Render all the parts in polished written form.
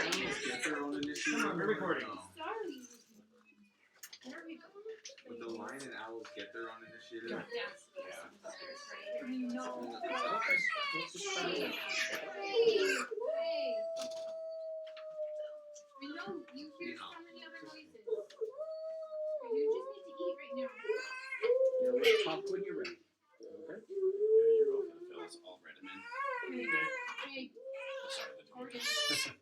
animals get their own initiative? Come on, we're recording. No. Sorry. Where are we going? Would the lion and owls get their own initiative? Yes. Yeah. No. Let's just try it out. Hey. I know you hear so many other voices. You just need to eat right now. Yeah, we'll talk when you're ready. Okay? Yeah, you're welcome, Phyllis. I'll read them in. Hey. Sorry, the Morgan. DeVitos.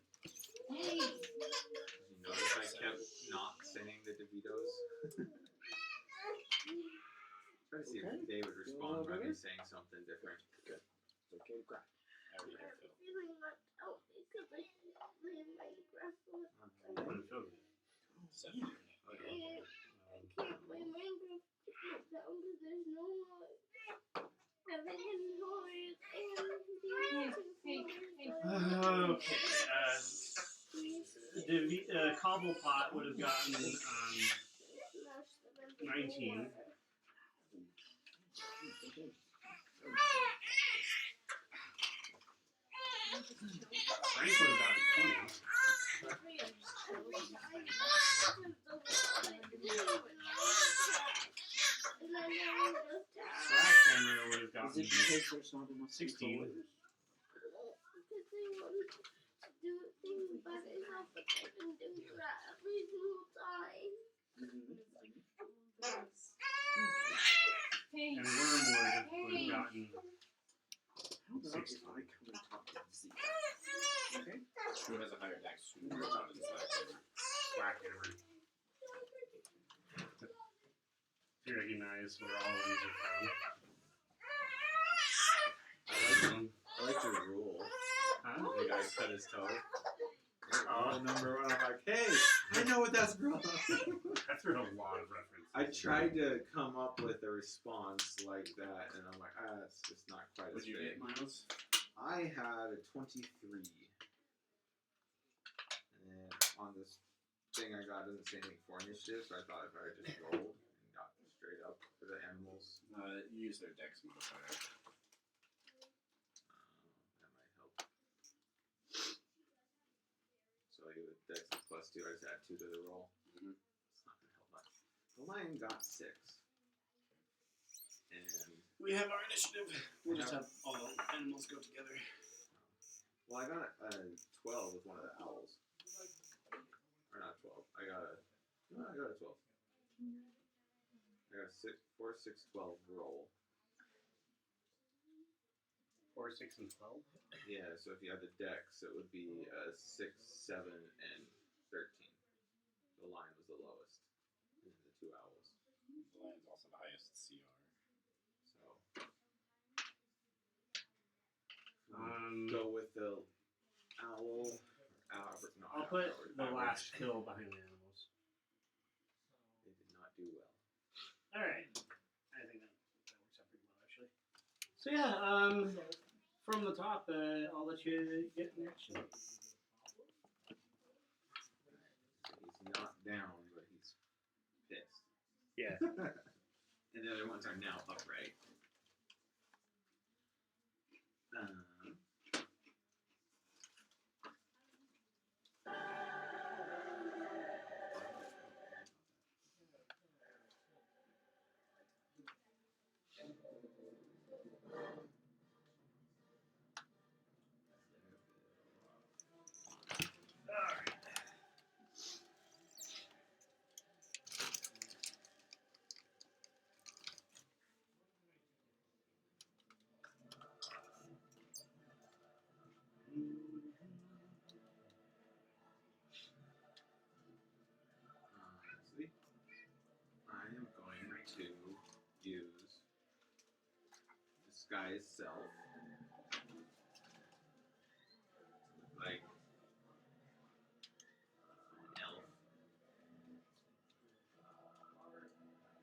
Hey. You notice I kept not saying the DeVitos? Try to see if they would respond by me saying something different. Good. It's okay to cry. I already have Phil. Feeling left out because I live my grandfather. Seven. I can't play Minecraft down because there's no more. Everything is noise Okay. Cobblepot would have gotten 19. Frank would have gotten 20. Sledgehammer would have gotten 16. Because they want to do things by themselves, but they've been doing that every single time. Hey. And Wormwood would have gotten How about if I come and talk to Z? Okay? Who has a higher dex? Who goes out in Sledgehammer. You recognize where all of these are from. I like your rule. Huh? The guy cut his toe. Oh. Rule number one, I'm like, hey, I know what that's from. I threw a lot of references. I tried to come up with a response like that, and I'm like, it's just not quite What'd as you big. get, Miles? I had a 23. And then on this thing I got, it doesn't say anything for initiative, so I thought if I just rolled and got straight up for the animals, Use their dex modifier. that might help. So you would dex of +2, I just add 2 to the roll. Mm-hmm. It's not going to help much. The lion got 6. And We have our initiative. We'll just have all the animals go together. well, I got a 12 with one of the owls. Or not 12. I got a 12. I got a 4, 6, 12 roll. 4, 6, and 12. Yeah, so if you had the dex, it would be 6, 7, and 13. The lion was the lowest. And then the 2 owls. The lion's also the highest CR. So Go go with the owl. I'll put the last kill behind the animals. They did not do well. Alright. I think that works out pretty well, actually. So yeah, from the top, I'll let you get an action. He's not down, but he's pissed. Yeah. And the other ones are now upright. Honestly, I am going to use disguise self. Like an elf. Whatever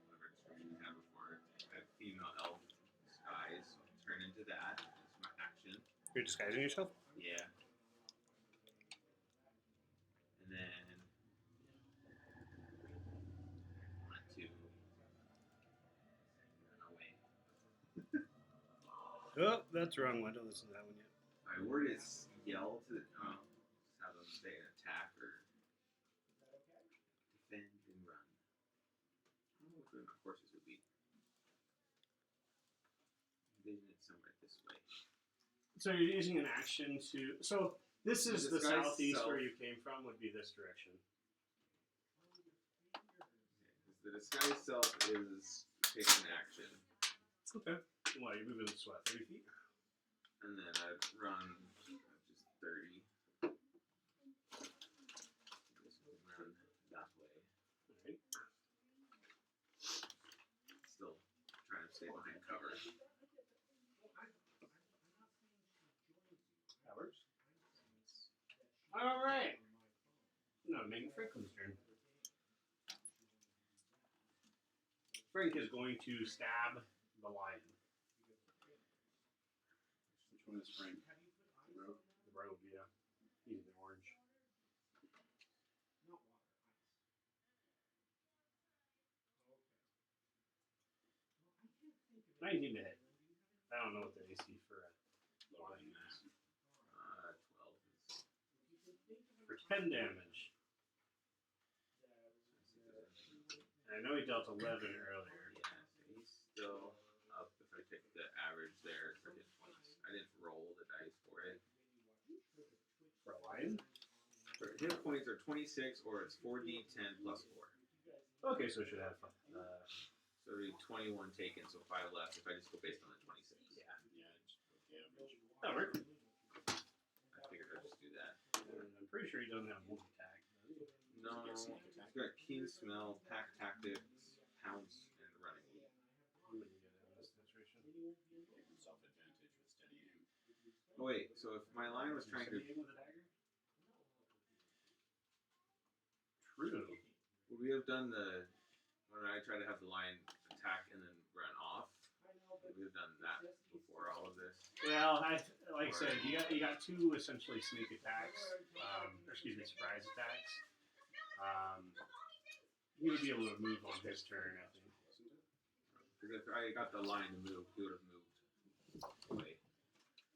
description you have before it. A female elf disguise. So I'll turn into that. That's my action. You're disguising yourself? Yeah. And then I want to run away. Oh, that's wrong. I don't listen to that one yet. My word is yell to the just have them stay in a way. So you're using an action to. So this is the Disguise southeast self. where you came from. Would be this direction. The disguise self is taking action, Okay. Well, you're moving this what 3 feet. and then I run just 30. Just run that way. Alright. Still trying to stay behind cover. That works. All right. No, Megan Franklin's turn. Frank is going to stab the lion. Which one is Frank? The rogue, yeah. He's the orange. 19 to hit. I don't know what the AC for a lion is. 12 is. For 10 damage. And I know he dealt 11 earlier. Yeah, so he's still up if I take the average there for hit points. I didn't roll the dice for it. For a lion? For hit points are 26 or it's 4d10 plus 4. Okay, so it should have fun. So it'd be 21 taken, so 5 less if I just go based on the 26. Yeah. Yeah, just the average. That worked. I figured I'd just do that. And I'm pretty sure he doesn't have multi attack. No, Does he he's get sneak attack? got keen smell, pack tactics, pounce, and running. I'm gonna get in this situation. Self advantage with steady aim. Oh wait, so if my line was trying to, With a dagger? True. would we have done the when I tried to have the line attack and then run off? Would we have done that before all of this? Well, like I said, you got 2 essentially sneak attacks, or excuse me, surprise attacks. He would be able to move on his turn, I think. Because if I got the line to move, he would have moved away.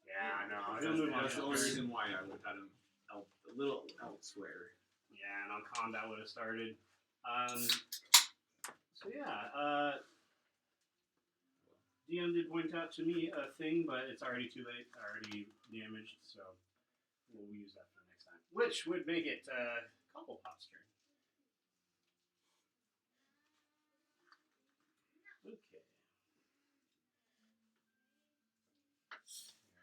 Yeah, no, he'll move on That's his the only turn. reason why I would have had him a little elsewhere. Yeah, and on combat would have started. So yeah, DM did point out to me a thing, but it's already too late. Already damaged, so we'll use that for next time. Which would make it Cobblepop's turn. Okay. Here,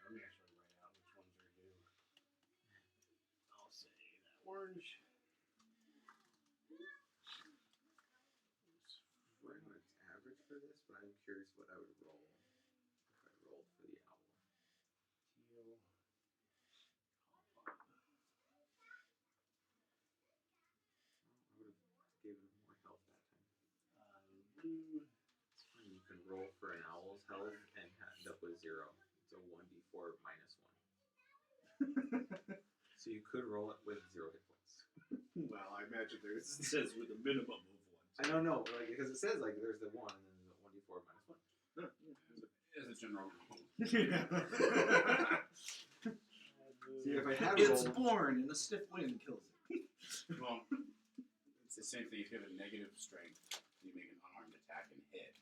let me actually write out which ones are due. I'll say that orange. Where am I average for this? But I'm curious what I would roll if I rolled for the owl. Teal. I would have given him more health that time. Blue. And you can roll for an owl's health and end up with 0. It's a 1d4 minus 1. So you could roll it with 0 hit points. Well, I imagine it says with a minimum of 1. I don't know, like because it says like there's the 1 and then the 1d4 minus 1. As a general rule. See, if I had It's rolled, born and a stiff wind kills it. Well, it's the same thing. If you have a negative strength, you make an unarmed attack and hit.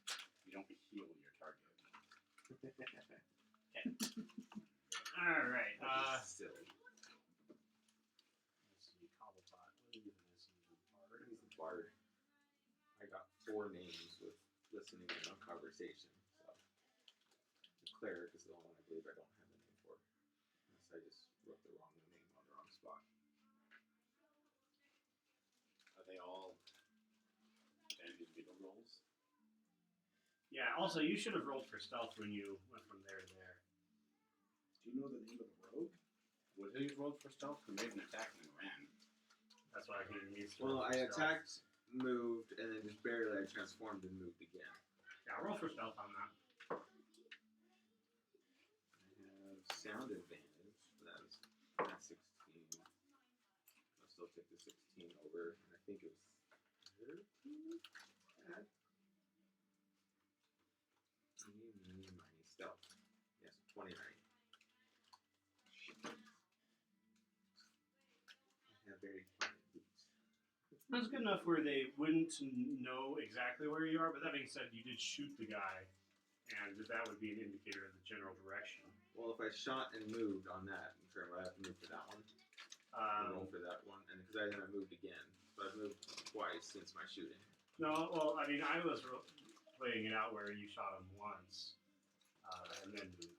You don't heal your target. All right. silly. Let's see. Cobblepot. What are you giving this? Bard? He's the bard. I got 4 names with listening in on conversation. So the cleric is the only one I believe I don't have a name for, unless I just wrote the wrong name on the wrong spot. Are they all individual rolls? Yeah. Also, you should have rolled for stealth when you went from there to there. Do you know the name of the rogue? Would he have rolled for stealth? He made an attack and then ran. That's why he needs to. Well, roll for I stealth. attacked, moved, and then just barely I transformed and moved again. Yeah, roll for stealth on that. I have sound advantage. That's 16. I'll still take the 16 over, and I think it was 13. Add. Mini stealth. Yes, 29. I have very fine boots. That's good enough where they wouldn't know exactly where you are, but that being said, you did shoot the guy, and that would be an indicator of the general direction. Well, if I shot and moved on that turn, would I have to move for that one? Roll for that one, and because I moved again, so I've moved twice since my shooting. No, well, I mean, I was playing it out where you shot him once, and then moved.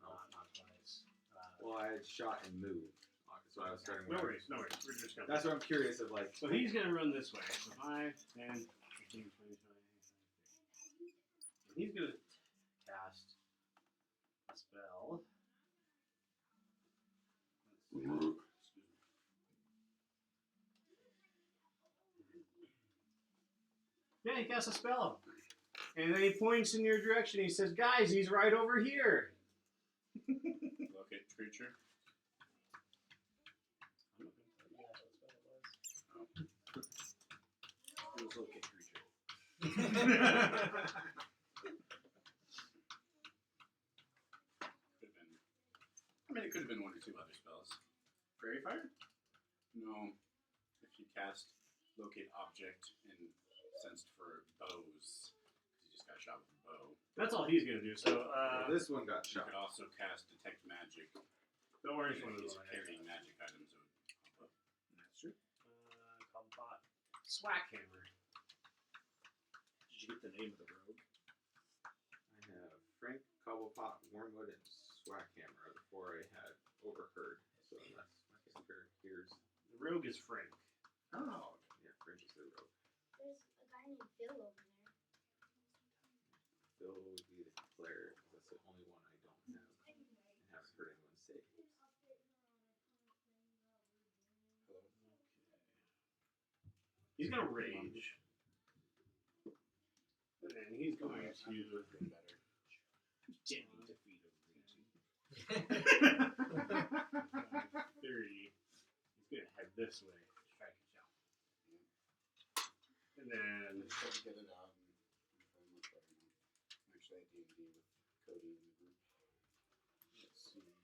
Not twice. Well, I had shot and moved, so I was starting. No worries. We're just gonna. That's what I'm curious of, like. So he's gonna run this way. So 5, 10, 15, 20, 25. He's gonna cast a spell. Yeah, he casts a spell. And then he points in your direction. He says, guys, he's right over here. Locate creature. It was locate creature. It could have been one or two other spells. Fairy Fire? No. If you cast locate object and sensed for bows, because you just got shot with a bow. That's all he's going to do. So This one got You shot. could also cast detect magic. the orange one If is he's the one I carrying got. magic items. It would pop up. That's true. Called Bot. Swack Hammer. Did you get the name of the rogue? I have Frank, Cobblepot, Wormwood, and Swackhammer. The 4 I had overheard. So that's my secret. Here's. The rogue is Frank. Oh, yeah, Frank is the rogue. There's a guy named Phil over there. Phil would be the cleric. That's the only one I don't have. And haven't heard anyone say. He's going to rage. And he's going to... better. Gently defeat a raging. 30. He's going to head this way to try to catch out. And then... Let's try to get it out and find much better now. Actually, I D&D with Cody in the group. Let's see.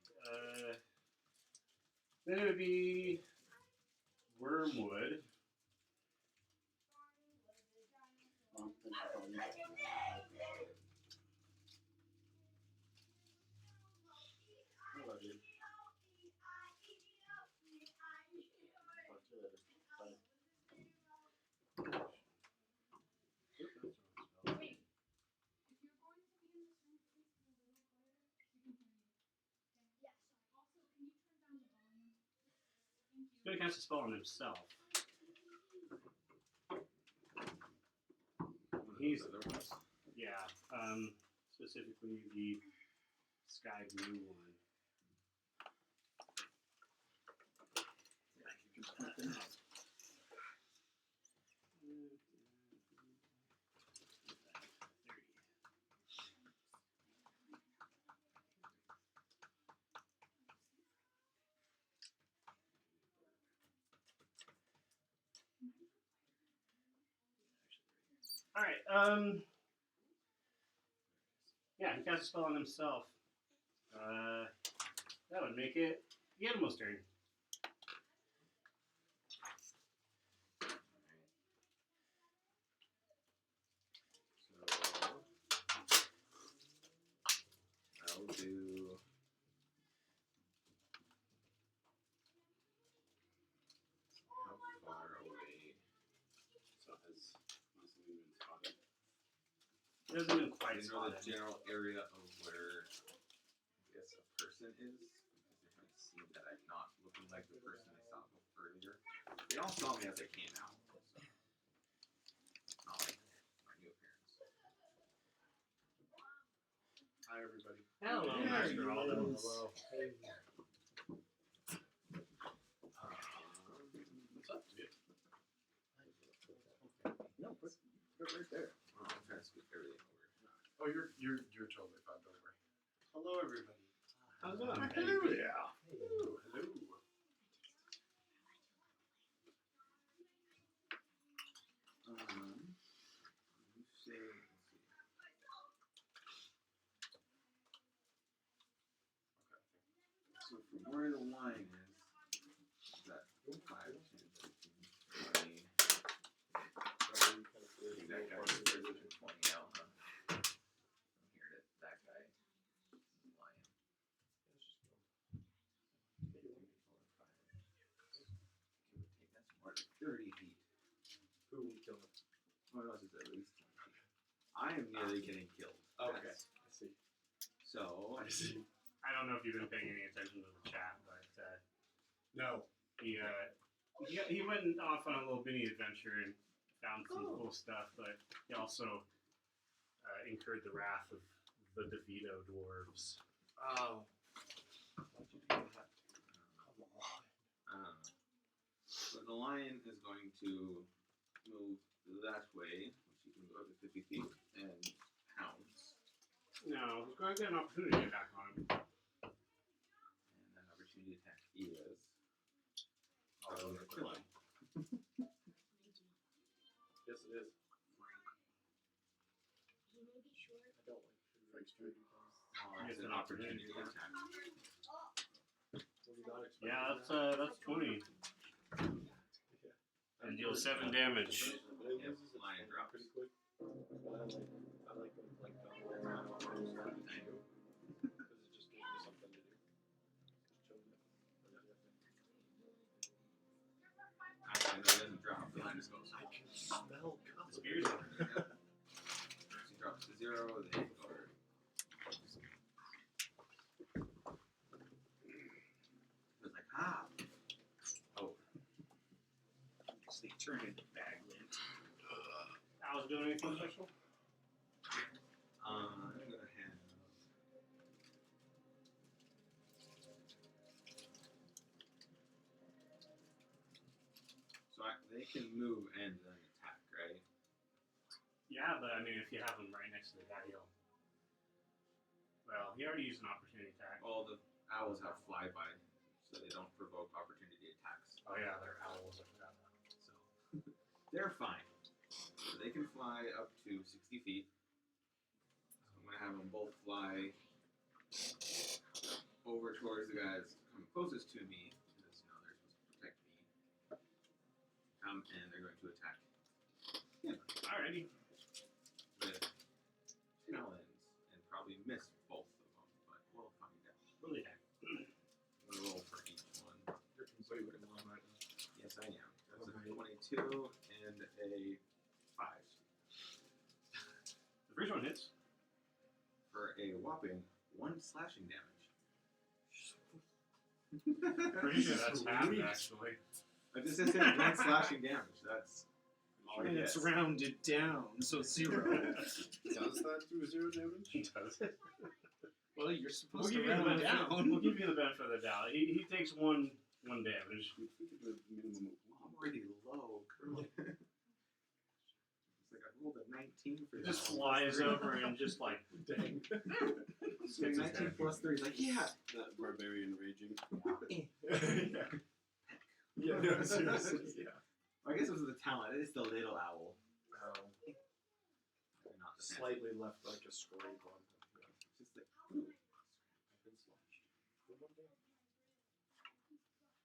Then it would be Wormwood. Well, thanks for calling me. Hello, dude. Talk to you later. Bye. Wait. If you're going to be in this room, please be a little quieter. We can hear you. Yes. Also, can you turn down the volume? Thank He's going to cast a spell on himself. He's... Other ones? Yeah, specifically the sky blue one. All right. Yeah, he casts a spell on himself. That would make it the animal's turn. So I'll do. How far away? So has Masul-in been spotted? It doesn't even I quite know spot the it. general area of where I guess a person is, because if I see that I'm not looking like the person I saw earlier, they all saw me as I came out. So. Not like my new appearance. Hi, everybody. Hello, There Master he Aldo. is. What's up, dude? No, put it right there. Oh, I'm trying to scoot everything over. Oh, you're totally fine. Don't worry. Hello, everybody. How's it going? Hello. Yeah. Hello. You say, let's see. So from where the line is that 5, 10, 15, 20. That guy is 20 out, huh? From here to that guy, lion. 30 feet. Who will kill him? What else is at least 20 feet? I am nearly getting killed. Okay, That's- I see. So, I see. I don't know if you've been paying any attention to the chat, but No. he went off on a little mini adventure and found some cool stuff, but he also incurred the wrath of the DeVito dwarves. Oh. Why'd you do that? Come on. so the lion is going to move that way, which you can go up to 50 feet, and pounce. No, he's going to get an opportunity attack on him. And that opportunity attack is. Oh, kill him. Yes, it is. He may be short. I don't like Frank's turn. Oh, Gets that's an opportunity attack. Was he not expecting Yeah, that? that's 20. And deals 7 damage. But it Yep, loses its lion flavor drops. pretty quick. But I like them like because it just gives me something to do. Just chilling. Actually, no, it doesn't drop. The lion just goes. I can smell The spear's color. He drops to 0, they go. It's like, ah! Oh. So they turn into baglint. Al's doing anything special? I'm gonna have. So they can move and then attack, right? Yeah, but I mean, if you have him right next to the guy, he'll. Well, he already used an opportunity attack. All the owls have flyby, so they don't provoke opportunity attacks. Oh, yeah, they're owls. I forgot that. So they're fine. So they can fly up to 60 feet. So I'm gonna have them both fly over towards the guys coming closest to me, because you know they're supposed to protect me. And they're going to attack Alrighty. with talons and probably miss both of them, but we'll find out. Really attack. I'm gonna roll for each one. You're completely alone right now. Yes, I am. That's a Okay. 22 and a 5 The first one hits. for a whopping 1 slashing damage. Pretty sure that's half, Sweet. actually. I just said 1 slashing damage. That's all And he it's gets. rounded down, so 0. Does that do 0 damage? Does it? Well, you're We'll supposed give to you the round it benefit. down. We'll give you the benefit of the doubt. He takes one damage. We think of a minimum of I'm already low. It's like I rolled a 19 for He that. just flies over and just like Dang. It's like 19 plus 3. He's like, yeah. that barbarian raging. Yeah. Yeah, no, seriously. Yeah. I guess it was the talent. It is the little owl. Oh, Not the fancy. slightly left like a scrape on him. Yeah. Just like, ooh. I've been slashed. For one day.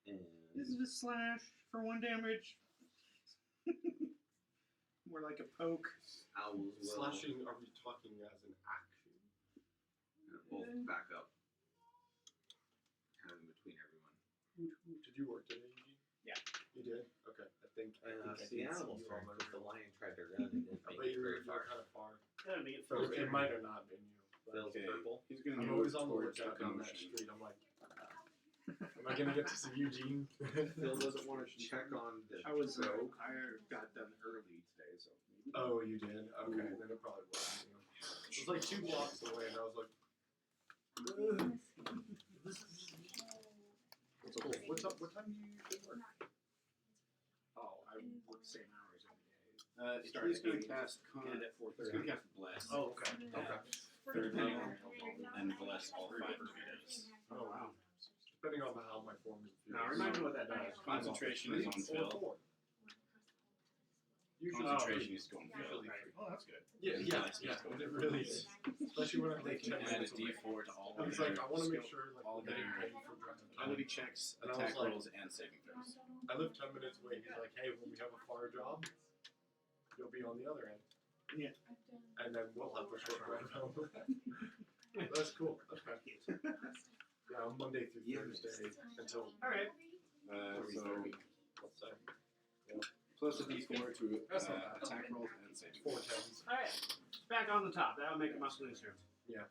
And This is a slash for 1 damage. More like a poke. owls will Slashing, are we talking as an action? both back up. Kind of in between everyone. Did you work today, Eugene? Yeah. You did? Okay. I think I It's did the animal see you strength on because the my lion tried to run and didn't But make it you're very far. kind of far. yeah, make it So first. it might have not been you. Phil's Okay. purple. He's gonna I'm move always on the towards lookout down that commotion. street. I'm like, am I gonna get to see Eugene? Phil doesn't want to check on the I was rogue. I got done early today, so maybe. Oh, you did? Okay, then it probably wasn't you. It was like 2 blocks away, and I was like, "Ugh." It's okay. What's up? What time do you usually work? Oh, I work the same hours every day. Start He's at gonna 8 cast and at he's 4:30. gonna cast Bless. Oh, okay. Okay. Third level, and Bless all 5 creatures. Oh, wow. Depending on how my form is. Now, remind me what that does. Concentration is on Phil. Usually, Concentration is going Phil. Usually Right. Oh, that's good. yeah, and it really is. Especially when I They take can 10 add a minutes away. D4 to all I of was their like, I want to make skill- sure like all we're getting their paid for driving. ability checks, And I was attack like- rolls, and saving throws. I live 10 minutes away. He's like, hey, when we have a far job, you'll be on the other end. Yeah. And then we'll have the short ride home. That's cool. Okay. Yeah, Monday through Yeah. Thursday until All right. So what's that? Plus a d4 to That's not bad. attack rolls and saving 4 throws. tens. Alright. Back on the top. That'll make a Masul-in turn. There's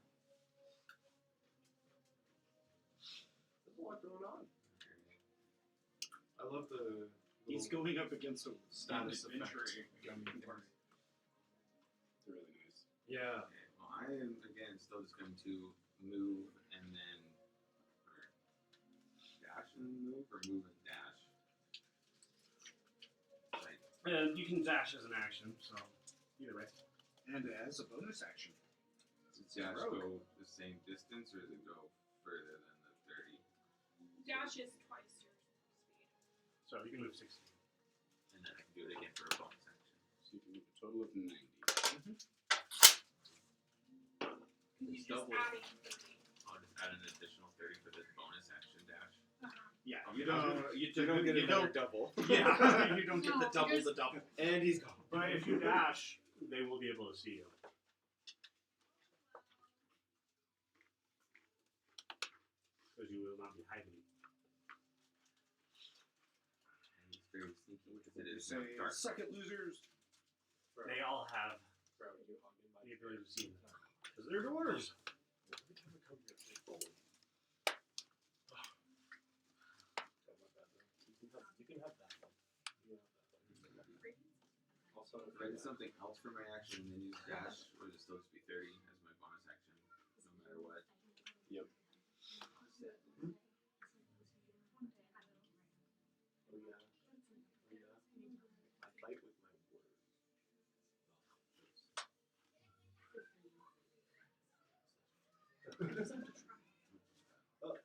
a lot going on. I love the He's little going up against a status effect adventure. gummy part. They're really nice. Yeah. Okay, well, I am again still just going to move and then or dash and move, or move and dash. Like, You can dash as an action, so either way. And as a bonus action. does dash go the same distance, or does it go further than the 30? Dash is twice your speed. So you can move 60. And then I can do it again for a bonus action. So you can move a total of 90. You're It's just double. adding 30. I'll just add an additional 30 for this bonus action dash. Yeah, Okay. you don't get you another don't double. yeah, you don't get No, the double there's- the double. And he's gone. But if you dash, they will be able to see you. Because you will not be hiding. And it's very sneaky because it You is say, dark. suck it, losers. They all have Bro, you hug me, the ability to see them. Because they're dwarves. Every time I come here, it's forward. You can have that one. You can have that one. Also, If I did something else for my action and then use dash, would it still just be 30 as my bonus action, no matter what? Yep. Oh yeah. Oh yeah. I fight with my words. Oh.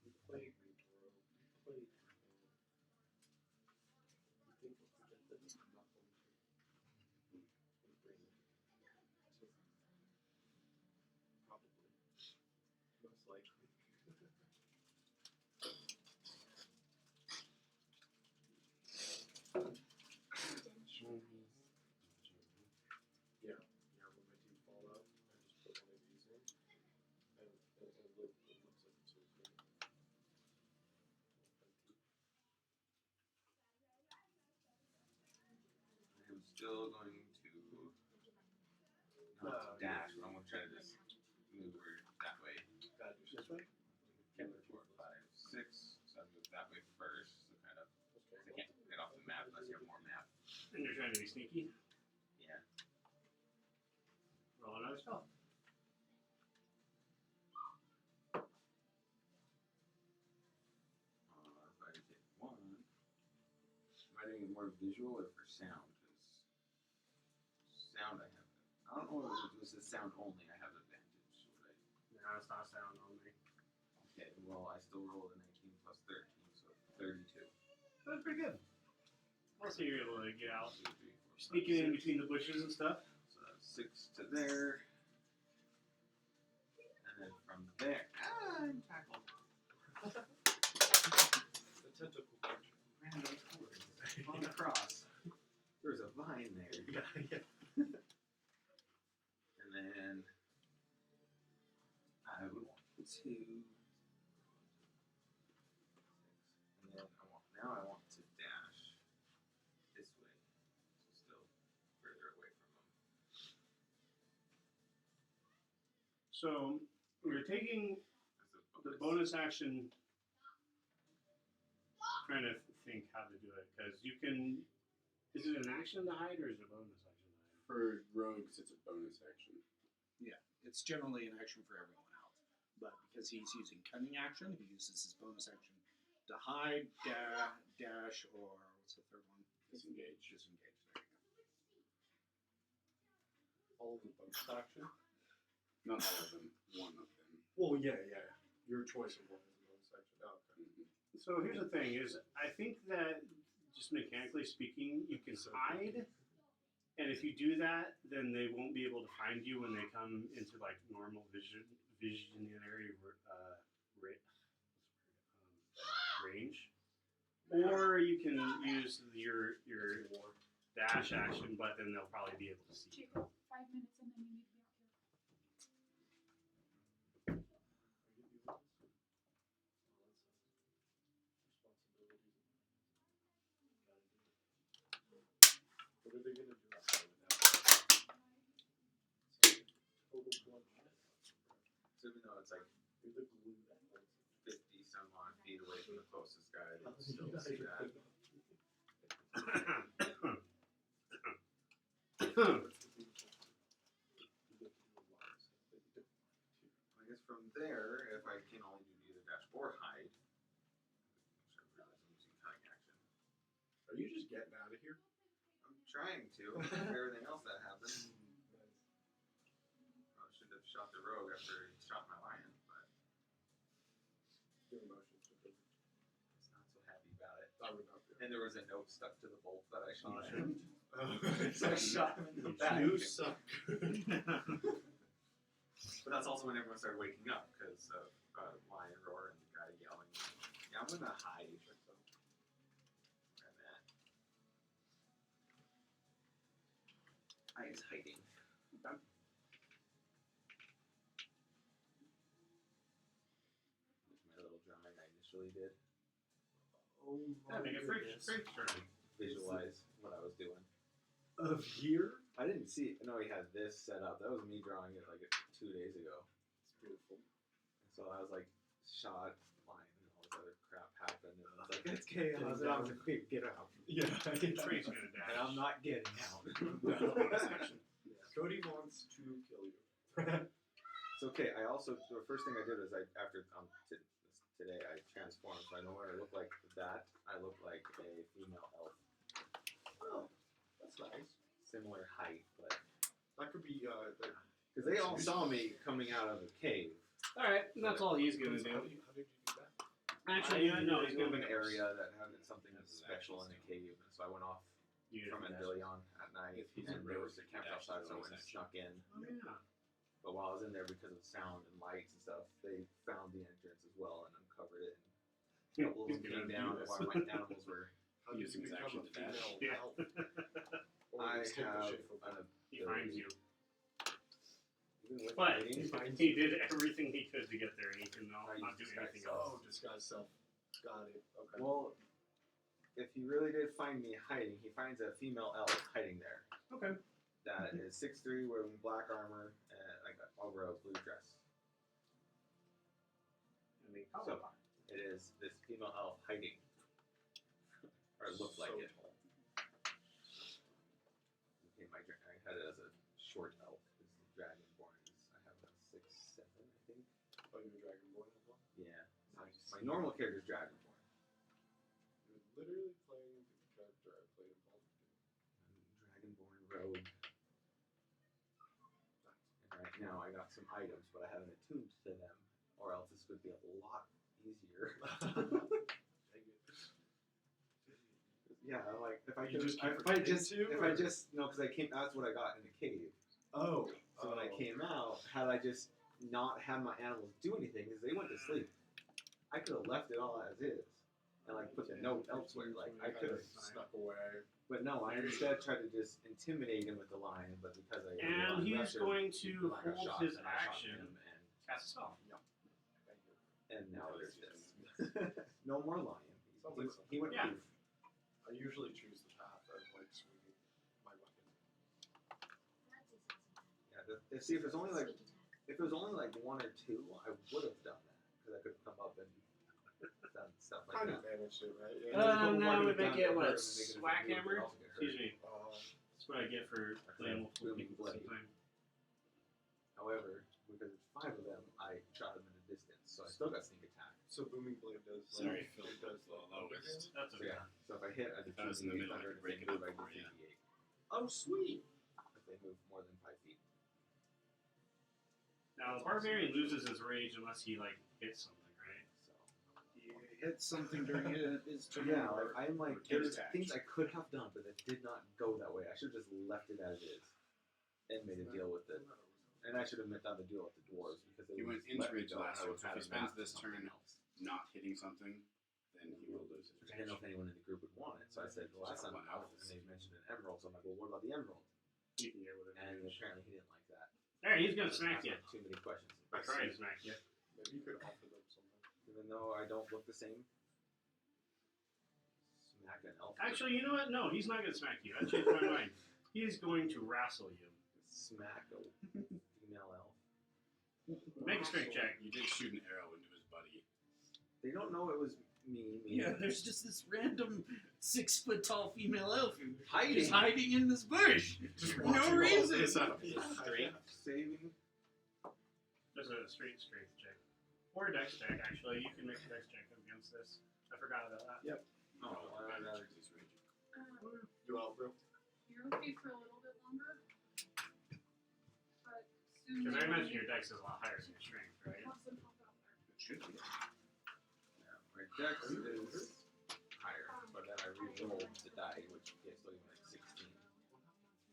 You played me, bro. You played me, man. You think if we get this, I'm not going to. We bring it. Probably. Most likely. Yeah, when my team fall out, I just put one of these in, and it looks like it's so good. I'm still going to not dash, but I'm going to try to just move her that way. Gotta do This way? 4, 5, 6. So I move that way first. So kind of, Okay. I can't get off the map unless you have more map. And you're trying to be sneaky. Yeah. Roll another spell. If I take 1, am I doing it more visual or for sound? Because sound I have. I don't know if it was the sound only. I have advantage. Would I? No, it's not sound only. Okay. Well, I still rolled a 19 plus 13, so 32. That's pretty good. Also, you're able to get out, 2, 3, 4, 5, sneaking in 6. between the bushes and stuff. So that's 6 to there. And then from there. I'm tackled. The tentacle creature. Random chords on the cross. There's a vine there. Yeah. And then I would want to. And then I want to dash this way. So still further away from them. So, you're taking As the bonus action, trying to think how to do it, because you can. Is it an action to hide or is it a bonus action to hide? For rogues, it's a bonus action. It's generally an action for everyone else. But because he's using cunning action, he uses his bonus action to hide, dash, or what's the third one? Disengage. Disengage. There you go. All of the bonus action. Not all of them. One of them. Well, yeah. Your choice of one is the bonus action. Oh, okay. So here's the thing: is I think that just mechanically speaking, you can hide, and if you do that, then they won't be able to find you when they come into like normal visionary range. Or you can use your dash action, but then they'll probably be able to see you. Jacob, 5 minutes and then you need to be out here. Are you doing this? Oh, that's responsibilities. Gotta do it. they gonna do outside of that? Total bloodshed. So even though it's like You're the glue that holds it. 50 some odd feet away from the closest guy, they can still see that. I guess from there, if I can only do either dash or hide, I realize I'm using cunning action. Are you just getting out of here? I'm trying to. Everything else that happened. I should have shot the rogue after he shot my lion, but Your emotions are good. I was not so happy about it. I would not be. And there was a note stuck to the bolt that I shot Oh, him. So I shot him in the back. You suck. But that's also when everyone started waking up because of lion roar and the guy yelling. Yeah, I'm gonna hide. Where I'm at. I is hiding. Okay. My little drawing I initially did. Oh Yeah, my make a freak goodness. turn. Visualize what I was doing. Of here? I didn't see. No, he had this set up. That was me drawing it like 2 days ago. It's beautiful. So I was like, shot, lion, and all this other crap happened. And I was like, it's chaos. And I was like, wait, get out. Yeah. Frank's gonna dash. And I'm not getting out. Cody wants to kill you. It's okay. I also, the first thing I did is after today, I transformed. So I no longer look like that. I look like a female elf. Oh, that's nice. Similar height, but. That could be, Because they all saw me coming out of a cave. Alright, that's all he's gonna How do. did you do that? Actually, no, he's gonna gonna an area that had something That's special in a cave, and so I went off from Anvillion at night, If he's and a there rogue, was a he camp dashes outside, so I on went and his snuck in. Oh, yeah. But while I was in there, because of sound and lights and stuff, they found the entrance as well and uncovered it. And a couple of them came down while my animals were. How did Using you his become action a to dash. female Yeah. elf? Or I just take the have shit from an He finds you. even with But hiding, he did everything he could to get there, and he can not do anything else. Oh, disguise self. Got it. Okay. well, if he really did find me hiding, he finds a female elf hiding there. Okay. That is 6'3", wearing black armor and like over a blue dress. And the So it is this female elf hiding, or it looked like So it. tall. Okay, I had it as a short elf. This is dragonborn. I have a 6'7", I think. Oh, you're Dragonborn as well? Yeah. Nice. My normal character is dragonborn. You're literally playing the character I played in Baldur's Gate. Dragonborn rogue. And right now I got some items, but I haven't attuned to them, or else this would be a lot easier. Dang it. Yeah, like if I You could, just keep if I forgetting just, to, if or- I just, no, because I came. That's what I got in the cave. Oh. So when I came out, had I just not had my animals do anything, because they went to sleep, I could have left it all as is, and like put the note elsewhere. Like I could have, snuck away. but no, I instead tried to just intimidate him with the lion. But because I And he's going to I got hold shot, his and I shot action. him, Cast a spell. Thank you. and now there's this. No more lion. Sounds like something. He went Yeah. poof. I usually choose the path of like swinging my weapon. Yeah, see if it's only like. If it was only like 1 or 2, I would have done that because I could have come up and done stuff like Kind that. of managed it, right? Yeah. And there's a couple now more we could have make done it that what? hurt him and make it a Swack move, but hammer? also get hurt. Excuse me. Uh, That's what I get for playing multiple Booming people at the blade. same time. However, because it's 5 of them, I shot them at a distance, so I still got sneak attack. so booming blade does. Sorry, like, Phil. it does The like lowest. That's So okay. yeah, so if I hit, I If I was in the middle, I under could break it move, up I for do you. 58. Oh, sweet. If they move more than 5 feet. Now, the barbarian loses his rage unless he, like, hits something, right? So You hit something during his turn. yeah, like I'm like or get there's attacked. things I could have done, but it did not go that way. I should have just left it as is and made a deal with it. And I should have done the deal with the dwarves because they He would went just into let me rage go, and last, I so would if have he had spends enough this for something turn else. not hitting something, then he will lose his I didn't know if anyone in the group would want it, so I said, well, that's not enough. And they mentioned an emerald, so I'm like, well, what about the emerald? You can get whatever. And apparently he didn't like that. Alright, he's gonna Asked smack you. Too many questions. I tried to smack you. Maybe you could offer them something. Even though I don't look the same. Smack an elf. Actually, you know what? No, he's not gonna smack you. I changed my mind. He is going to wrestle you. Smack a female elf. Make a strength check. You did shoot an arrow into his buddy. They don't know it was me. Yeah, there's just this random 6-foot tall female elf who Hiding. is hiding in this bush Just for watching no all reason. this up. Strength saving. There's a straight strength check. Or a dex check, actually. You can make a dex check against this. I forgot about that. Oh, I'd rather he's raging. You out, bro? You're okay for a little bit longer. But soon Because I they imagine will your dex is a lot higher than your strength, right? have some help out there. It should be. Yeah, my dex is higher, but then I re-rolled the die, which gets like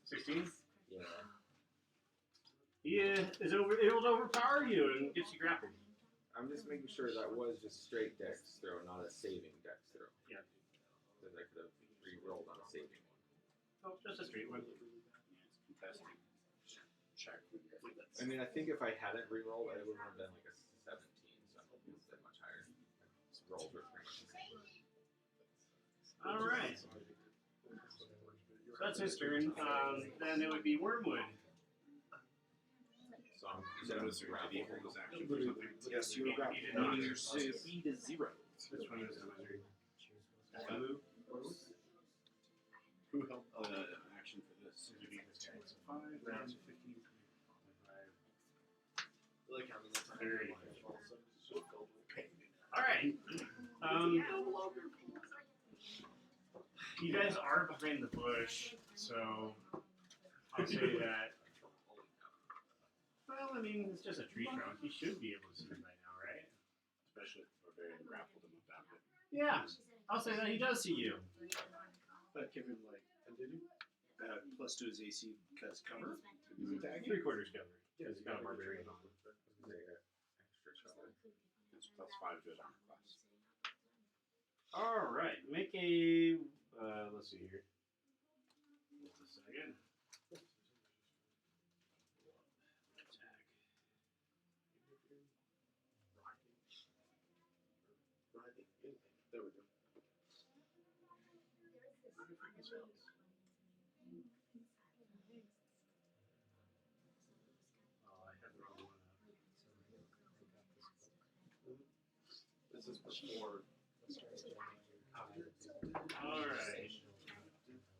16. 16? Yeah. He is able to overpower you and gets you grappled. I'm just making sure that was just straight dex throw, not a saving dex throw. Yeah. Because I could have re-rolled on a saving one. Oh, just a straight one. Yeah, it's contested. Check. I mean, I think if I hadn't re-rolled, it would have been like a 17, so I don't think it's that much higher. Just rolls were pretty much the same. Alright. So that's his turn. Then it would be Wormwood. So I'm Did going he to hold grapple. his action for something? Yes, you were He did not. grappling. Your speed is 0. This one is a wizard. Who held the action for this? This would be this guy. So 5, 10, 15, 25. I like having that time. Very Also, it's so filled with pain. Alright. You guys are behind the bush, so I'll say that. Well, I mean, it's just a tree trunk. He should be able to see him by now, right? Especially if Barbarian grappled him about it. Yeah, I'll say that he does see you. But give him like plus 2 his AC because cover. Mhm. 3/4 cover. Because he's got a barbarian on. Extra cover. It's +5 to his armor class. Alright, make a. Let's see here. Just a second. Attack. There we go. Oh, I have the wrong one This is before. Alright.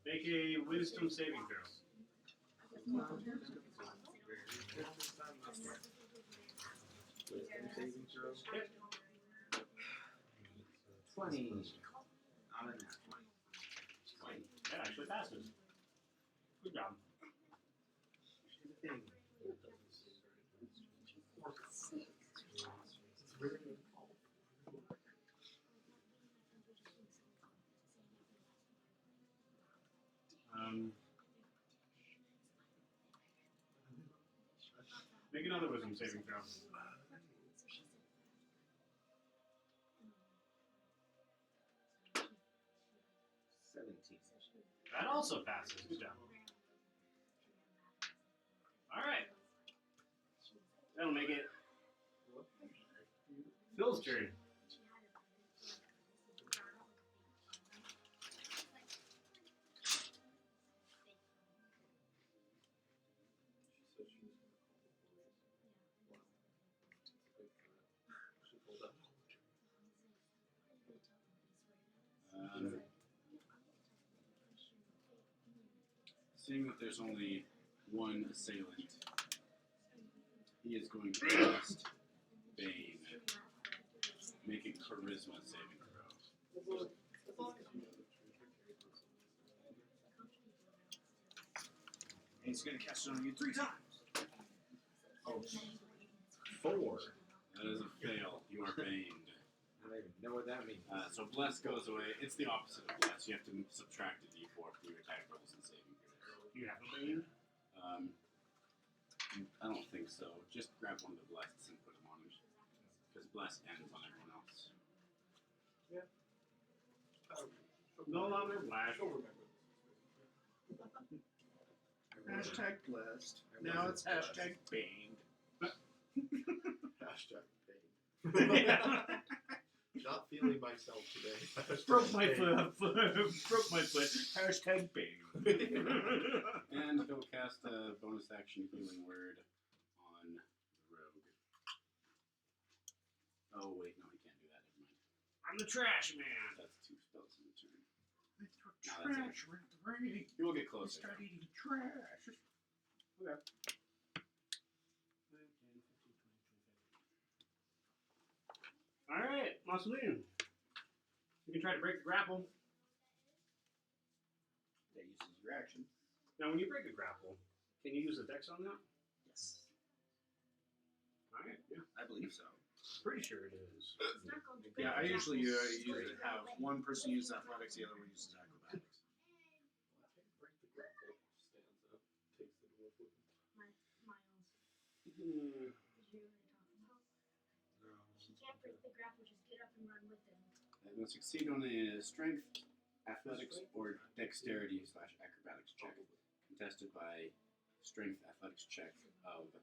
Make a wisdom saving throw. Wisdom saving throw. Yep. 20. On a nat 20. 20. That actually passes. Good job. Make another wisdom saving throw. 17. That also passes. Good job. Alright. That'll make it Phil's turn. Seeing that there's only one assailant, he is going to cast Bane. Make a charisma saving throw. And he's going to cast it on you 3 times. Oh, 4. That is a fail. You are baned. I don't even know what that means. So Bless goes away. It's the opposite of Bless. You have to subtract a d4 from your attack rolls and saving throws. You have a bane? I don't think so. Just grab one of the Blesseds and put them on him. Because Bless ends on everyone else. No longer black. Hashtag blessed. Now it's hashtag banged. Hashtag pain. Not feeling myself today. Broke my foot. Broke my foot. Hashtag bang. And he'll cast a bonus action healing word on the rogue. Oh wait, no, he can't do that. Never mind. I'm the trash man. That's 2 spells in the turn. They throw No, that's trash around the ring. He will get They closer. start eating trash. Okay. Alright, Masul-in. You can try to break the grapple. That uses your action. Now, when you break a grapple, can you use a dex on that? Yes. Alright, yeah. I believe so. Pretty sure it is. It's not going to be Yeah, I good. usually have one person use athletics, the other one uses acrobatics. Break the grapple. Stands up. Takes the dwarf with him. Miles. Hmm. Did you already talk about? He can't break the grapple, just get up and run with him. They must succeed on a strength, athletics, or dexterity/acrobatics check, contested by strength athletics check of the.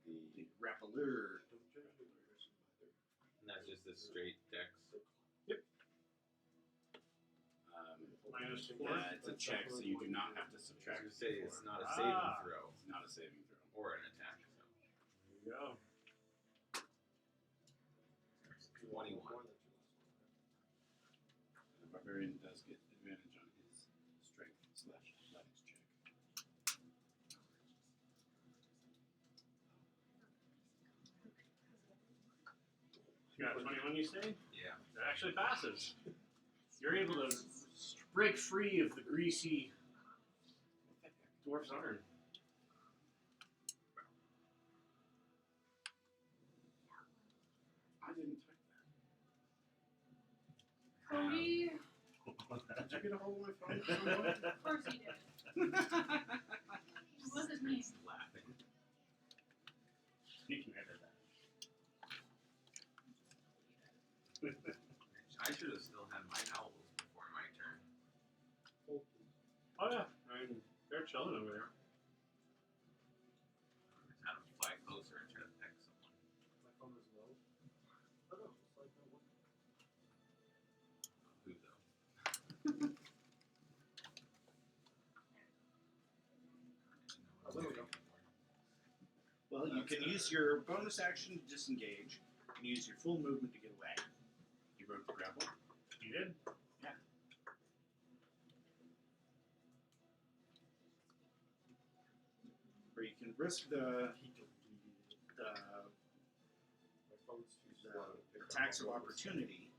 The rappeleur. And that's just a straight dex. Minus 4. Yeah, it's a check, so you do not have to I was subtract. gonna say it's not a Ah. saving throw It's not a saving throw. or an attack. So There you go. 21. The barbarian does get advantage on his strength/athletics check. You got 21, you say? Yeah. That actually passes. You're able to break free of the greasy dwarf's arm. I didn't type Cody, that. Did you get a hold of my phone? of course he did. It wasn't me. Laughing. You can edit that. I should have still had my owls before my turn. Oh yeah, I mean, they're chilling over there. Just had them fly closer and try to peck someone. My phone is low. Oh no, it's like no one. Who though? Oh, there we go. Well, you can use your bonus action to disengage, and use your full movement to get away. You broke the grapple? You did? Or you can risk the My phone's too slow. to pick up attacks of all this. opportunity.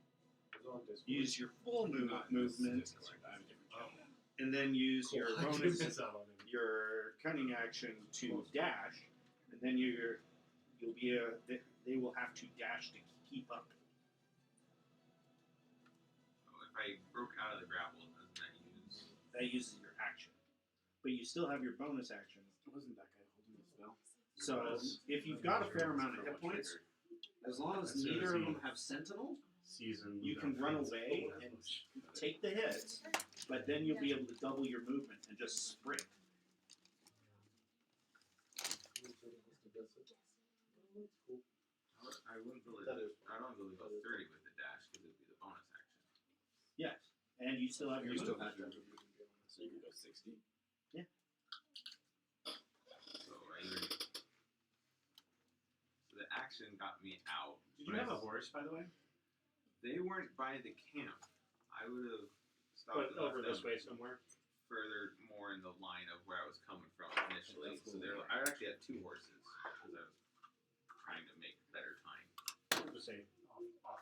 It's on Discord. Use your full Not in this movement, Discord. I have a different channel. and then use Cool. your I did bonus, miss out on him. your cunning action to dash, and then you'll be they will have to dash to keep up. So if I broke out of the grapple, doesn't that use? That uses your action, but you still have your bonus action. Wasn't that guy holding the spell? So if you've got a fair amount of hit points, as long as As soon as neither of he- them have sentinel, Season. you can run away and take the hits, but then you'll be able to double your movement and just sprint. I wouldn't believe That is- I don't believe go 30 with the dash because it would be the bonus action. Yes, and you still have your You still movement. have your so you can go 60. So I either. So the action got me out. Did you but have a horse, by the way? They weren't by the camp. I would have stopped But and over left this them way somewhere. further more in the line of where I was coming from initially. That's So cool. there, I actually had 2 horses because I was trying to make better time. I'll just say off.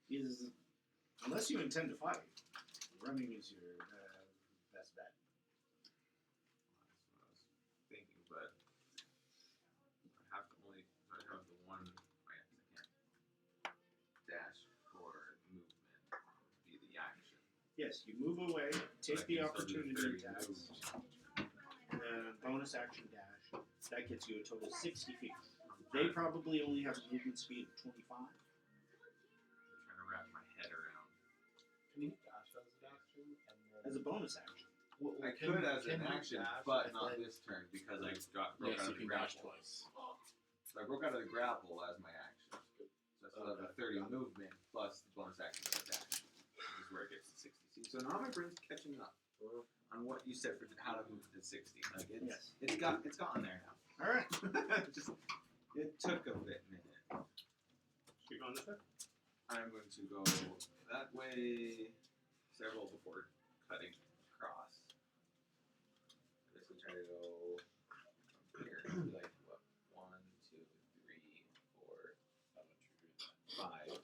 Is unless you intend to fight, running is your best bet. That's what I was thinking, but I have to only I have the one. I can't dash for movement. Would be the action. Yes, you move away, take But I the can still do opportunity 30 attacks, moves. and then bonus action dash. That gets you a total of 60 feet. They probably only have a movement speed of 25. I'm trying to wrap my head around. Can you dash as an action? And then... As a bonus action. Well, I can could you- as an can you action, dash but and not then- this turn because I broke Yes, out you of the can dash grapple. twice. So I broke out of the grapple as my action. So that's So the 30 movement plus the bonus action of attack. This is where it gets to 60. See, so now my brain's catching up on what you said for how to move to 60. Like it's gotten there now. All right. Just it took a minute. Should we go on this way? I'm going to go that way several before cutting across. Basically try to go from here. Like what? 1, 2, 3, 4, 5. So if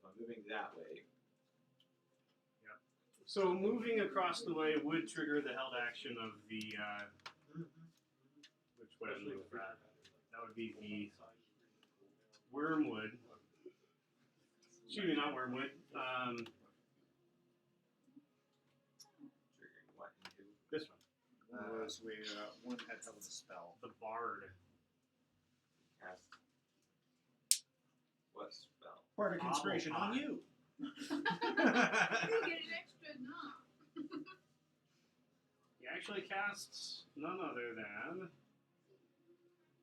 I'm moving that way. So moving across the way would trigger the held action of the. Which way to move that? That would be the wormwood. Excuse me, not wormwood. Triggering what into? This one. Was we one had held a spell. The bard. Cast. What spell? Bardic inspiration on Pot. you. You get an extra knob. He actually casts none other than.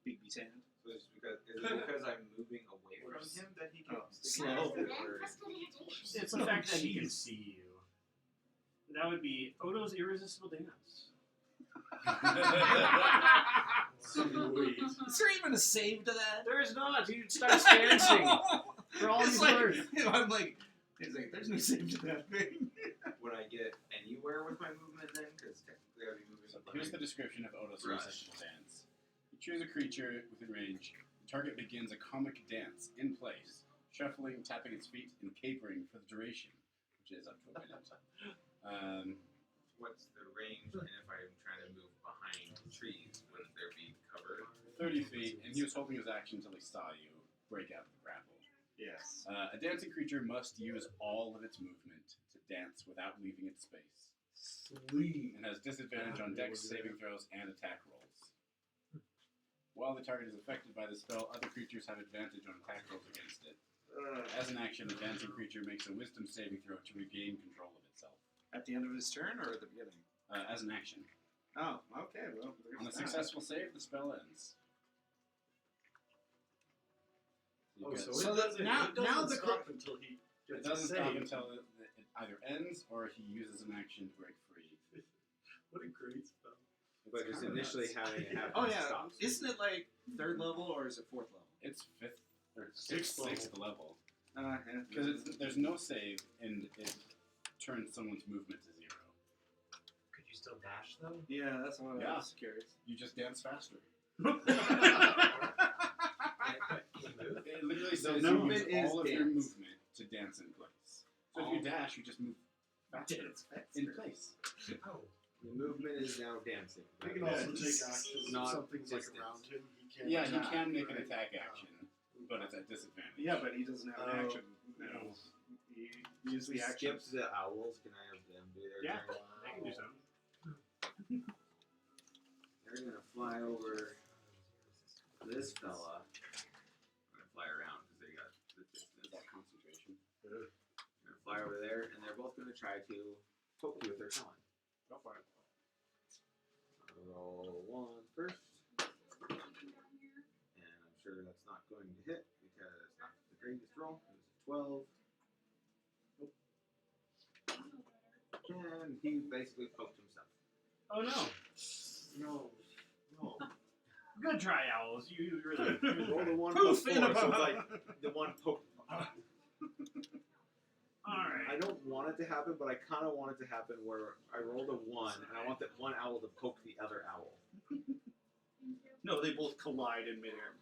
Big B sand. So it's because I'm moving away from him that he can slow. It's the fact that he can see you. That would be Odo's irresistible dance. Sweet. Is there even a save to that? There is not. He starts dancing for all It's he's like, worth. I'm like, he's like, there's no save to that thing. Would I get anywhere with my movement then? Because technically I'd be moving. So here's the description of Odo's Right. irresistible dance. You choose a creature within range. The target begins a comic dance in place, shuffling, tapping its feet, and capering for the duration, which is up to a minute. What's the range? And if I'm trying to move behind trees, would there be cover? 30 feet, and he was holding his action until he saw you break out of the grapple. Yes. A dancing creature must use all of its movement to dance without leaving its space, Sweet. and has disadvantage on dex saving throws and attack rolls. While the target is affected by the spell, other creatures have advantage on attack rolls against it. As an action, the dancing creature makes a wisdom saving throw to regain control of itself. At the end of his turn or at the beginning? As an action. Oh, okay. Well, there's On a that. successful save, the spell ends. Oh, so So it that- doesn't, now- it doesn't now the stop until he It gets doesn't a stop save. until it either ends or he uses an action to break free. What a great spell. But just initially having it happen Oh yeah. stops. Isn't it like 3rd level or is it 4th level? It's 5th or Sixth 6th level. Yeah. Because there's no save and it turns someone's movement to 0. Could you still dash though? Yeah, that's what I Yeah. was curious. You just dance faster. Can you move? It literally The says you movement use all is of your dance. movement to dance in place. So if you dash, you just move faster in place. Oh. The movement is now dancing. He can Right? also Yeah, take it's actions if not something's like distance. around him. He can't Yeah, you attack, can make an right? attack action, but it's at disadvantage. Yeah, but he doesn't have an Oh. action. No. He used the action. Skips the owls. Can I have them do their Yeah. turn? I can do something. They're gonna fly over this fella. I'm gonna fly around because they got the distance. That concentration. They're gonna fly over there, and they're both gonna try to poke you with their talon. Go for it. Roll 1 first, and I'm sure that's not going to hit because it's not the greatest roll. It was a 12. And he basically poked himself. Oh no. No. No. Good try, owls. You really. Roll the 1 Poof plus in 4, a so it's ball. like the one poke. Alright. I don't want it to happen, but I kind of want it to happen where I rolled a 1, and I want that one owl to poke the other owl. No, they both collide in midair.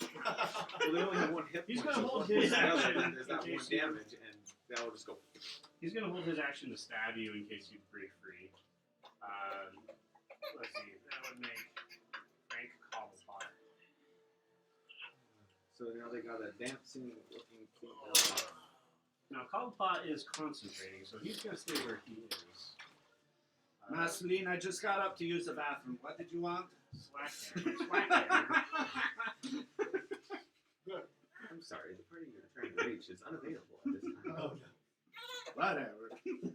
Well, they only have 1 hit He's point, gonna so hold if one his poke the other, action then there's that in 1 case you- damage, and that will just go. He's gonna hold his action to stab you in case you break free. Let's see. That would make Frank Cobblepot. So now they got a dancing looking cute little. Now Cobblepot is concentrating, so he's gonna stay where he is. Masul-in, I just got up to use the bathroom. What did you want? Slack hammer. Slack hammer. I'm sorry, the party you're trying to reach is unavailable at this time. Oh no. Whatever. He's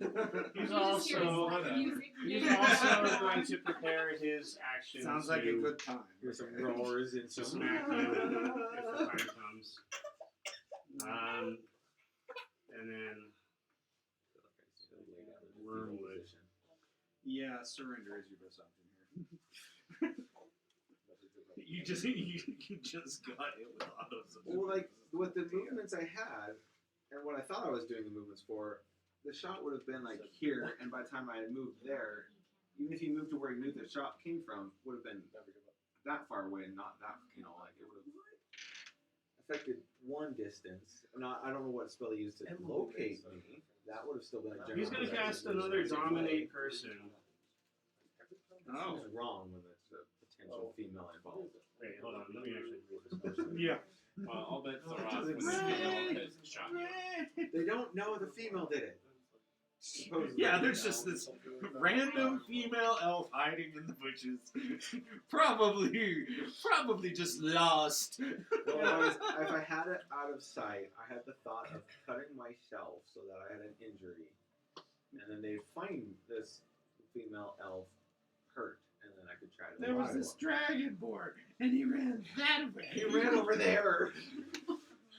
Just hear also slack music. he's also going to prepare his action Sounds to, like a good time. Here's some roars and to some. smack you if the time comes. And then I feel like I just gotta lay down in the Wormwood. position. Yeah, surrender is your best option here. You just got it with autos. Well, like with the movements I had, and what I thought I was doing the movements for, the shot would have been like here, and by the time I had moved there, even if he moved to where he knew the shot came from, would have been that far away and not that, like it would have affected one distance. I don't know what spell he used to locate me. That would have still been a general. he's gonna cast protection. another dominate person. Oh. It's wrong when there's a potential female involved. Wait, hold on. Let me actually read this. Yeah. All bets are off when the female has shot you. They don't know the female did it. Supposedly. Yeah, there's just this random female elf hiding in the bushes. Probably just lost. Well, if I had it out of sight, I had the thought of cutting myself so that I had an injury, and then they'd find this female elf hurt, and then I could try to. There was this dragonborn, and he ran that way. He ran over there,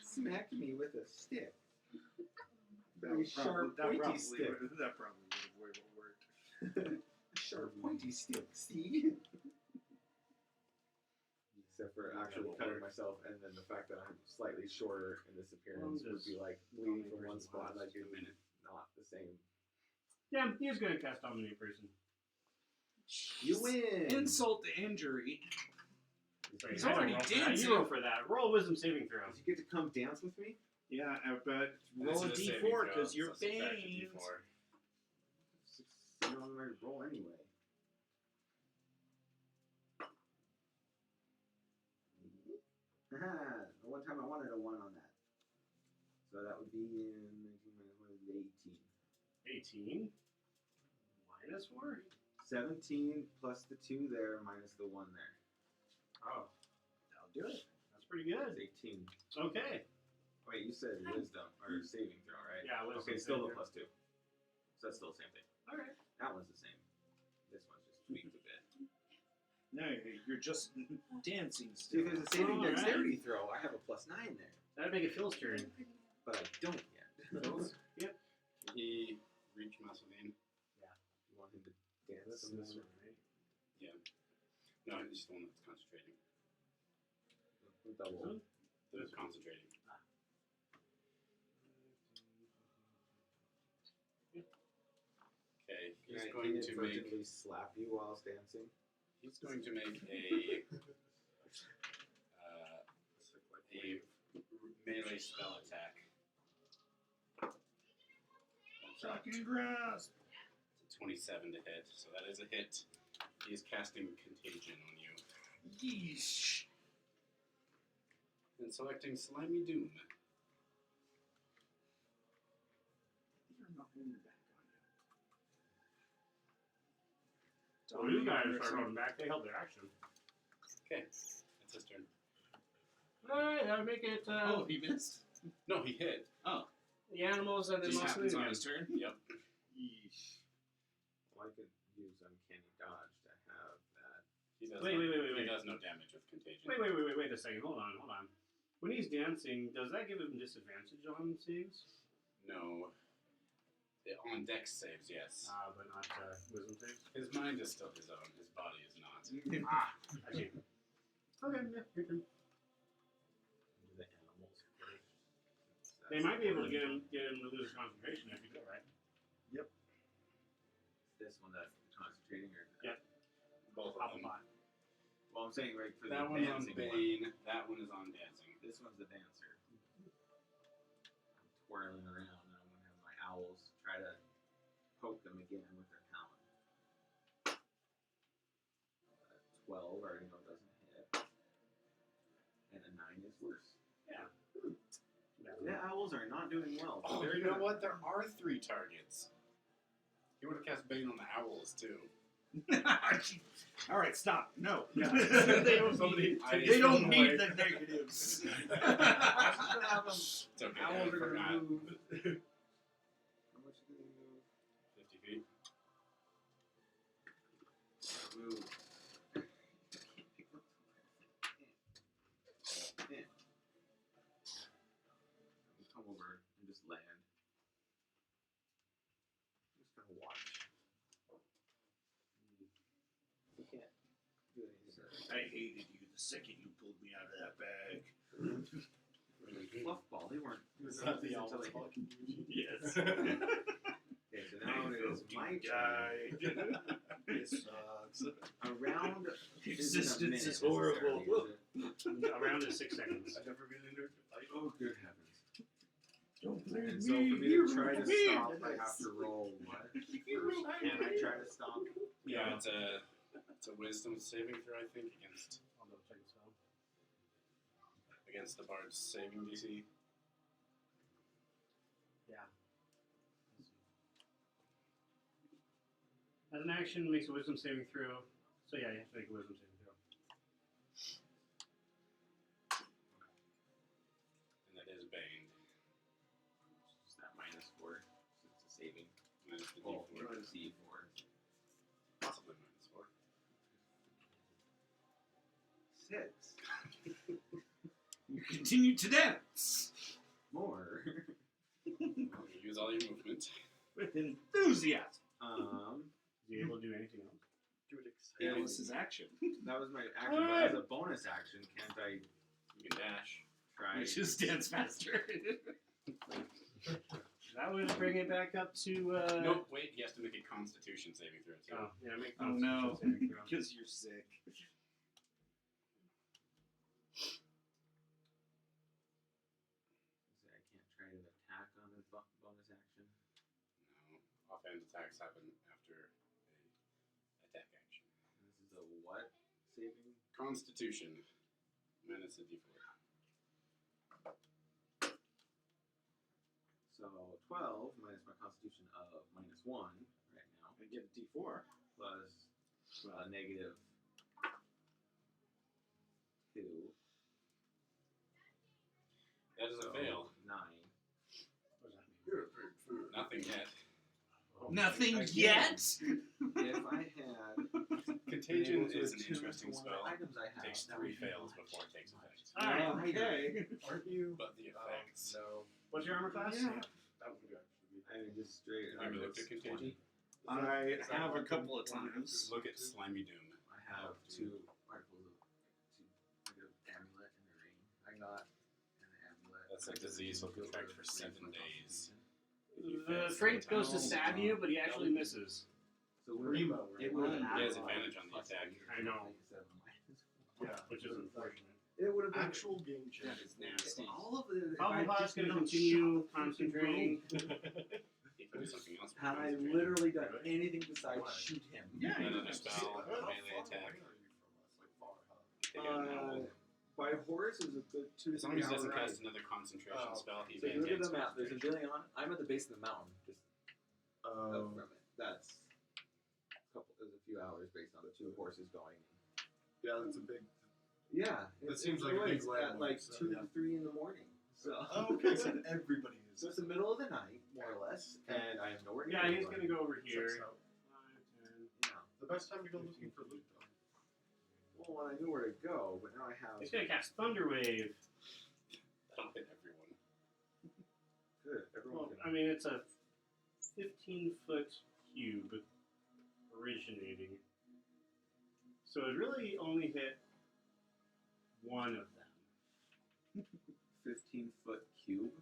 smacked me with a stick. Very sharp, pointy stick. That probably would have worked. Sharp, pointy stick. See. Except for actually cutting myself, and then the fact that I'm slightly shorter in this appearance would be like bleeding from one spot, like a minute, not the same. Yeah, he's gonna cast dominate person. You win. Insult to injury. Wait, He's I don't already roll for that. dancing. You roll for that. Roll a wisdom saving throw. Did you get to come dance with me? Yeah, but This roll a is saving d4 throw, because you're so subtract a Bane. D4. You on my roll anyway. Haha, the one time I wanted a 1 on that. So that would be in 18. 18. Minus 4? 17 plus the 2 there minus the 1 there. Oh, I'll do it. that's pretty good. That's 18. Okay. Wait, you said wisdom or saving throw, right? Yeah, wisdom Okay, still saving the plus 2. So that's still the same thing. Alright. That one's the same. This one's just tweaked a bit. No, you're just dancing See, still. if there's a saving Alright. dexterity throw, I have a plus 9 there. That'd make it Phil's turn. But I don't yet. Yep. He reached Masul-in. You want him to dance That's some this more? one, right? No, he's the one that's concentrating. Double. That's concentrating. Okay, he's Can I going to make. inadvertently slap you while dancing? He's going to make a melee spell attack. Shocking grasp. It's a 27 to hit, so that is a hit. He is casting Contagion on you. Yeesh. And selecting Slimy Doom. You're not holding back on you. Well, you guys are holding back. They held their action. Okay, that's his turn. Alright, that would make it Oh, he missed? No, he hit. the animals and then Just happens Masul-in on again. his turn? Yep. Yeesh. Well, I could use Uncanny Dodge to have that. He does Wait, no, wait. He does no damage with Contagion. Wait a second. Hold on. When he's dancing, does that give him disadvantage on saves? No. On Dex saves, yes. But not wisdom saves? His mind is still his own. His body is not. I see. Okay, yeah, your turn. Do the animals first. They might be able to get him to lose concentration if you do it right. This one that's concentrating or Yeah. Both of Pop a them. pot. Well, I'm saying right for That the one's on dancing Bane. That one is on Dancing. This one's the dancer. I'm twirling around, and I'm gonna have my owls try to poke them again with their talon. 12, I already know it doesn't hit, and a 9 is worse. Yeah. The owls are not doing well. Oh, They're you know gonna- what? There are 3 targets. He would have cast Bane on the owls, too. All right, stop. No. Yeah. They don't Somebody- I need, just they don't don't need worry. the negatives. I'm just gonna have them. It's okay. I Owls are forgot. gonna move. How much do they move? 50 feet. Move. I'm come over and just land. I'm just gonna watch. You can't do anything. I hated you the second you pulled me out of that bag. Fluff ball. They weren't. Is that the until owl they- talking? Yes. Okay, so now it is my turn. It sucks. A round Existence is isn't a minute horrible. necessarily, is it? Around is 6 seconds. I've never been in there. Oh, good heavens. Don't blame And so for me to try to stop, I have to roll what? First. Can I try to stop? Yeah, it's a wisdom saving throw, I think, I'll double check this out. against the bard's saving DC. As an action, makes a wisdom saving throw. So yeah, you have to make a wisdom saving throw. And that is Bane. Just that -4. So it's a saving. Minus the Oh, D4. D4. Possibly -4. 6. You continue to dance More. You use all your movement. with enthusiasm. Is he able to do anything else? Do it Yeah, That exciting. was his action. That was my action, but as a bonus action, can't I You can dash. try? Which is dance faster. That would bring it back up to. Nope, wait, he has to make a constitution saving throw, too. Oh, yeah, make Oh no, constitution saving throw. because you're sick. I can't try to attack on a bonus action. No. Offhand attacks happen after a attack action. This is a what saving? Constitution. Minus a D4. So 12 minus my constitution of -1 right now, I get a D4. plus -2. That is a So fail. 9. What does that mean? You're a big food. Nothing yet. Nothing Again. yet. If I had Contagion been able to is an attune interesting to one of the spell. items I It have, takes that 3 would be fails fine. before it takes effect. Alright, Okay. Aren't you? But the effects. No. what's your armor class? Yeah. That would actually be. I mean, just straight. Have you ever looked at Contagion? I Is that have a one couple of thing- times. Look at Slimy Doom. I have 2 articles of 2 amulet and a ring. I got an amulet. That's a disease will contract for 7 days. The trait goes to stab you, but he actually misses. So Primo. it would have He has advantage on the attack. I know. Yeah. Which is unfortunate. It would have been Actual game changer. That is nasty. all of it. If I Cobblepot's just going to not continue shot the concentrating. He can do something else. Had I literally done anything besides shoot him? Yeah, Another you spell, How far melee attack. away are you from us? Like far, huh? Take out an owl. By horse is a good 2 As long as he doesn't ride. cast another concentration Oh. spell, he So you look at maintains the map. There's a concentration. Anvillion. I'm at the base of the mountain, just up from it. That's there's a few hours based on the 2 horses going. Yeah, that's a big. Yeah, That seems like a big it's at landmark, like so, 2 yeah. to 3 in the morning. So Oh, okay, so everybody is. so it's the middle of the night, more or less, and I have nowhere near. Yeah, he's anyone. going to go over Checks here. out. 5, 10. Yeah. The best time to go looking for loot, though. Well, I knew where to go, but now I have. He's going to cast Thunder Wave. That'll hit everyone. Good. Everyone Well, can. I mean, it's a 15-foot cube originating. So it really only hit one of them. 15-foot cube.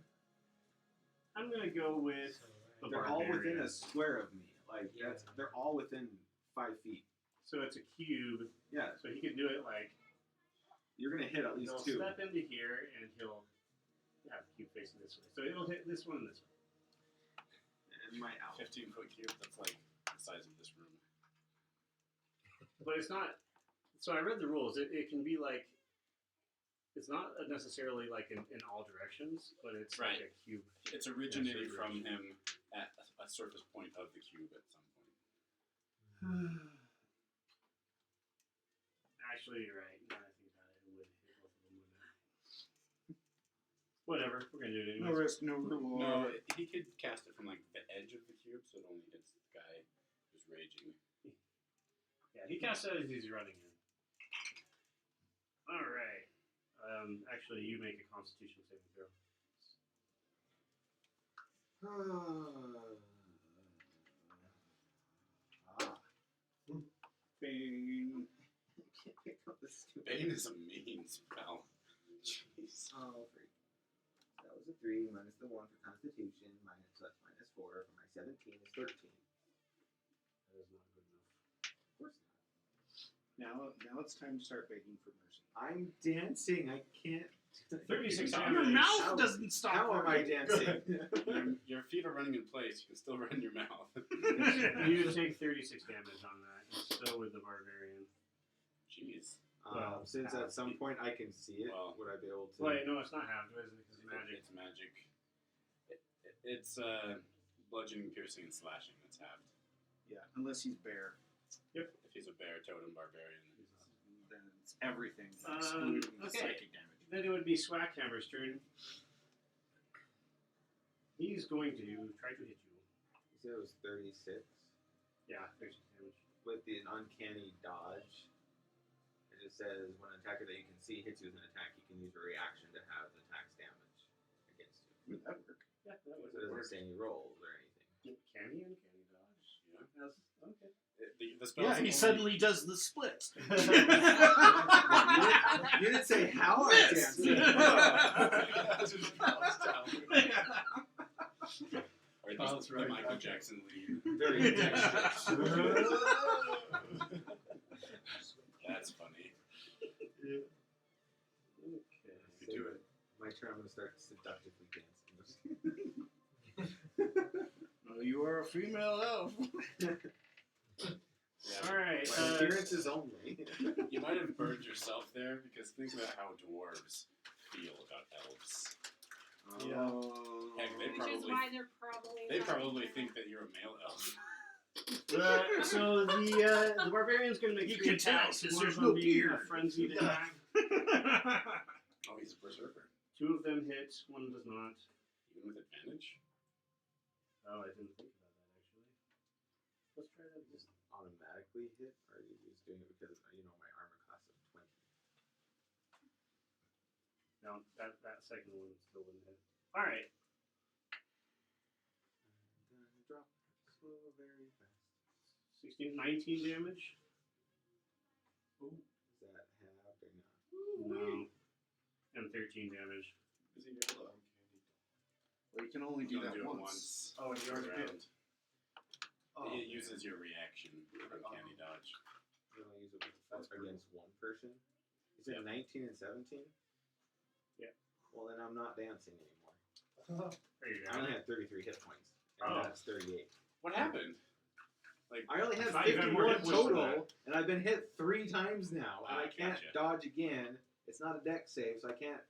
I'm going to go with the They're all within barbarian. a square of me. Like that's they're all within 5 feet. So it's a cube. Yeah, So he can do it like you're gonna hit at least he'll 2. step into here and he'll have the cube facing this way. So it'll hit this one and this one. And my owl. 15-foot cube, that's like the size of this room. But it's not. So I read the rules. It can be like. It's not necessarily like in all directions, but it's Right. like a cube. It's originating Yeah, from him at a surface point of the cube at some point. Actually, you're right. Now that I think about it, it would hit both of them, wouldn't it? Whatever. We're gonna do it No anyways. risk, no reward. No, he could cast it from like the edge of the cube, so it only hits the guy who's raging. Yeah, he casts it as he's running in. All right. Actually, you make a Constitution saving throw. Bane. Can't pick up the stupid. Bane is a mean spell. Jeez. Oh, freak. That was a 3 minus the 1 for Constitution. So that's minus 4. For my 17 is 13. That is not good enough. Of course not. Now it's time to start begging for mercy. I'm dancing. I can't. 36 Your damage. mouth doesn't stop. How am I dancing? Your feet are running in place. You can still run your mouth. You take 36 damage on that. And so would the barbarian. Jeez. Well, Since at some point I can see it, Well, would I be able to? Wait, no, it's not halved, isn't it? Because it's magic. It's magic. It's bludgeoning, piercing, and slashing. That's halved. Yeah, unless he's bear, If he's a bear, totem, barbarian. then it's everything excluding the okay. psychic damage. Then it would be Swackhammer's turn. He's going to try to hit you. You said it was 36 Yeah, 36 damage. with the uncanny dodge. It just says when an attacker that you can see hits you with an attack, you can use a reaction to have the attack's damage against you. Would that work? Yeah, that So would it doesn't work. say any rolls or anything. Can he uncanny dodge? Yeah. That's, okay. The spell's Yeah, he only- suddenly does the split. You didn't say how I Miss! danced. Or Bounce the right Michael back. Jackson lead. Very dexterous. That's funny. Okay. You do it. My turn. I'm gonna start seductively dancing. Well, you are a female elf. Yeah, Alright. My appearances only. You might have burned yourself there because think about how dwarves feel about elves. Heck, Which is why they're probably. They not probably here. think that you're a male elf. So the barbarian's going to make You 3 can tell, attacks. since One there's of no them being beard. a frenzied attack. Oh, he's a berserker. 2 of them hit. 1 does not. Even with advantage? Oh, I didn't think about that actually. Let's try that again. Just automatically hit, or are you just doing it because my armor class is 20? No, that second one still wouldn't hit. All right. And then drop slow, very fast. 16, 19 damage. Is that halved or not? No. And 13 damage. Is he yellow? Well, you can only do You that do it once. Oh, and you already did. Round. Oh, It uses your reaction, uncanny dodge. You only use it against one person? Is it 19 and 17? Yeah. Well, then I'm not dancing anymore. There you I go. only had 33 hit points, and Oh. that's 38. What happened? I only had thought you had more 51 hit points than total, and I've been hit 3 times now, and Ah, I can't gotcha. dodge again. It's not a dex save, so I can't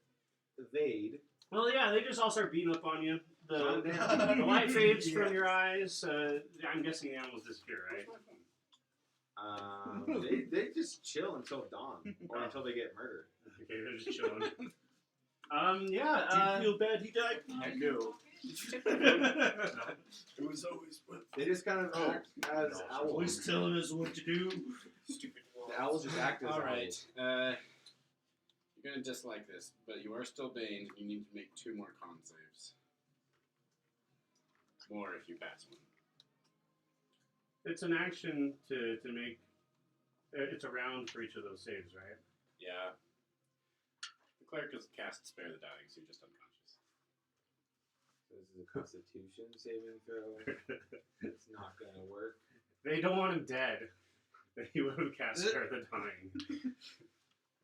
evade. Well, yeah, they just all start beating up on you. Calm The down. light fades Yeah. from your eyes. I'm guessing the animals disappear, right? They just chill until dawn, or until they get murdered. Okay, they're just chilling. Yeah. Do you feel bad he died? Heck no. It was always with They just kind of act as owls. Always telling us what to do. Stupid The owls just act as Alright. owls. You're gonna dislike this, but you are still Bane. You need to make 2 more con saves. More if you pass one. It's an action to make. It's a round for each of those saves, right? Yeah. The cleric has cast Spare the Dying, so you're just unconscious. So this is a Constitution saving throw. It's not gonna work. They don't want him dead. He would have cast Spare the Dying.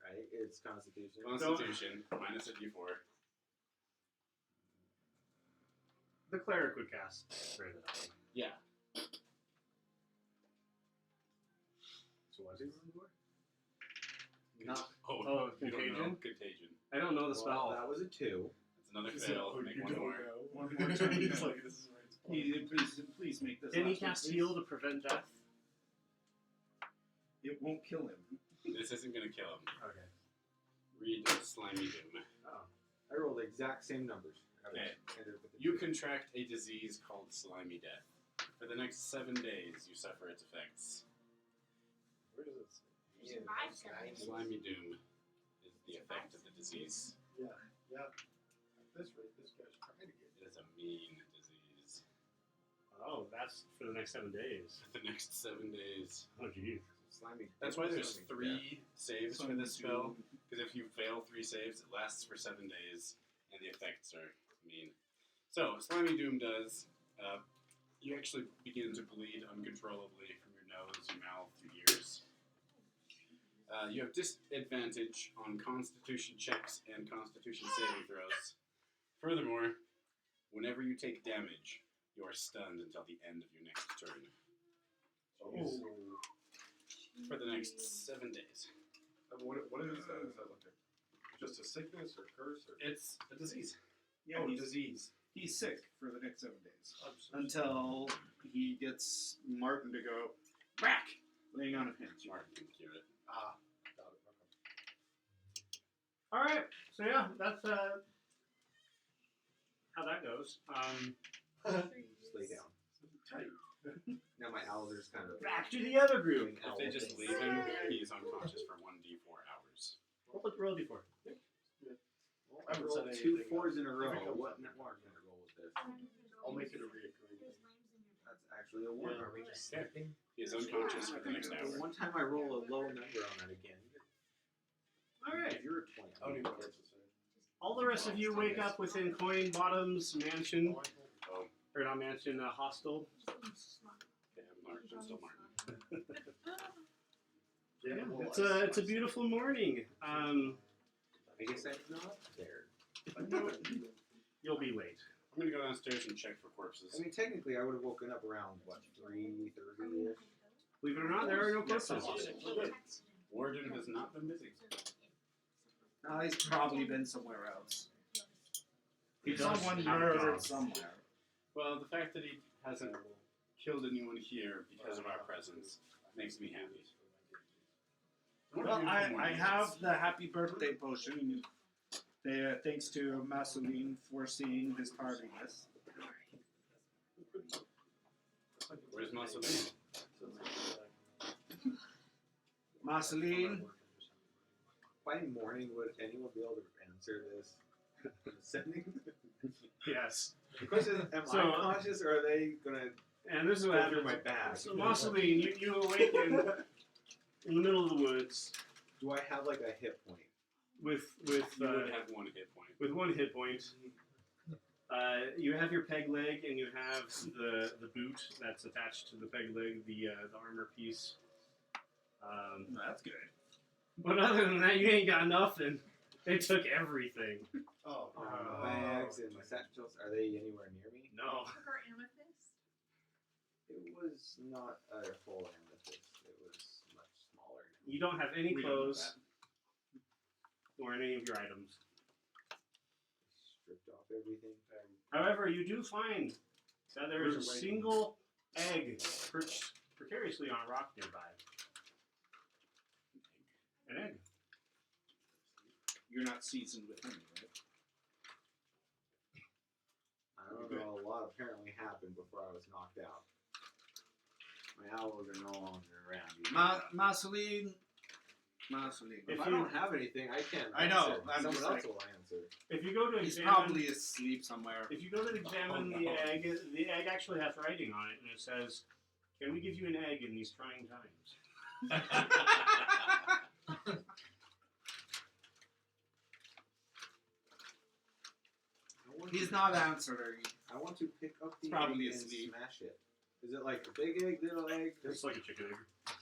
Right? It's Constitution. Constitution, minus a d4. The cleric would cast Spare the Dying. Yeah. So what's it for? Not. Oh, Oh, you don't know. Contagion? Contagion. I don't know the Well, spell. that was a 2. That's another fail. Make you one don't more. know. One more time. He's like, this is where it's Please make this. Can he last one, cast please. heal to prevent death? It won't kill him. This isn't gonna kill him. Okay. Read Slimy Doom. Oh. I rolled the exact same numbers. I Okay. ended up with a You 2. contract a disease called Slimy Death. For the next 7 days, you suffer its effects. Where does it say? You survive 7 days. Slimy Doom is the effect of the disease. Yeah. At this rate, this guy's trying to get It is a mean disease. Oh, that's for the next 7 days. For the next 7 days. Oh, geez. Slimy. That's why there's Slimy. 3 saves for this spell. Because if you fail 3 saves, it lasts for 7 days, and the effects are mean. So, Slimy Doom does. You actually begin to bleed uncontrollably from your nose, your mouth, your ears. You have disadvantage on Constitution checks and Constitution saving throws. Furthermore, whenever you take damage, you are stunned until the end of your next turn. For the next 7 days. What is that? Is that like just a sickness or curse? Or? It's a disease. Yeah, he's, disease. he's sick for the next 7 days. I'm Until he gets Martin to go, whack! Laying on of hands. Martin can cure it. got it. Okay. All right. So yeah, that's how that goes. Just lay down. Now my owls are just kind of Back to the other group. doing If owl they just things. leave him, he's unconscious for 1d4 hours. Roll d4. Well, I haven't rolled said 2 anything 4s in a row. If it comes What up. network can I roll with this? I'll make it a reoccurring. That's actually a 1. Are we just skipping? He is unconscious for the next hour. One time I roll a low number on that again. All right. If you're a 20. I don't even know what to say. All the rest of you wake up within Coin Bottom's mansion, Oh, or not mansion, hostel. damn, Martin, still Martin. Yeah, it's a beautiful morning. I guess I'm not there. You'll be late. I'm gonna go downstairs and check for corpses. I mean, technically, I would have woken up around, what, 3:30-ish? Believe it or not, there are no Yes, corpses. Warden has not been busy. No, he's probably been somewhere else. He does Someone have murdered jobs. somewhere. Well, the fact that he hasn't killed anyone here because of our presence makes me happy. Well, I have the happy birthday potion. Thanks to Masul-in for seeing his tardiness. Where's Masul-in? Masul-in, By morning, would anyone be able to answer this? Sending? Yes. The question is, am So- I conscious or are they gonna And this is what go through happens. my bag? So, Masul-in, you awaken in the middle of the woods Do I have like a hit point? with You would have 1 hit point. with 1 hit point. You have your peg leg, and you have the boot that's attached to the peg leg, the armor piece. that's good. But other than that, you ain't got nothing. They took everything. Oh, My bags and my satchels, are they anywhere near me? No. Took our amethyst. It was not a full amethyst. It was much smaller. You don't have any We don't know clothes or any of your items. Stripped off everything. However, you do find that there is a single egg perched precariously on a rock nearby. An egg. You're not seasoned with honey, right? I don't know. A lot apparently happened before I was knocked out. My owls are no longer around. either. Masul-in. If If I you- don't have anything, I can't. I know, answer. I'm Someone just else like- will answer. If you go to He's examine, probably asleep somewhere. if you go to examine Oh, the no. egg actually has writing on it, and it says, "Can we give you an egg in these trying times?" He's not answering. I want to pick up the Probably egg and asleep. smash it. Is it like a big egg, little egg? It's like a chicken egg.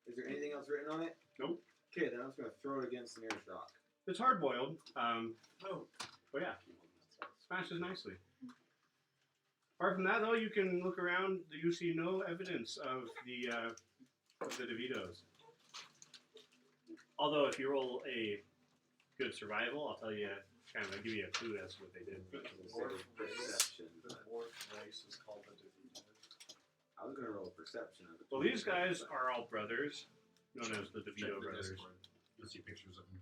Is there anything else written on it? Nope. Okay, then I'm just gonna throw it against the nearest rock. It's hard boiled. But yeah, smashes nicely. Apart from that, though, you can look around. You see no evidence of the DeVitos. Although, if you roll a good survival, I'll tell you, kind of give you a clue as to what they did. Perception. The dwarf race is called the DeVito. I was gonna roll a perception of it. Well, these guys are all brothers, known as the DeVito brothers. You'll see pictures of him.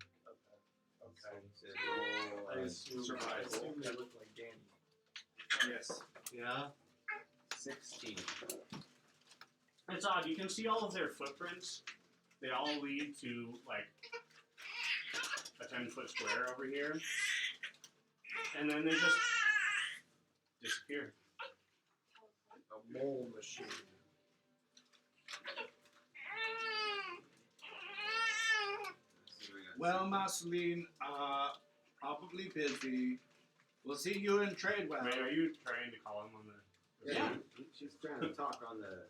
Okay. Said roll, I assume survival. they look like Danny. Yes. Yeah. 16. It's odd. You can see all of their footprints. They all lead to, like, a 10-foot square over here. And then they just disappear. Mole machine. Well, Masul-in, probably busy. We'll see you in Tradewell. Wait, are you trying to call him on the? Yeah. She's trying to talk on the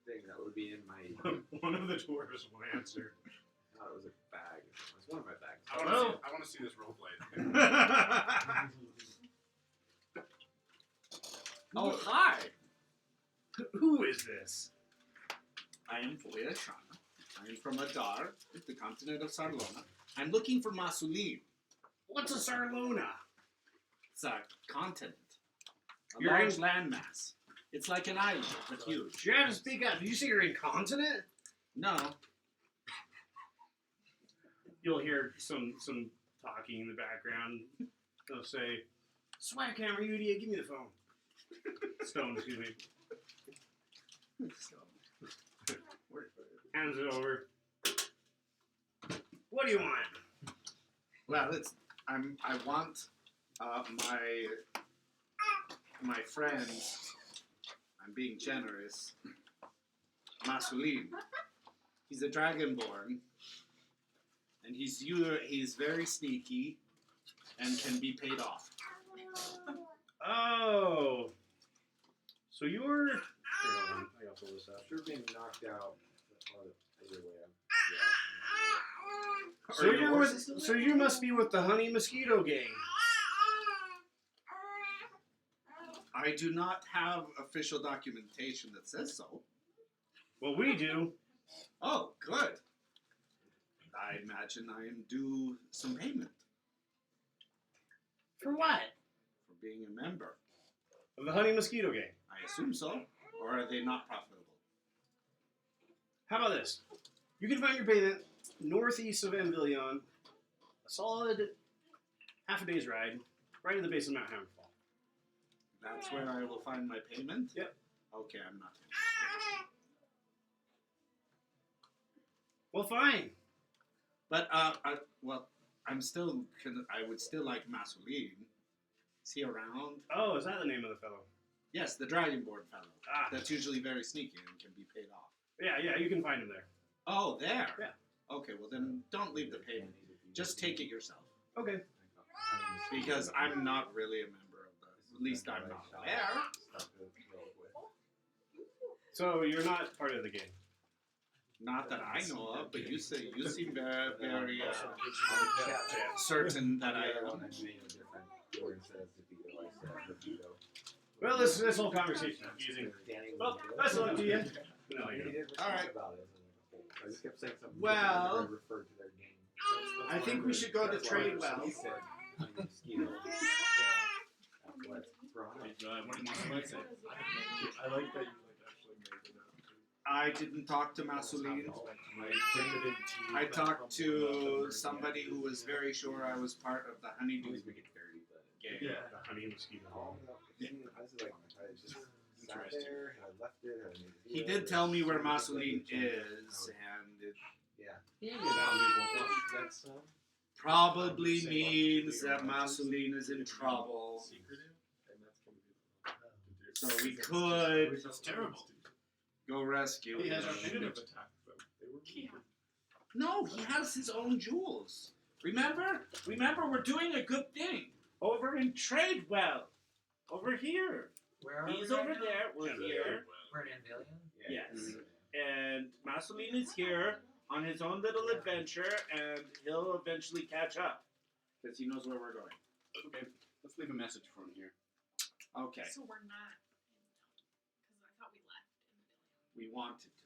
thing that would be in my. One of the dwarves will answer. I thought it was a bag. It was one of my bags. I want to see this roleplay. Oh, hi. Who is this? I am Foyashana. I am from Adar, the continent of Sarlona. I'm looking for Masul-in. What's a Sarlona? It's a continent. A You're large in- landmass. It's like an island, but huge. You have to speak up. Did you say you're incontinent? No. You'll hear some talking in the background. They'll say, "Swag hammer, Udia, give me the phone." Stone, excuse me. Hands it over. What do you want? Well, I want my friends. I'm being generous. Masul-in. He's a dragonborn, and he's very sneaky, and can be paid off. Oh, so you're. Here, hold on. I gotta pull this up. Sure, being knocked out. Either way, So you're with. So you must be with the Honey Mosquito Gang. I do not have official documentation that says so. Well, we do. Oh, good. I imagine I am due some payment For what? for being a member. Of the Honey Mosquito Gang. I assume so. Or are they not profitable? How about this? You can find your payment northeast of Anvillion, a solid half a day's ride, right in the base of Mount Hammerfall. That's where I will find my payment? Yep. Okay, I'm not interested. Well, fine. But, I'm still, I would still like Masul-in. Is he around? Oh, is that the name of the fellow? Yes, the Dragonborn fellow. Ah, That's usually very sneaky and can be paid off. yeah, you can find him there. Oh, there? Yeah. Okay, well then don't leave the payment. Just take it yourself. Okay. Because I'm not really a member of the, at least I'm not aware. So you're not part of the gang. Not that I know of, but you seem very, very certain that I am. Well, this whole conversation is confusing. Well, best of luck to you. No, you don't. All right. I just kept saying something. Well, I referred to their game. I think we should go to Tradewell. He said, mosquito. What? What do you say? I like that you actually made it up too. I didn't talk to Masul-in. I talked to somebody who was very sure I was part of the honeydew Always make it dirty, but. gang. Yeah. The Honey Mosquito Gang. I was like, I just sat there, and I left it, and I made a He video, did tell me where and Masul-in I is, and it That's probably means that Masul-in is in trouble. secretive, and that's gonna be So we could It's terrible. go rescue He has him. our should have attacked them. They were weaker. No, he has his own jewels. Remember, we're doing a good thing over in Tradewell. Over here. Where are He's we over right now? there. We're here. We're in Anvillion. Yes. And Masul-in is here on his own little adventure, and he'll eventually catch up because he knows where we're going. Okay, let's leave a message for him here. Okay. So we're not because I thought we left Anvillion. We wanted to.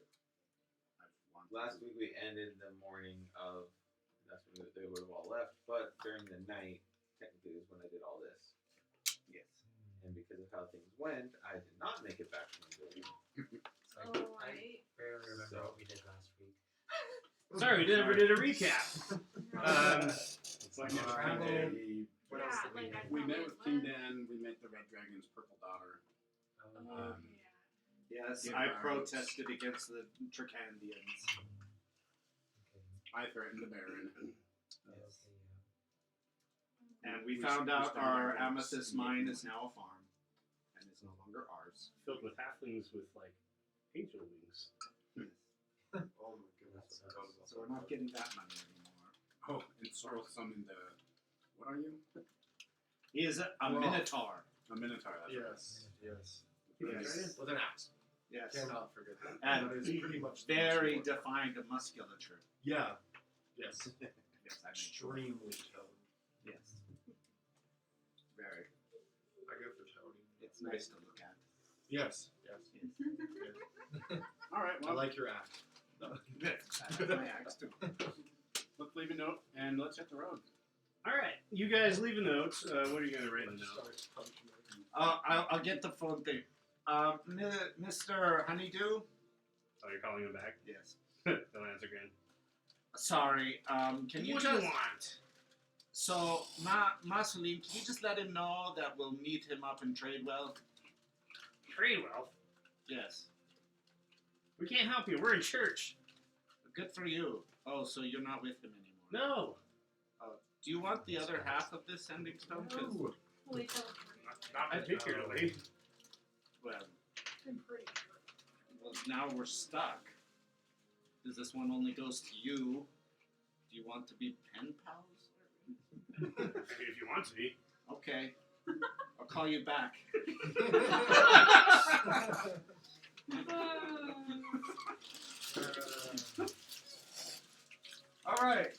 I've wanted Last to. week we ended the morning of. That's when they would have all left, but during the night, technically, is when I did all this. Yes. And because of how things went, I did not make it back from the building. Oh, I right. barely remember So- what we did last week. Sorry, we never did a recap. It's like Travel. What else did we like do? I we thought met we with King left. Dan. We met the Red Dragon's purple daughter. Oh, Yes, Yeah, I right. protested against the Tricandians. okay. I threatened the Baron. Okay, And we We found should- we out should our have amethyst mine is now a farm. And It's no longer ours. Filled with halflings with like angel wings. Oh my goodness. I forgot about So we're not getting that money anymore. Oh, and Sorrel summoned the. What are you? He is a minotaur. A minotaur. That's Yes. Yes. With an axe. Yes. Cannot forget that. And That is pretty much the very most important. defined musculature. Yeah. Yes. Yes, I made sure. Extremely toned. Yes. Very. I go for toning. It's nice to look at. Yes. All right. I Well, like your axe. That's my axe too. let's leave a note and let's hit the road. All right, you guys leave a note. What are you gonna write in the note? I'll get the phone thing. Mr. Honeydew? Oh, you're calling him back? Yes. Don't answer again. Sorry, can you What do just... you want? So, Masul-in, can you just let him know that we'll meet him up in Tradewell? Tradewell? Yes. We can't help you. We're in church. Good for you. Oh, so you're not with him anymore? No. Do you want the other half of this sending stone? 'Cause, No. Holy cow. Not particularly. well, I'm pretty sure. well, now we're stuck. Because this one only goes to you. Do you want to be pen pals? If you want to be. Okay. I'll call you back. Alright.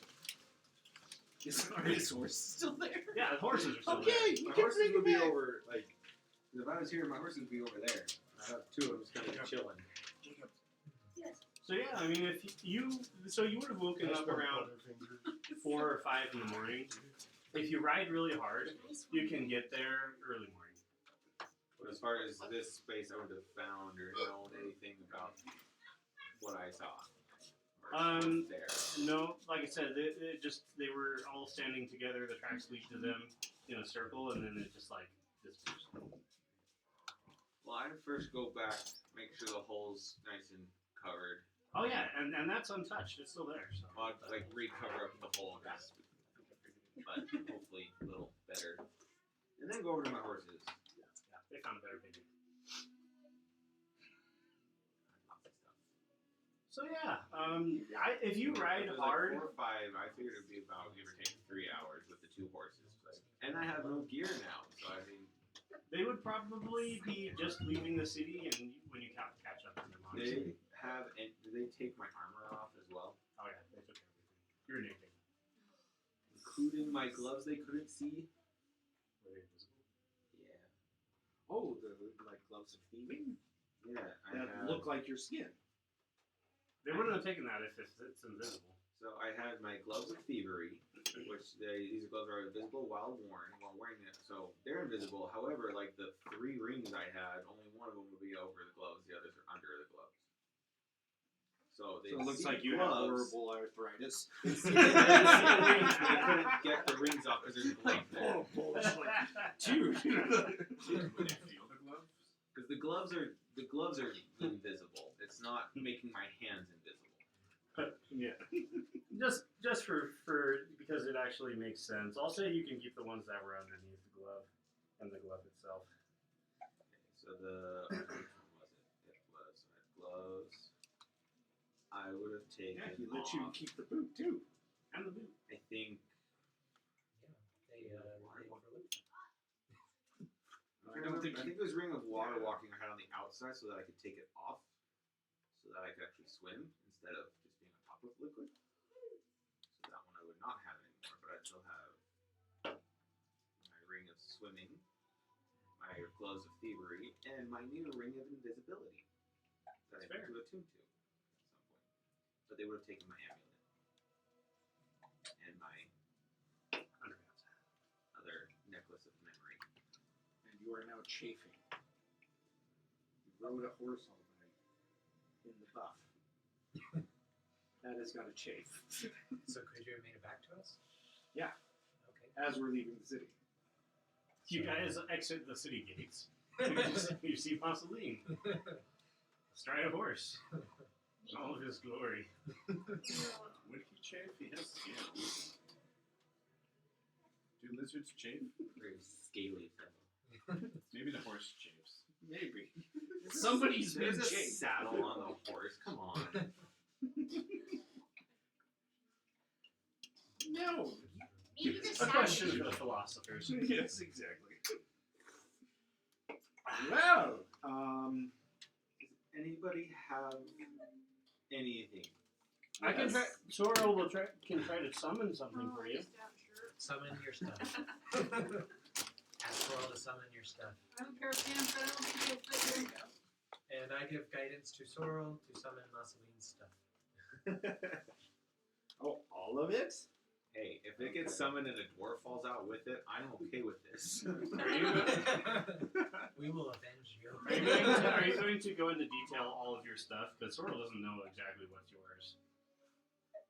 Are his horses still there? Yeah, the horses are still Okay, you My can horses bring would him be back. over, like, if I was here, my horses would be over there. I have two of them just kind of chilling. Yes. So yeah, I mean, if you would have woken up around 4 or 5 in the morning. If you ride really hard, you can get there early morning. But as far as this space, I wouldn't have found or known anything about what I saw. Or there. No, like I said, they were all standing together. The tracks lead to them in a circle, and then it just like disappears. Well, I'd first go back, make sure the hole's nice and covered. Oh yeah, and that's untouched. It's still there. So. I'd like recover up the hole, but hopefully a little better. And then go over to my horses. Yeah, they found a better piggy. Lots of stuff. So yeah, if you ride It was hard, like 4 or 5. I figured it'd be about give or take 3 hours with the 2 horses. And I have no gear now, so I mean. they would probably be just leaving the city, and when you catch up to them, honestly. Do they take my armor off as well? Oh yeah, they took everything. You're naked. Including my gloves they couldn't see? Were they invisible? Yeah. Oh, the like gloves of thieving? Yeah. That look like your skin. They wouldn't have taken that if it's invisible. So I had my gloves of thievery, which these gloves are invisible while wearing it. So they're invisible. However, like the 3 rings I had, only one of them would be over the gloves, the others are under the gloves. So So it looks see like you gloves. have horrible arthritis. They couldn't get the rings off because there's glove there. Dude. Would they feel the gloves? Because the gloves are invisible. It's not making my hands invisible. Yeah. just for because it actually makes sense. I'll say you can keep the ones that were underneath the glove and the glove itself. So which one was it? It was gloves. I would have taken. Yeah, he let you off, keep the boot too. And the boot. I think. They overlooked. I think it was Ring of Water walking I had on the outside so that I could take it off, so that I could actually swim instead of just being on top of liquid. So that one I would not have anymore, but I still have my Ring of Swimming, my Gloves of Thievery, and my new Ring of Invisibility that I need to attune to at some point. But they would have taken my amulet and my other necklace of memory. And you are now chafing. You rode a horse all night in the buff. That is gonna chafe. So could you have made it back to us? Yeah. Okay. As we're leaving the city. You guys exit the city gates. You see Masul-in astride a horse in all of his glory. Would he chafe? He has skin. Do lizards chafe? Very scaly fellow. Maybe the horse chafes. Maybe. Somebody's been There's a chased. saddle on the horse. Come on. No. Maybe the A saddle. question for the philosophers. Yes, exactly. Well, Does anybody have anything? I can try. Sorrel will try. Can try to summon something for you. Summon your stuff. Ask for all to summon your stuff. I have a pair of pants, but I don't think they'll fit your window. And I give guidance to Sorrel to summon Masul-in's stuff. oh, all of it? Hey, if it gets summoned and a dwarf falls out with it, I'm okay with this. We will avenge you. Are you going to go into detail all of your stuff? Because Sorrel doesn't know exactly what's yours.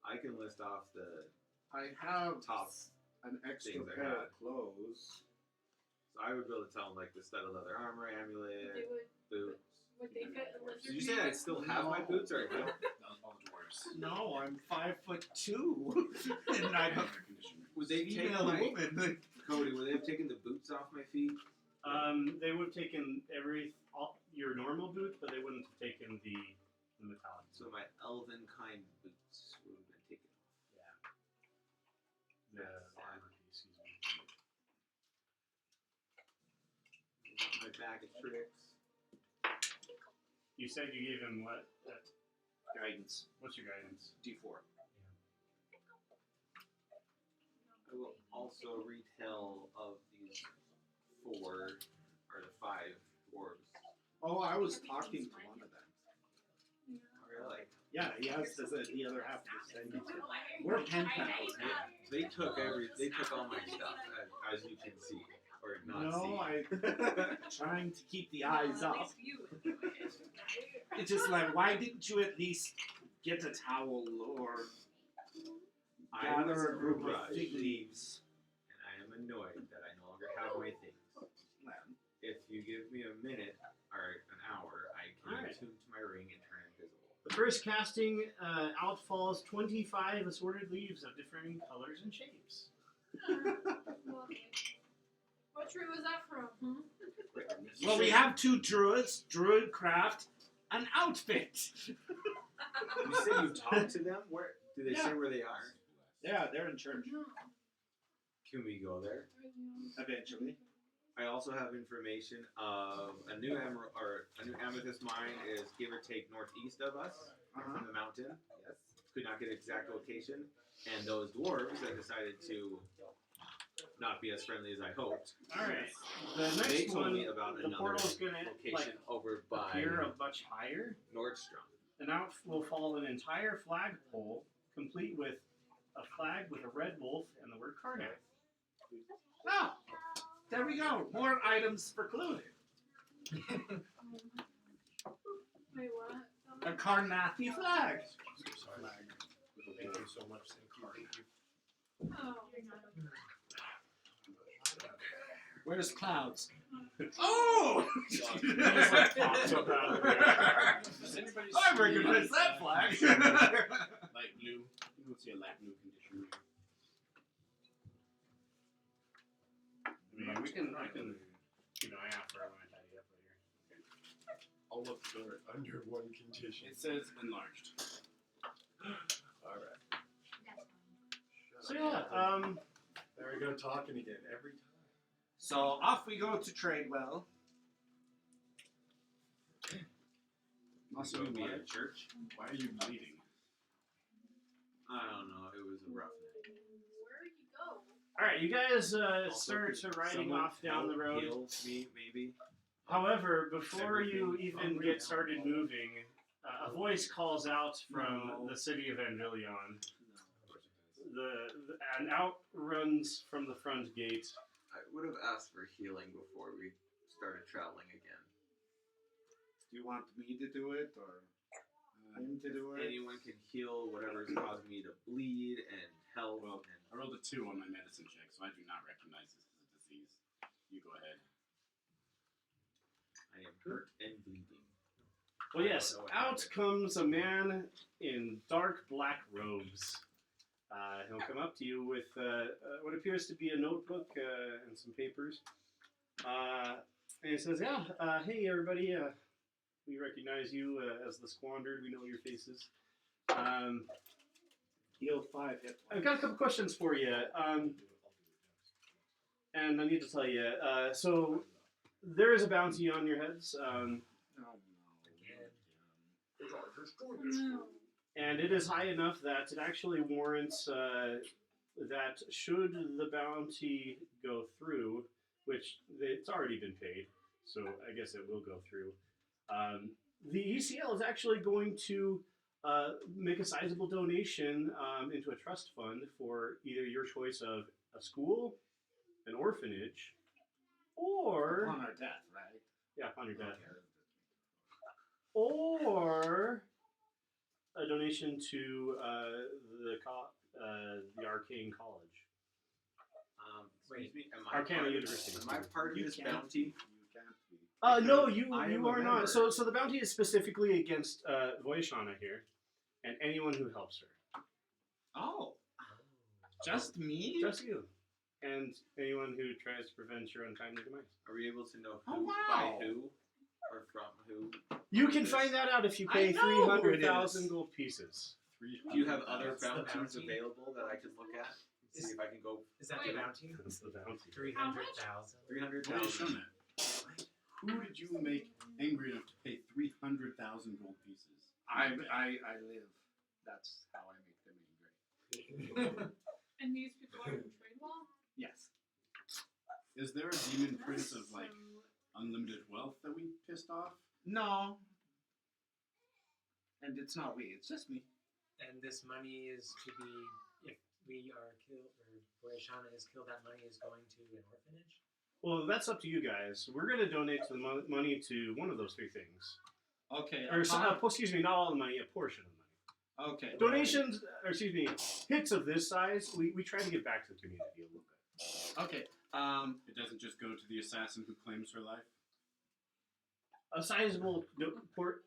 I can list off the I have top. an extra things I pair got. of clothes. So I would be able to tell them like the studded leather armor, amulet, They would boots. they fit a lizard? Did you say I still have my boots or no? All dwarves. No, I'm 5'2", and I have Would they take female my woman. Cody? Would they have taken the boots off my feet? They would have taken your normal boots, but they wouldn't have taken the metallic. So my elven kind boots would have been taken off. The armor piece, excuse me. My bag of tricks. You said you gave him what? Guidance. What's your guidance? D4. I will also retell of these 4 or the 5 dwarves. Oh, I was talking to one of them. Really? Yeah, he has the other half of the same. We're pen pals. They took all my stuff, as you can see or not No, see. I'm trying to keep the eyes At up. least you enjoy it. It's just like, why didn't you at least get a towel or I was gather a group of rushed, fig leaves? and I am annoyed that I no longer have my things. If you give me a minute or an hour, I can Alright. attune to my ring and turn invisible. The first casting out falls 25 assorted leaves of differing colors and shapes. What tree was that from? Well, we have 2 druids, druid craft, an outfit. You said you talked to them? Where do they say Yeah. where they are? Yeah, they're in church. Can we go there? Eventually. I also have information of a new amethyst mine is give or take northeast of us from the mountain. Yes, could not get an exact location, and those dwarves that decided to not be as friendly as I hoped. All right. The They next told one, me about the another portal's gonna location over by appear a much higher, Nordstrom. and out will fall an entire flagpole, complete with a flag with a red wolf and the word Karnak. Oh, there we go. More items for clothing. Wait, what? A Karnathi flag. Thank you so much, St. Cardi. Oh. Where's Clouds? Oh! Pops up out of there. Does anybody I see recognize that flag. light blue? You don't see a light blue condition. I mean, we can keep an eye out for it when I tidy up later. I'll look for it under one condition. It says enlarged. Alright. So yeah, There we go, talking again every time. So off we go to Tradewell. Also, be at church. Why are you bleeding? I don't know. It was a rough night. Where you go? all right, you guys Also, start could riding someone off down the help road. heal me, maybe. However, before you Everything. even get started moving, a voice calls out from the city of Anvillion. And out runs from the front gate. I would have asked for healing before we started traveling again. Do you want me to do it or him to do it? Anyone can heal whatever is causing me to bleed and health. Well, and I rolled a 2 on my medicine check, so I do not recognize this as a disease. You go ahead. I am hurt and bleeding. Well, yes, I don't know what out happened. comes a man in dark black robes. He'll come up to you with what appears to be a notebook and some papers. And he says, "Yeah, hey everybody, we recognize you as the Squandered. We know your faces. Heal 5 hit points. I've got a couple questions for you. And I need to tell you. So there is a bounty on your heads, and it is high enough that it actually warrants that should the bounty go through, which it's already been paid, so I guess it will go through. The ECL is actually going to make a sizable donation into a trust fund for either your choice of a school, an orphanage, or On our death, right? yeah, upon your death, or a donation to the Arcane College. Excuse me, am I Arcanum part of- University. Am I part of You this can't. bounty? You can't be. No, Because you I am you a are member. not. So the bounty is specifically against Voyashana here, and anyone who helps her. Oh, just me? Just you, and anyone who tries to prevent your untimely demise. Are we able to know who, Oh, wow. by who, or from who? You can find that out if you I pay know who it 300,000 is. gold pieces. Do you have other That's the bounties bounty? available that I can look at? See if I can go Is that the bounty? That's the bounty. 300,000. 300,000. What is shown it? Who did you make angry enough to pay 300,000 gold pieces? I live. That's how I make them angry. And these people are in trade wall? Yes. Is there a demon prince of like So, unlimited wealth that we pissed off? No. And it's not we. It's just me. And this money is to be, if we are killed, or Voyashana is killed, that money is going to an orphanage? Well, that's up to you guys. We're going to donate the money to one of those three things. Okay. Or, excuse me, not all the money, a portion of the money. Okay. Donations, or excuse me, hits of this size, we try to give back to the community a little bit. Okay. It doesn't just go to the assassin who claims her life? A sizable,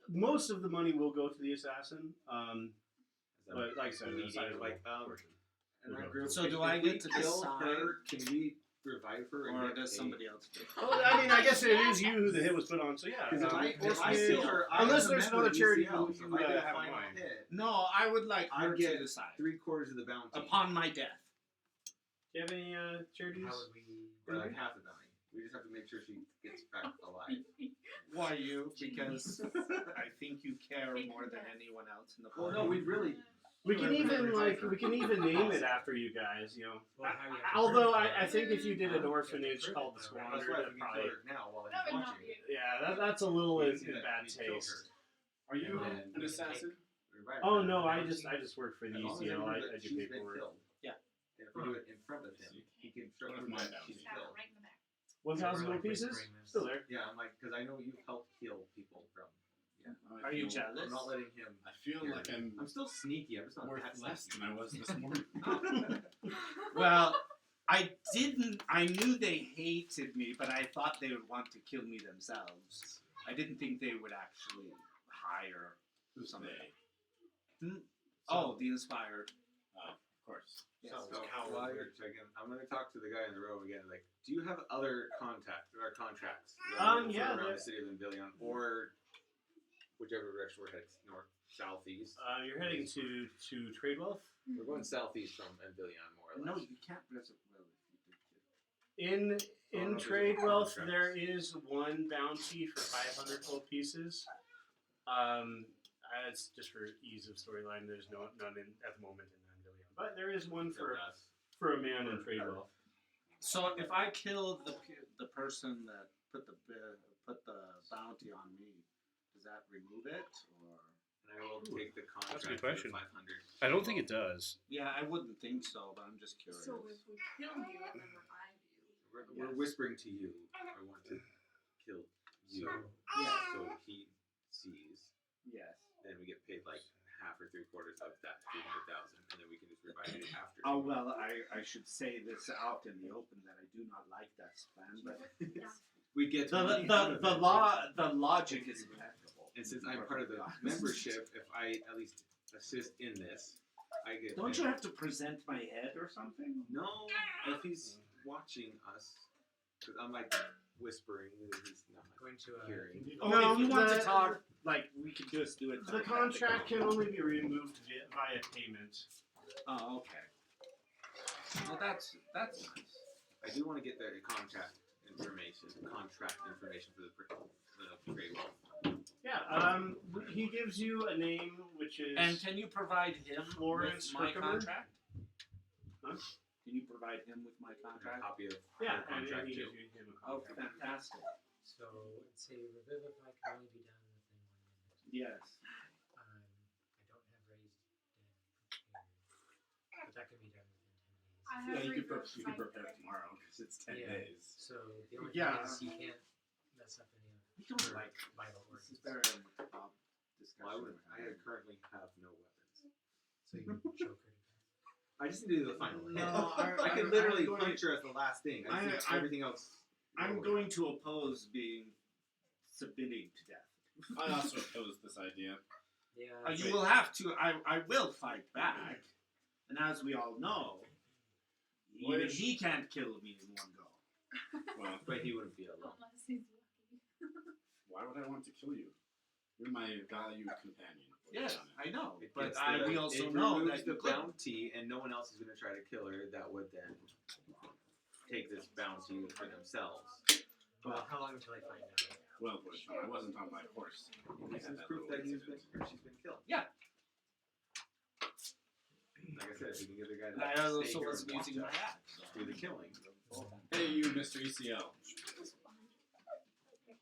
most of the money will go to the assassin, but like I said, a sizable portion. And that Okay. group, So do if I we get to kill decide- her? Can we revive her? And Or get does paid? somebody else do it? Well, I mean, I guess it is you who the hit was put on, so yeah. Because if I orphanage- kill her, I unless am a there's member another of charity ECL, you so if I get a have in final mind. hit, No, I would like I her get to decide. 3/4 of the bounty. Upon my death. Do you have any charities? How would we... Or like half the bounty. We just have to make sure she gets back alive. Why you? Because I think you care more than anyone else in the Well, party. no, we'd really. We can even name it after you guys, you know. Well, how you have to Although prove it, I think if you did an though. orphanage You have to called the prove it, though, That's Squandered, why that we can probably kill her now while that he's would not watching. be. yeah, that's a little We in see that bad we killed taste. Are you And an then assassin? Revive Oh her. no, I just work for the As long as ECL. everyone I knows that do she's been paperwork. killed. Yeah. And if we do it in front of him, he can show One of prove my that bounties. she's Stab killed. it right in the back. 1,000 gold pieces, still there. Yeah, I'm like, because I know you've helped heal people from. Are you jealous? I'm not letting him. I feel hear like me. I'm I'm still sneaky. I'm just not worth that less sneaky. than I was this morning. Well, I didn't. I knew they hated me, but I thought they would want to kill me themselves. I didn't think they would actually hire Who's somebody. they? Oh, the inspired. Of course. Yes. So while you're checking, I'm gonna talk to the guy in the row again. Like, do you have other contracts Yeah, around there- the city of Anvillion, or whichever direction we're heading, north, southeast? You're heading to Trade Wealth. We're going southeast from Anvillion, more or No, less. you can't visit well if you did. In Oh, no, there's Trade no Wealth, contracts. there is one bounty for 500 gold pieces. It's just for ease of storyline. There's none at the moment in Anvillion, but there is one for a man in Trade Wealth. So if I kill the person that put the bounty on me, does that remove it or? And I will take the contract. That's a good for question. 500. I don't think it does. Yeah, I wouldn't think so, but I'm just curious. So if we kill you and then revive you. We're whispering to you. I want to kill you, so he sees. Yes. Then we get paid like half or 3/4 of that 300,000, and then we can just revive you after. Oh well, I should say this out in the open that I do not like that plan, but We get the money out of it. the logic is impeccable. And since I'm part of the membership, if I at least assist in this, I get. Don't paid. you have to present my head or something? No, if he's watching us, because I'm like whispering. He's not Going to hearing. No, if you want to the- talk, like we could just do it. The contract can only be removed via payment. Oh, okay. Well, that's nice. I do want to get the contract information for the trade wealth. Yeah, he gives you a name which is. And can you provide him Florence with my Herkimer? contract? Huh? Can you provide him with my A contract? copy of Yeah, the and contract he too. gives you him a Oh, contract. fantastic. So let's say revivify can only be done within 1 minute. Yes. I don't have raised dead prepared, but that can be done within 10 days. I Yeah, have you could reverse prepare psychic. tomorrow because it's 10 Yeah. days. So the only Yeah. thing is you can't mess up any We don't of like vital this. Is organs. there a Well, discussion? I currently have no weapons. So you can choke her to death. I just need to do the final one. No, I could literally punch her as the last thing. I think I'm- everything else. I'm going to oppose being submitting to death. I also oppose this idea. Yeah. You will have to. I will fight back, and as we all know, even Which- he can't kill me in one go. Well, But he wouldn't be alone. Unless he's lucky. why would I want to kill you? You're my valued companion. Yes, I know, It but gets the- we also it know removes that the you could. bounty, and no one else is going to try to kill her. That would then take this bounty for themselves. Well, how long until I find out? Well, Bush, I wasn't on my horse. This is proof that she's been killed. Yeah. Like I said, if we can get the guy And I to stay also here wasn't and watch using my us axe. do the killing. Hey, you, Mr. ECL.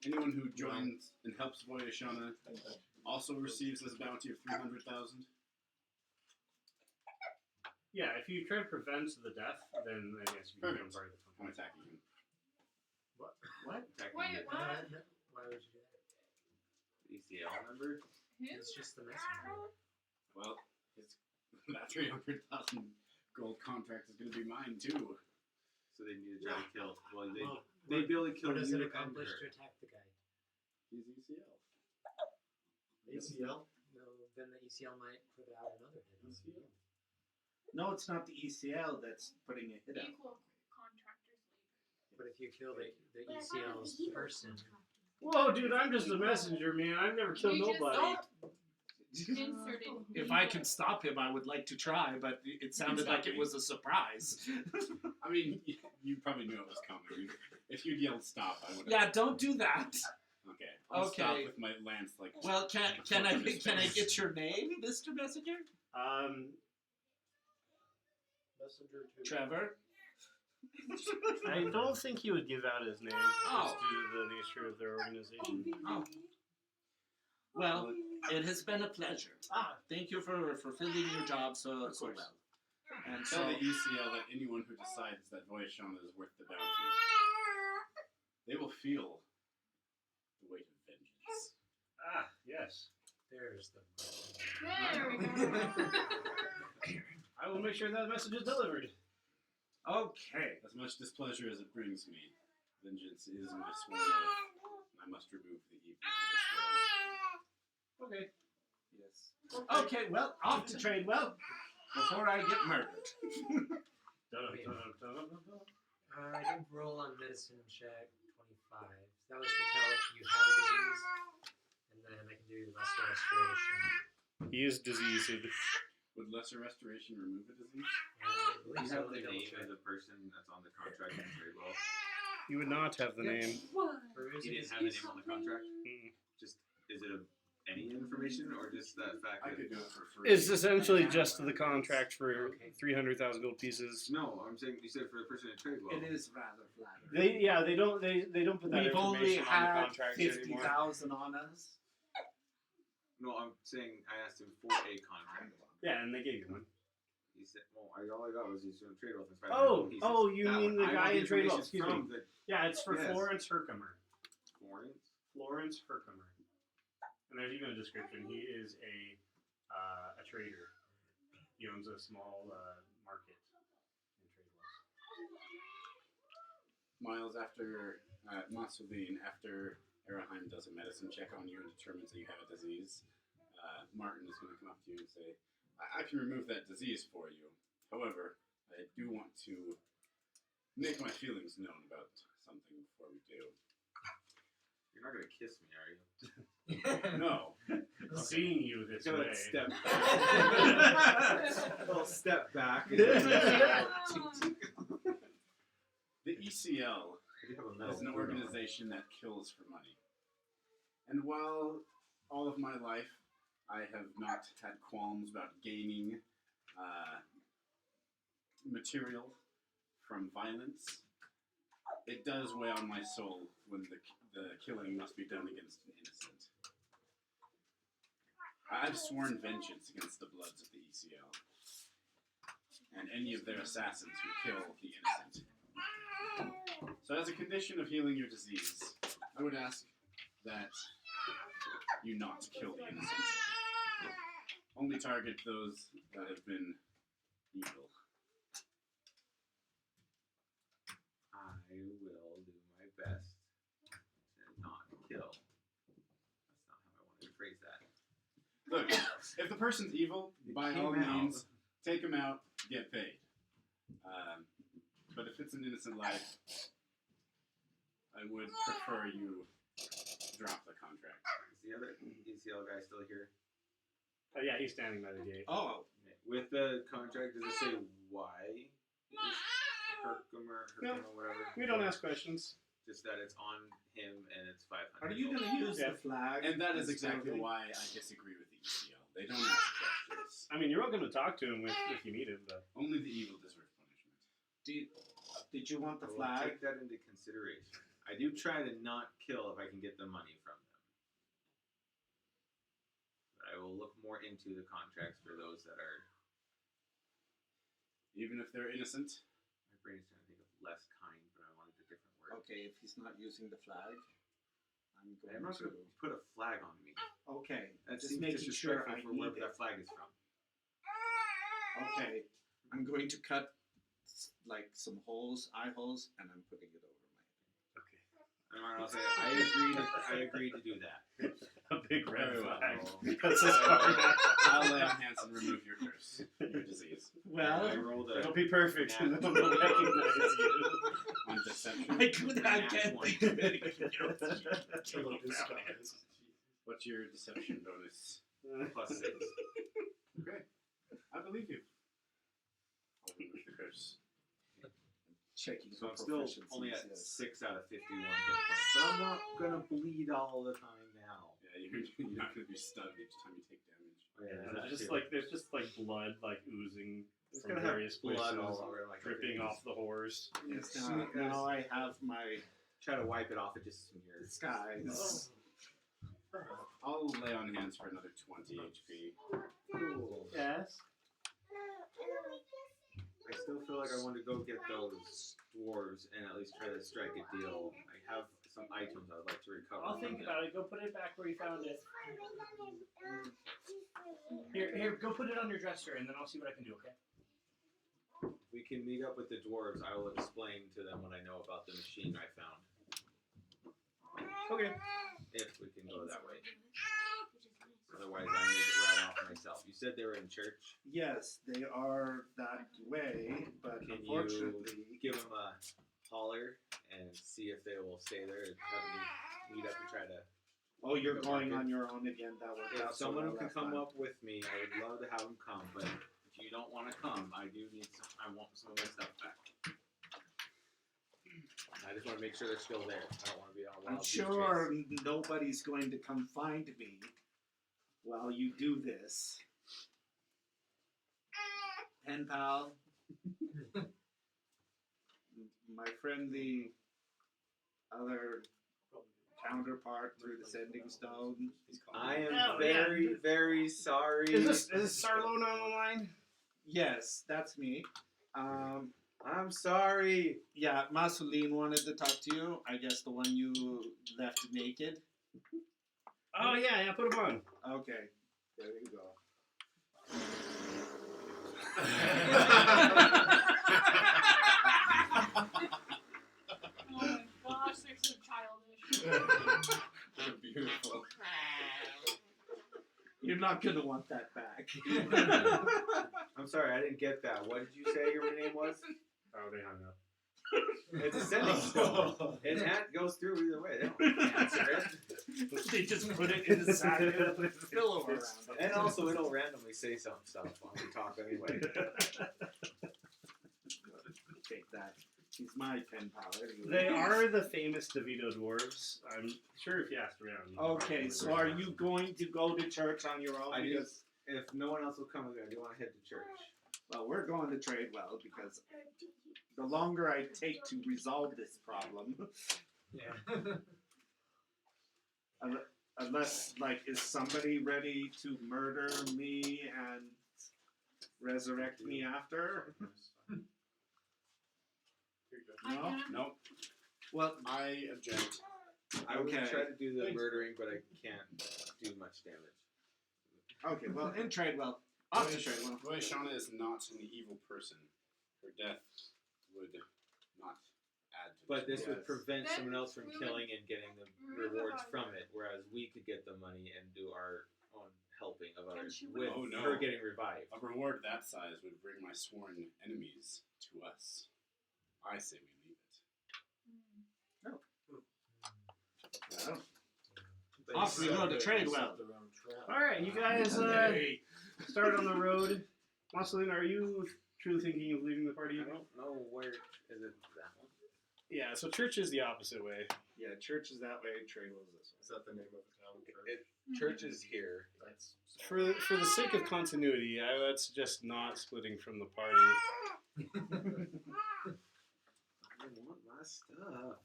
Anyone who joins and helps Voyashana also receives this bounty of 300,000. Yeah, if you try to prevent the death, then I guess you can become Perfect. part of the I'm company. attacking him. What? Attacking Wait, the what? Why would you do that? ECL member. It's just the messenger. Well, that 300,000 gold contract is going to be mine too. So they need to try to kill. Well, Well, they'd be able to kill what does you it and accomplish her. to attack the guy? He's ECL. ACL? No, then the ECL might put out another hit on ECL. you. No, it's not the ECL that's putting a hit out. Equal contractors labor. But if you kill the But I thought it was ECL's evil person, contractors. Whoa, dude, I'm just a messenger, man. I've never killed We just nobody. Inserted. If I can stop him, I would like to try, but it sounded stop like it me. was a surprise. I mean, you probably knew it was coming. If you'd yelled stop, I would have. Yeah, don't do that. Okay. I'll stop Okay. with my lance like. Well, can I Fucking his can I face. get your name, Mr. Messenger? Messenger to Trevor. I don't think he would give out his name Oh. just due to the nature of their organization. Oh. Well, it has been a pleasure. Thank you for fulfilling your job so well. And Tell so, the ECL that anyone who decides that Voyashana is worth the bounty, they will feel the weight of vengeance. Ah, yes. there's the There we go. I will make sure that message is delivered. okay. As much displeasure as it brings me, vengeance is my sworn oath. I must remove the evils of this world. Okay. Yes. Okay, well, off to trade well before I get murdered. I did roll on medicine check 25. That was to tell if you have a disease, and then I can do lesser restoration. He is diseased. Would lesser restoration remove a disease? I Do believe you so. have Let me the double name check. of the person that's on the contract in trade well? You would not have the name. Peruse He it. didn't have the name on the contract. Mm. Just is it any information or just the fact I that could do it for free. It's essentially just the contract for Okay. 300,000 gold pieces. No, I'm saying you said for the person in trade well. It is rather flattering. They don't put that We've only information on the had contracts 50,000 anymore. on us. No, I'm saying I asked him for a contract. Yeah, and they gave you one. He said, "Well, all I got was he's doing trade wealth and Oh, you That mean one. the I guy want in trade wealth? information Excuse me. from the Yeah, it's for Yes. Florence Herkimer. Florence. Florence Herkimer. And there's even a description. He is a trader. He owns a small market in trade wealth. Miles, after Masul-in, after Araheim does a medicine check on you and determines that you have a disease, Martin is going to come up to you and say, I can remove that disease for you. However, I do want to make my feelings known about something before we do. You're not gonna kiss me, are you? No. Seeing you this Gonna way. step back. I'll step back. And The ECL is an organization that kills for money. And while all of my life I have not had qualms about gaining material from violence, it does weigh on my soul when the killing must be done against an innocent. I've sworn vengeance against the Bloods of the ECL and any of their assassins who kill the innocent. So as a condition of healing your disease, I would ask that you not kill the innocent. Only target those that have been evil. I will do my best to not kill. That's not how I wanted to phrase that. Look, if the person's evil, by all means, take him out, get paid. But if it's an innocent life, I would prefer you drop the contract. Is the other ECL guy still here? Oh yeah, he's standing by the gate. Oh, With the contract, does it say why? Herkimer, No. whatever. We don't ask questions. Just that it's on him and it's 500. are you going to use the flag? And that is as exactly something? why I disagree with the ECL. They don't ask questions. I mean, you're welcome to talk to him if you need him, but Only the evil deserve punishment. Did you want the I will flag? take that into consideration. I do try to not kill if I can get the money from them. But I will look more into the contracts for those that are. Even if they're innocent? My brain is trying to think of less kind, but I wanted a different word. Okay, if he's not using the flag, I'm going I'm not to. going to put a flag on me. Okay, That just seems making sure disrespectful I for need wherever it. that flag is from. Okay, I'm going to cut like some holes, eye holes, and I'm putting it over my head. okay. And I'll say, I agree to do that. A big red Very well. flag. That's his I'll lay on hands and remove your curse, your disease. Well, I rolled a. It'll be perfect, and they'll recognize you. On deception. I could not get One. What's your deception bonus? Plus 6. Okay. I believe you. I'll remove the curse. checking So for I'm still proficiencies, only at yes. 6 out of 51 hit points. But I'm not gonna bleed all the time now. Yeah, you're not going to be stunned each time you take damage. Oh, yeah, There's just like blood like oozing It's from gonna have various blood places, all over, like dripping off the horse. Yes, Sneak- now I have my Try to wipe it off. It just smears. disguise. I'll lay on hands for another 20 HP. Cool. Yes. I still feel like I want to go get those dwarves and at least try to strike a deal. I have some items I would like to recover. I'll think about it. Go put it back where you found it. Here, go put it on your dresser, and then I'll see what I can do. Okay. We can meet up with the dwarves. I will explain to them what I know about the machine I found. Okay. If we can go that way. Otherwise, I make it right off myself. You said they were in church. Yes, they are that way, but Can unfortunately, you give them a holler and see if they will stay there and have me meet up and try to... oh, you're the going market. on your own again. That worked If out so someone well can last come time. up with me, I would love to have them come. But if you don't want to come, I do need some... I want some of my stuff back. I just want to make sure they're still there. I don't want to be on a I'm wild goose sure chase. nobody's going to come find me while you do this. Pen pal, my friend, the other counterpart through the sending stone. I am Oh, very, very sorry. Is this Sarlona on the line? Yes, that's me. I'm sorry. Yeah, Masul-in wanted to talk to you. I guess the one you left naked. Oh yeah, put him on. Okay, there you go. Oh my gosh, they're so childish. Beautiful. You're not gonna want that back. I'm sorry, I didn't get that. What did you say your name was? Oh, they hung up. It's a sending stone. An ant goes through either way. They don't answer it. They just put it in the sack and put a pillow around it. And also, it'll randomly say some stuff on the top anyway. Take that. He's my pen pal. Anyway. They are the famous DeVito dwarves. I'm sure if you asked around. you Okay, probably so would are know. you going to go to church on your own? I Because just, if no one else will come with me, I do want to head to church. well, we're going to trade well because the longer I take to resolve this problem, Yeah. unless like is somebody ready to murder me and resurrect me after? No. Nope. Well, I object. I would Okay. try to do the murdering, but I can't do much damage. okay. Well, in trade well, off to trade well. Boy, Shauna is not an evil person. Her death would not add to But this would Yes. prevent Then someone else from we would killing and getting the move rewards on. from it, whereas we could get the money and do our own helping of others she with will. Oh, no. her getting revived. A reward that size would bring my sworn enemies to us. I say we leave it. Well, off we go to trade well. All right, you guys start on the road. Masul-in, are you truly thinking of leaving the party? I don't know where is it that one. Yeah, so church is the opposite way. Yeah, church is that way. Trade well is this Is that the name of the town church? Church is here. That's For the sake of continuity, I would suggest not splitting from the party. I want my stuff.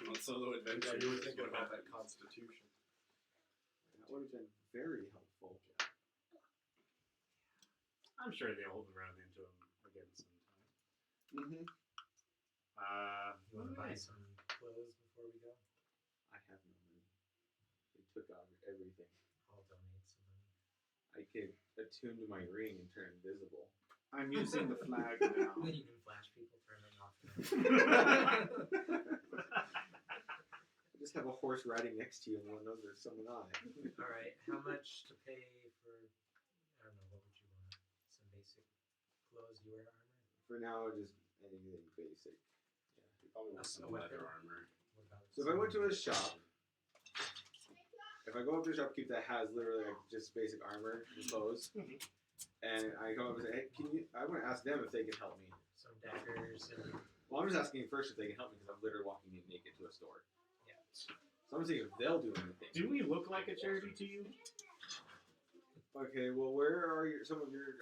On solo adventure. Yeah, you were thinking about that constitution. That would have been very helpful. I'm sure they'll run into him again sometime. Mm-hmm. You want to buy some clothes before we go? I have no money. They took out everything. I'll donate some money. I could attune to my ring and turn invisible. I'm using the flag now. You can flash people, turn them off. I just have a horse riding next to you and one knows there's someone on it. All right, how much to pay for? I don't know. What would you want? Some basic clothes. You wear armor. For now, just anything basic. You probably want some A weapon? leather armor. What about? So if I went to a shop, if I go up to a shopkeep that has literally like just basic armor and clothes, and I go up and say, hey, can you? I want to ask them if they can help me. Some daggers and Well, I'm just asking first if they can help me because I'm literally walking in naked to a store. yeah. So I'm seeing if they'll do anything. Do we look like a charity to you? Okay, well, where are some of your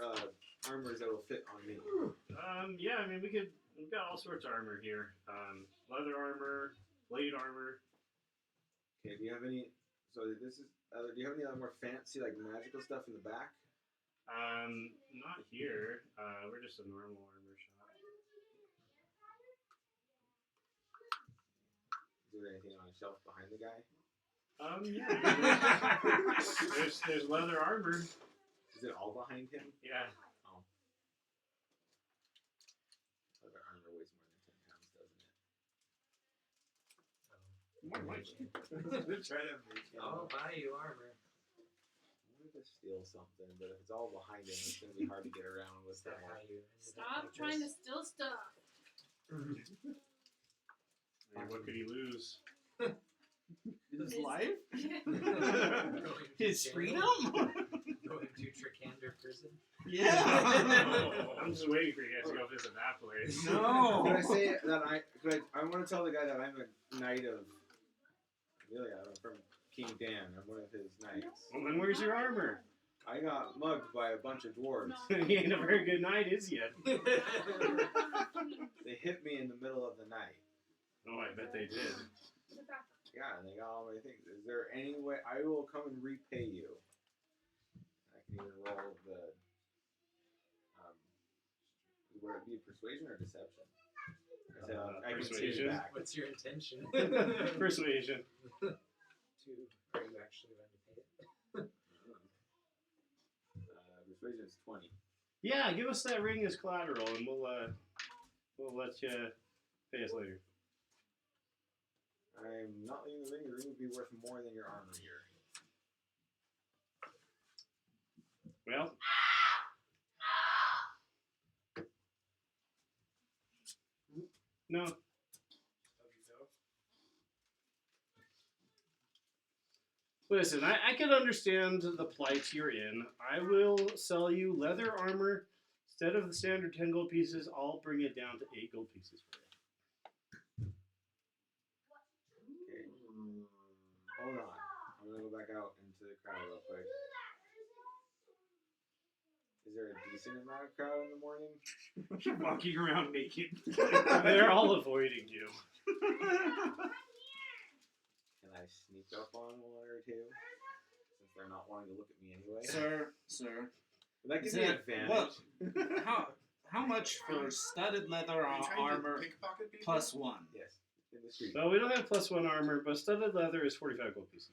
armors that will fit on me? Yeah, I mean, we've got all sorts of armor here. Leather armor, blade armor. Okay, do you have any? So this is. Do you have any other more fancy like magical stuff in the back? Not here. We're just a normal armor shop. Is there anything on a shelf behind the guy? Yeah. there's leather armor. Is it all behind him? Yeah. Leather armor weighs more than 10 pounds, doesn't it? More like They're trying to make him. I'll buy you armor. I wanted to steal something, but if it's all behind him, it's going to be hard to get around with Is that that. how you? Stop trying to steal stuff. what could he lose? His life? Going to His jail? freedom? Going to Tricander prison? Yeah. I'm just waiting for you guys to go visit that place. No. Could I say that I want to tell the guy that I'm a knight of Anvillion. I'm from King Dan. I'm one of his knights. Well, then where's your armor? I got mugged by a bunch of dwarves. He ain't a very good knight, is he? They hit me in the middle of the night. Oh, I bet they did. Yeah, and they got all my things. Is there any way I will come and repay you? I can either roll the would it be persuasion or deception? I said I can take persuasion. it back. What's your intention? Persuasion. Are you actually going to pay it? Persuasion is 20. Yeah, give us that ring as collateral, and we'll let you pay us later. I'm not leaving the ring. The ring would be worth more than your armor here. Well. No. Listen, I can understand the plight you're in. I will sell you leather armor. Instead of the standard 10 gold pieces, I'll bring it down to 8 gold pieces for you. Okay. Hold on. I'm gonna go back out into the crowd real quick. Is there a decent amount of crowd in the morning? You're walking around naked. They're all avoiding you. Can I sneak up on one or two? Since they're not wanting to look at me anyway. Sir. That gives Is me it- advantage. How much for studded leather Are you trying to armor pickpocket people? plus 1? Yes, in the street. So we don't have +1 armor, but studded leather is 45 gold pieces.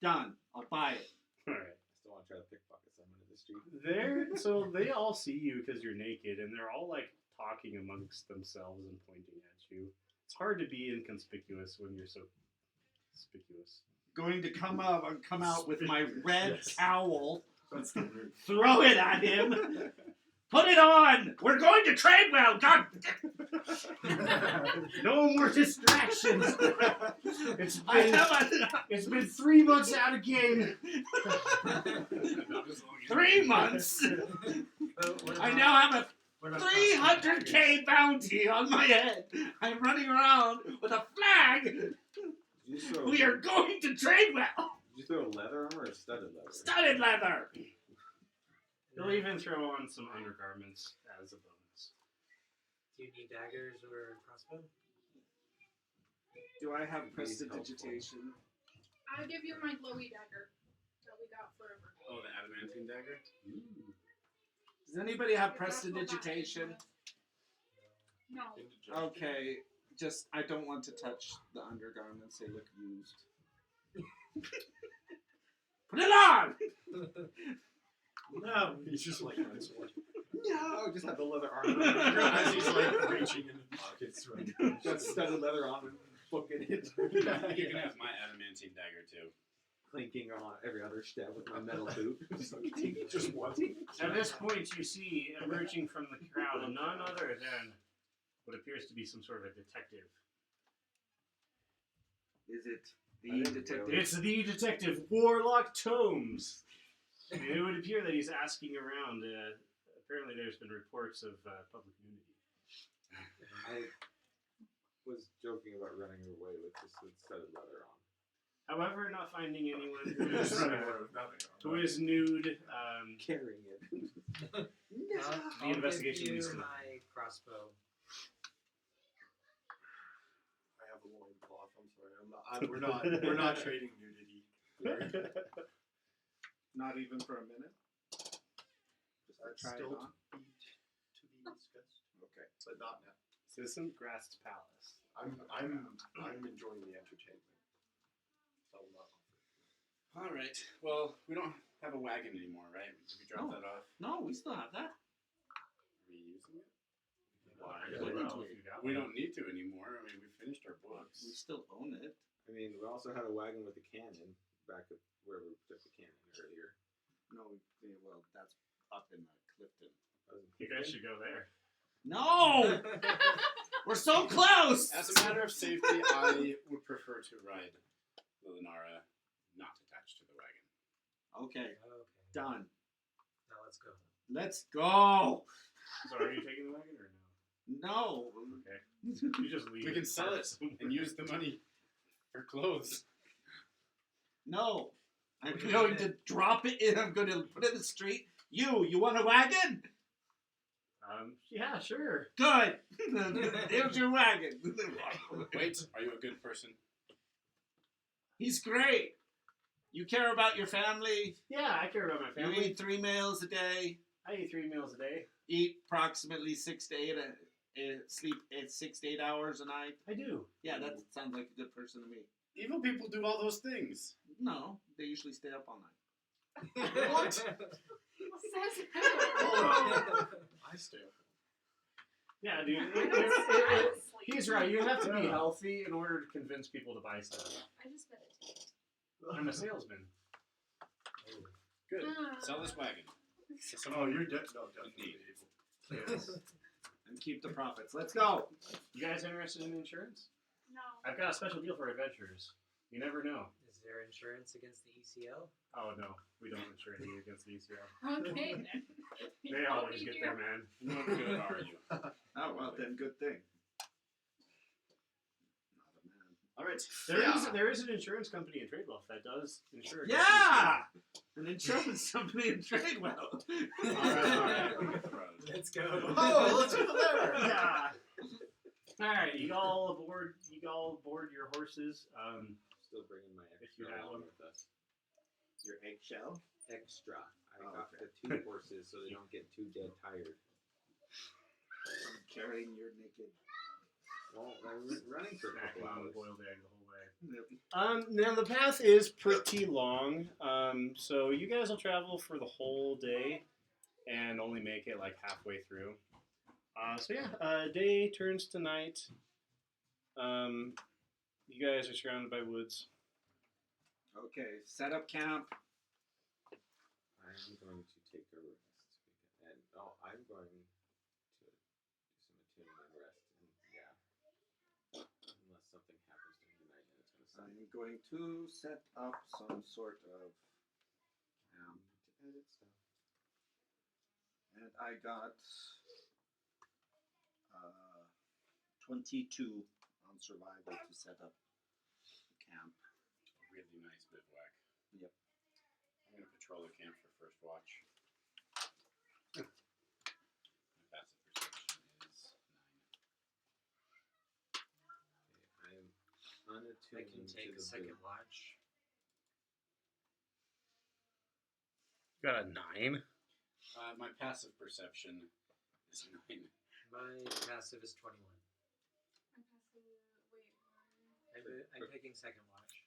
Done. I'll buy it. All right. I still want to try to pickpocket someone in the street. So they all see you because you're naked, and they're all like talking amongst themselves and pointing at you. It's hard to be inconspicuous when you're so conspicuous. Going to come out with my red Yes. cowl, That's the root. throw it at him. Put it on. We're going to trade well. God. No more distractions. It's been 3 months out of game. 3 months. I now have a 300k bounty on my head. I'm running around with a flag. Did you throw, We are going to trade well. Did you throw leather armor or studded leather? Studded leather. He'll even throw on some undergarments as a bonus. Do you need daggers or crossbow? Do I have Please prestidigitation? I'll give you my glowy dagger that we got forever. Oh, the adamantine dagger? Does anybody have prestidigitation? No. Okay, just I don't want to touch the undergarments. They look used. Put it on! No, he's just like my sword. No, just have the leather armor. As he's like reaching in his pockets, right? Got studded leather on and booking it. You can have my adamantine dagger too. Clinking on every other step with my metal boot. Just one. At this point, you see emerging from the crowd none other than what appears to be some sort of a detective. Is it I the think detective? It's the detective Warlock Tomes. It would appear that he's asking around. Apparently, there's been reports of public nudity. I was joking about running away with this with studded leather on. However, not finding anyone Just running away with nothing on. who is nude. Carrying it. I'll investigation give leads you to my crossbow. I have a loincloth. I'm sorry. We're not trading nudity. Not even for a minute. That's try it still on. to be discussed. Okay, but not now. Citizen Grassed Palace. I'm enjoying the entertainment. So not. All right. Well, we don't have a wagon anymore, right? Did we drop No. that off? No, we still have that. Are we using it? Why? wouldn't Well, if you got We one. don't need to anymore. I mean, we finished our We books. still own it. I mean, we also had a wagon with a cannon back at where we took the cannon earlier. No, well, that's up in Clifton. You guys should go there. No! We're so close! As a matter of safety, I would prefer to ride Lilinara not attached to the wagon. Okay, Okay. done. Now let's go. Let's go! So are you taking the wagon or no? No. Okay. You just leave. We can sell it and use the money for clothes. No. I'm going to drop it in. I'm going to put it in the street. You want a wagon? Yeah, sure. Good. Here's your wagon. Wait, are you a good person? He's great. You care about your family. Yeah, I care about my You family. eat 3 meals a day. I eat 3 meals a day. Eat approximately 6 to 8. Sleep 6 to 8 hours a night. I do. Yeah, that sounds like a good person to me. Evil people do all those things. No, they usually stay up all night. What? Says who? I stay up. Yeah, dude. He's right. You have to be healthy in order to convince people to buy stuff. I just bet it. I'm a salesman. Good. Sell this wagon. Oh, you're dead. No, Indeed. definitely evil. And keep the profits. Let's go. You guys interested in insurance? No. I've got a special deal for adventurers. You never know. Is there insurance against the ECL? Oh no, we don't insure anything against the ECL. Okay then. They always get their man. What good are you? Oh well, then good thing. Not a man. All right. There is an insurance company in Tradewell that does insure. against Yeah, an insurance company in Tradewell. All right. We get the road. Let's go. Oh, let's go there. Yeah. All right, you all aboard. You all aboard your horses. Still bringing my If you extra have along one. with us. Your eggshell. Extra. I Oh, got okay. the 2 horses so they don't get too dead tired. Carrying your naked. Well, I was running for a Snacking couple on the hours. boiled egg the whole way. Yep. Now the path is pretty long. So you guys will travel for the whole day, and only make it like halfway through. Day turns to night. You guys are surrounded by woods. Okay, set up camp. I'm going to take a rest. And I'm going to do some attuning and rest. And unless something happens during the night, then it's going to I'm going to set up some sort of camp. to edit stuff. And I got 22 on survival to set up the camp. Really nice bivouac. Yep. I'm going to patrol the camp for first watch. My passive perception is 9. Okay, I am unattuned I can take to the second boot. watch. Got a 9. My passive perception is 9. My passive is 21. My passive. I'm taking second watch.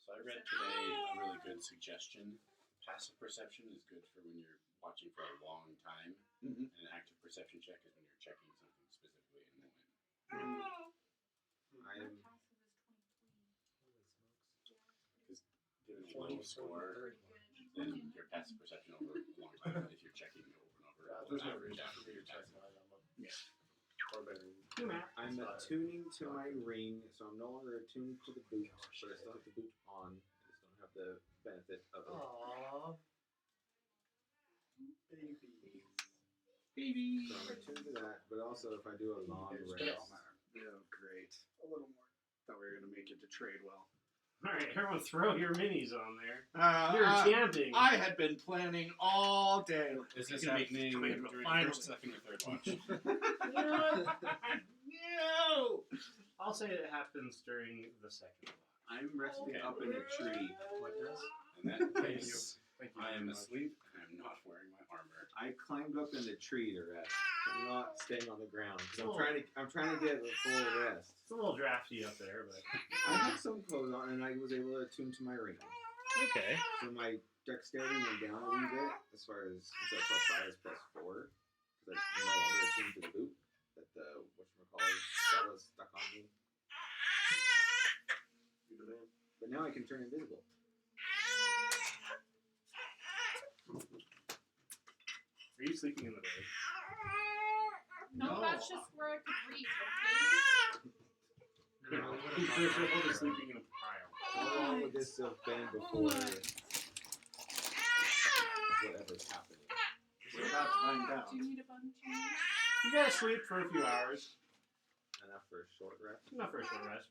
So I read today a really good suggestion. Passive perception is good for when you're watching for a long time, Mm-hmm. and an active perception check is when you're checking something specifically in the moment. I am Given a low score, then your passive perception over a long time, if you're checking it over and over, There's on no average reason after for me your to check passive. mine. Yeah. I'm attuning to my ring, so I'm no longer attuned to the boot, but I still have the boot on. I just don't have the benefit of it. Aww. Baby. So I'm attuned to that, but also if I do a long It's rest, Oh, great. A little more. Thought we were going to make it to Tradewell. All right, everyone, throw your minis on there. Uh, You're camping. I had been planning all day. Is this Gonna make happening Tradewell during finally. first, second, or third watch? No! I'll say it happens during the second watch. I'm resting Okay. up in a tree. What does? In that case, Thank you I very am much. asleep and I'm not wearing my armor. I climbed up in the tree to rest. I'm not staying on the ground because Oh. I'm trying to get a full rest. It's a little drafty up there, but I had some clothes on and I was able to attune to my ring. okay. So my dexterity went down a wee bit as far as instead of +5 is +4 because I'm no longer attuned to the boot that the whatchamacallit spell is stuck on me. You the man. But now I can turn invisible. Are you sleeping in the bed? No, that's just where I could reach, okay? No, You're sleeping in a pile. How long would this have been before whatever's happening? We're about to find out. Do you need a bunch of You guys sleep for a few hours. Enough for a short rest? Not for a short rest.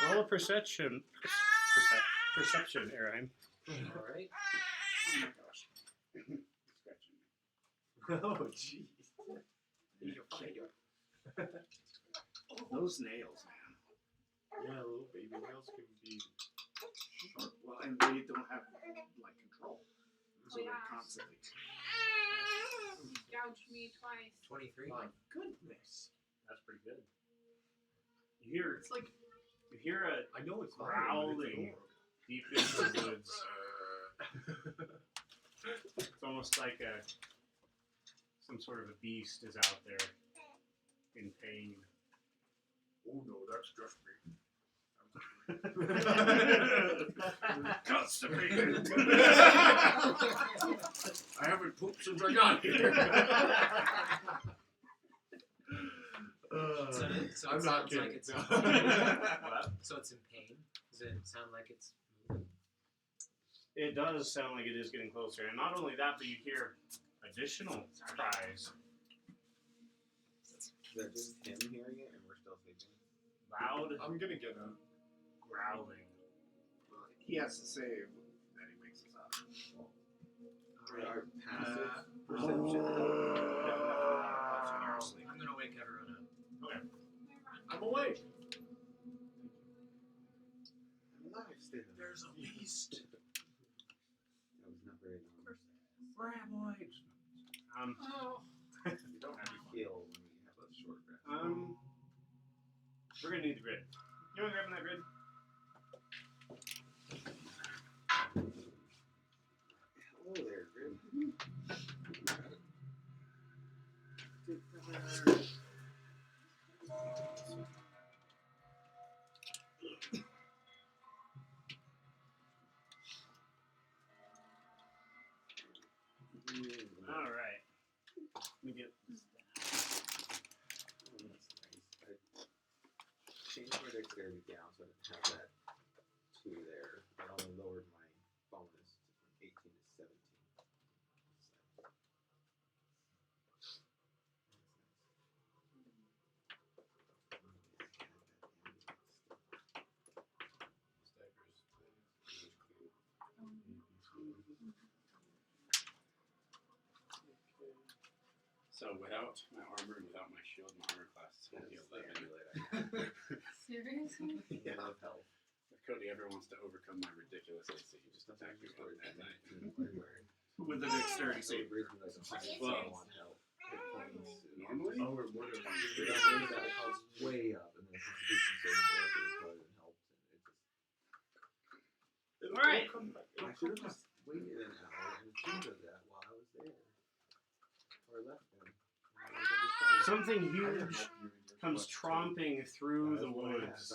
Roll a perception. Perception, Aaron. Alright. Oh my gosh. Scratching me. Oh, jeez. Those nails, man. Yeah, little baby nails can be Sharp. Well, and they don't have, like, control. So they're Yeah. constantly. gouged me twice? 23. My goodness. That's pretty good. You hear a I know it's growling deep into the woods. It's almost like some sort of a beast is out there in pain. Oh no, that's just me. Constipated. I haven't pooped since I got here. So it I'm sounds not like kidding. it's What? so it's in pain. Does it sound like it's moving? It does sound like it is getting closer, and not only that, but you hear additional cries, Is that just him hearing it and we're still thinking? loud I'm gonna get a. growling. He has to save that he wakes us up. Our passive Oh. perception. I'm gonna wake everyone up. I'm awake. I'm alive still. There's a beast. That was not very long. Graboid. We don't have to heal when we have a short rest. We're gonna need the grid. You want grabbing that grid? Hello there, Grim. All right. Let me get this down. Oh, that's nice. I changed my dexterity down so I didn't have that 2 there. I only lowered my bonus from 18 to 17. So without my armor and without my shield, my armor class is only 11. Seriously? Yeah, I love health. If Cody ever wants to overcome my ridiculous AC, he just attack me one that night. With the dexterity save. Well, normally? Oh, it would have. That costs way up, and then constitution saving throw probably would help. All right. I should have just waited an hour and think of that while I was there. Or left them. Something huge comes tromping through the woods.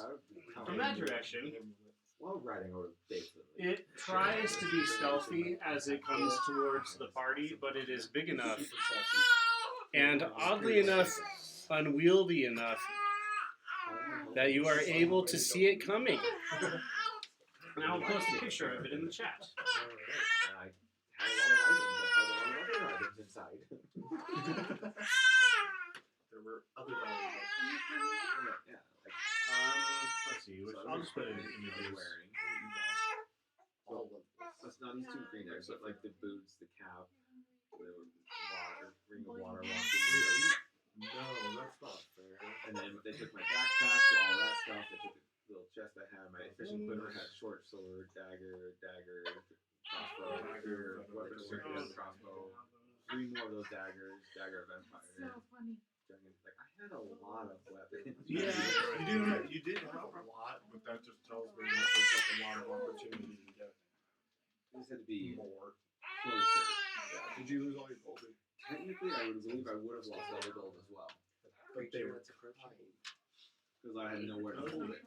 From that direction, While riding over basically. it tries to be stealthy as it comes towards the party, but it is big enough and oddly enough, unwieldy enough that you are able to see it coming. And I'll post a picture of it in the chat. And I had a lot of items. I had a lot of other items inside. There were other valuables. Yeah, Let's see. I'll just put it in images. wearing. That's not these 2 green eggs, but like the boots, the cap, the water, ring of water walking. No, that's not fair. And then they took my backpack, so all that stuff. They took the little chest I had. My fishing quiver had short sword, dagger, crossbow, weapon circular, crossbow. 3 more of those daggers, dagger of empire. So funny. Like I had a lot of weapons. Yeah, you did have a lot, but that just tells me that there's like a lot of opportunity to get It just had to be more. closer. Yeah. Did you lose all your gold? Technically, I would believe I would have lost all the gold as well. But they were Because I had nowhere to hold it.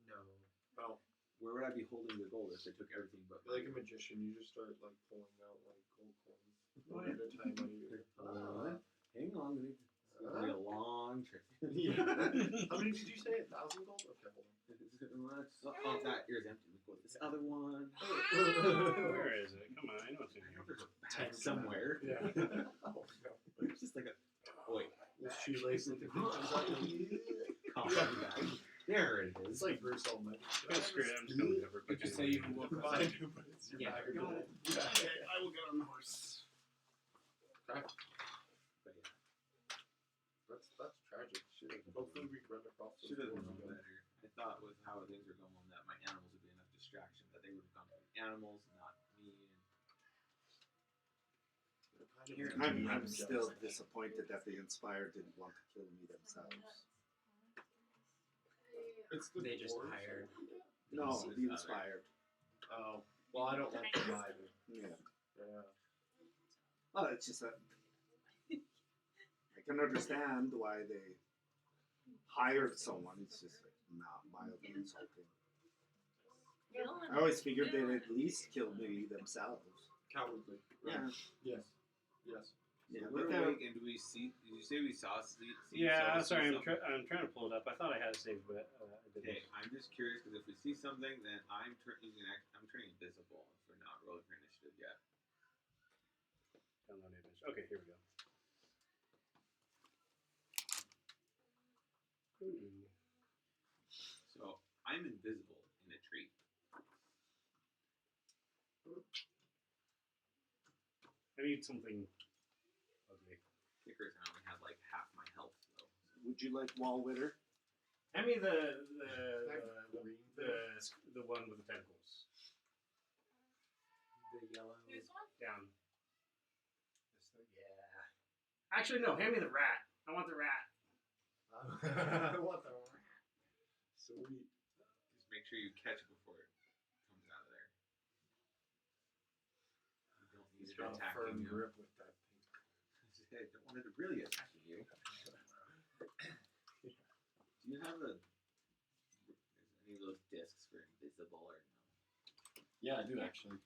No. well, Where would I be holding the gold if they took everything but like a magician. You just start like pulling out like gold coins one at a time out of your. hang on, it's gonna be a long trip. Yeah. How many did you say? 1,000 gold? Okay, hold on. That ear's empty. We go to this other one. Where is it? Come on, I know it's in I here. know there's a bag somewhere. Yeah. Oh no. It's just like a wait. The shoelace with the Coffee bag. There it is. It's like Bruce Almighty. Oh, screw it, I'm just gonna cover But just say you can walk by. Behind you, but it's your Yeah, bag of got gold. it. Yeah. I will get on the horse. But yeah. That's tragic. Shit. Hopefully we can run across those Should have doors known again. better. I thought with how things were going that my animals would be enough distraction that they would have gone to the animals, not me. I'm still disappointed that the Inspired didn't want to kill me themselves. It's the They just dwarves. hired. No, This is the other. Inspired. Oh, well, I don't want them either. Yeah. Yeah. Well, it's just that I can understand why they hired someone. It's just like not mildly insulting. I always figured they'd at least kill me themselves. Cowardly. Yeah. Yes. Yes. Yeah, we're but they're- awake, and do we see? Did you say we saw? Yeah, sorry, I'm something? I'm trying to pull it up. I thought I had a save, but I didn't. Okay, I'm just curious because if we see something, then I'm turning invisible if we're not rolling for initiative yet. Download image. Okay, here we go. So I'm invisible in a tree. I need something ugly. Kickers, I only have like half my health though. Would you like Wallwitter? Hand me the one with the tentacles. The yellow. This one? Down. Yeah. Actually, no. Hand me the rat. I want the rat. What the? Sweet. Just make sure you catch it before it comes out of there. You don't need He's it got a attacking firm you. grip with that thing. I don't want it really attacking you. Do you have any of those discs for invisible or no? Yeah, I do actually.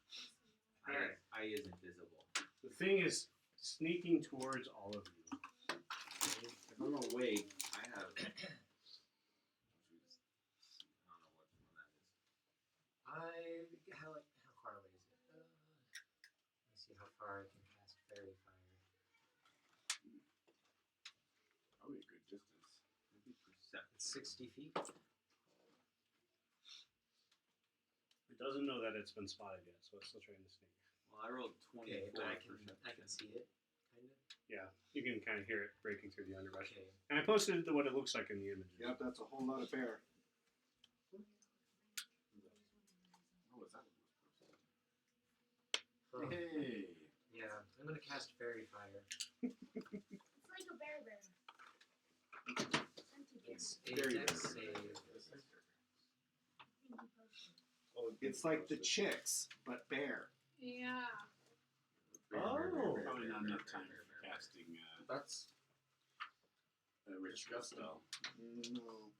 Alright. I is invisible. The thing is sneaking towards all of you. If I'm awake, I have. I don't know which one that is. How far away is it? Let's see how far I can cast fairy fire. Probably a good distance. Maybe perception. It's 60 feet. It doesn't know that it's been spotted yet, so it's still trying to sneak. Well, I rolled 24 Okay, but I for can perception. see it, kind of. Yeah, you can kind of hear it breaking through the underbrush. Okay. And I posted what it looks like in the images. Yep, that's a whole lot of bear. Oh, is that Huh. Hey. Yeah, I'm gonna cast fairy fire. It's like a bearbear. It's a Very dex good. save. Oh, It's like the chicks, but bear. Yeah. Oh. Probably not enough time for casting That's ritual spell. No.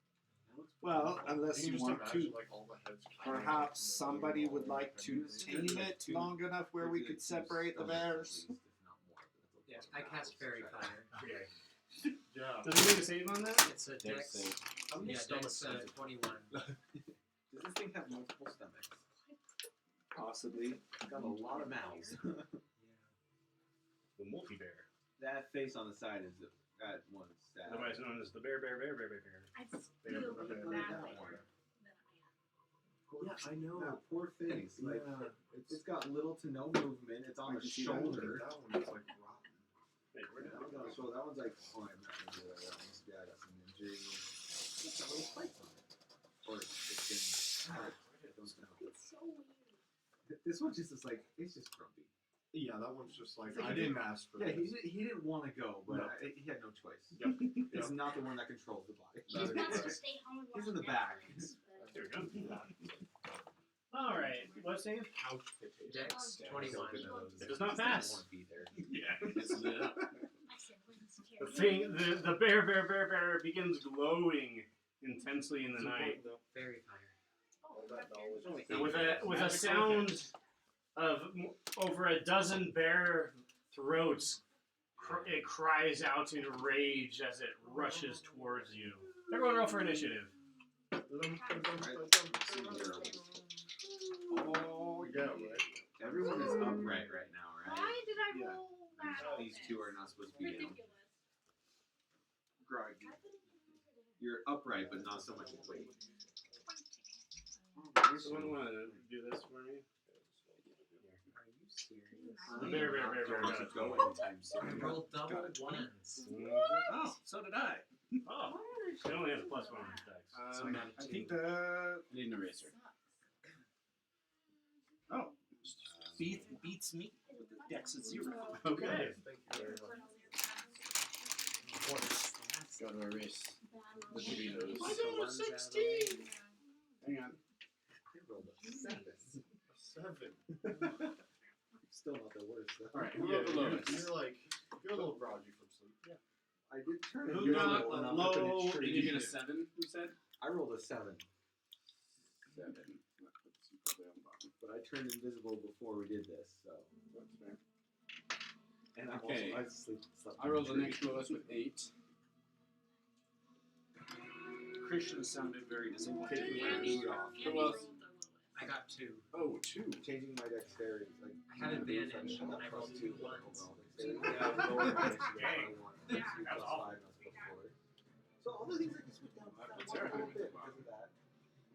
Well, unless you just want imagine, to, like, all the heads coming out perhaps from the somebody blue would wall like and to everything. tame it long enough where we could separate the bears. Yeah, I cast fairy fire. Okay. Yeah. Does he make a save on that? It's a Dex dex. save. How many Yeah, stomachs dex does it? 21. Does this thing have multiple stomachs? Possibly. It's got a lot of mouths. Yeah. The multi-bear. That face on the side is that one's sad. Otherwise known as the bear. I still Bear, feel bear, bad bear. that I Yeah, I know. Poor thing. Like, Yeah, it's got little to no movement. It's on the shoulder. That one is like rotten. Hey, where did That one's on the shoulder. That one's like, oh, I'm not gonna do that. That one's I got some injury. It's got little spikes on it. Or it's been hurt. I don't know. It's so weird. This one just is like, it's just grumpy. Yeah, that one's just like, It's like I he didn't ask for Yeah, this. he didn't want to go, but No. he had no choice. Yep. It's not the one that controls the body. He's supposed to stay home and watch He's in the back. Netflix, but- There we go. All right. What save? Couch potato. Dex Yeah, 21. so good at those. It does not He doesn't pass. want to be there. Yeah. It's lit up. I said, "When's The Terry?" thing, the bear begins glowing intensely in the night, Fairy fire. Oh, That knowledge. Only and with a Magical sound effect. of over a dozen bear throats, it cries out in rage as it rushes towards you. Everyone, roll for initiative. Oh, yeah, right. Everyone is upright right now, right? Why did I Yeah. roll that? These two are not supposed to be down. Ridiculous. Groggy. You're upright, but not so much weight. Someone want to do this for me? Are you serious? The bear got it. Go anytime I soon. rolled double ones. Oh, so did I. Oh, she only has a +1 on his dex. So I got a I 2. think the I need an eraser. beats me with the dex of 0. Okay. Thank you very much. Go to erase the Battle. Doritos. I got a 16. Hang on. I rolled a 7. 7. Still not the worst. Though. All right. Yeah, Who wrote the lowest? you're like, you're a little groggy from sleep. Yeah. I did turn Who invisible got and I'm low? up in a tree. Did you get a 7? Who said? I rolled a 7, 7. That puts you probably on the bottom. but I turned invisible before we did this, so. That's fair. And I'm Okay. also, I slept I rolled the next lowest with 8. Christian sounded very disappointed. Taking my Andy, boot off. Andy Well, rolled the lowest. I got 2. Oh, 2. Changing my dexterity. Like, I had advantage, and I rolled 2 2 ones. Yeah, I lowered my initiative by Dang. 1. Yeah. Plus 2 That was plus awful. 5 plus 4. So all the things I can switch down That that puts one her little high. bit because of that.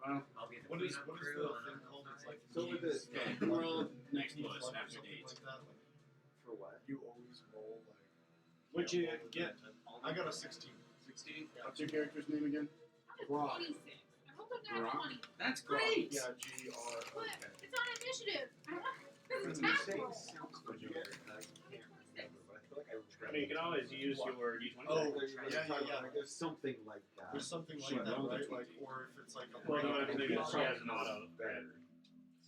Well, I'll be the What is cleanup the crew on thing a called? It's like So with this, okay, who rolled next you lowest fluff or after something 8? like that. Like, for what? you always roll like. What'd you roll get? I got a 16. 16? What's your character's name again? I'm Brock. 26. I rolled a nat Brock? 20. That's great! Yeah, GR. But Okay. it's on initiative. It's You attack say roll. sounds familiar, and I can't remember, but I feel like I I mean, you can always use your D20. Oh, yeah. yeah. There's something like that. There's something She like that, rolled a right? 20. Like, or if it's like a. Well, no, I I think think it's she has probably an auto. better.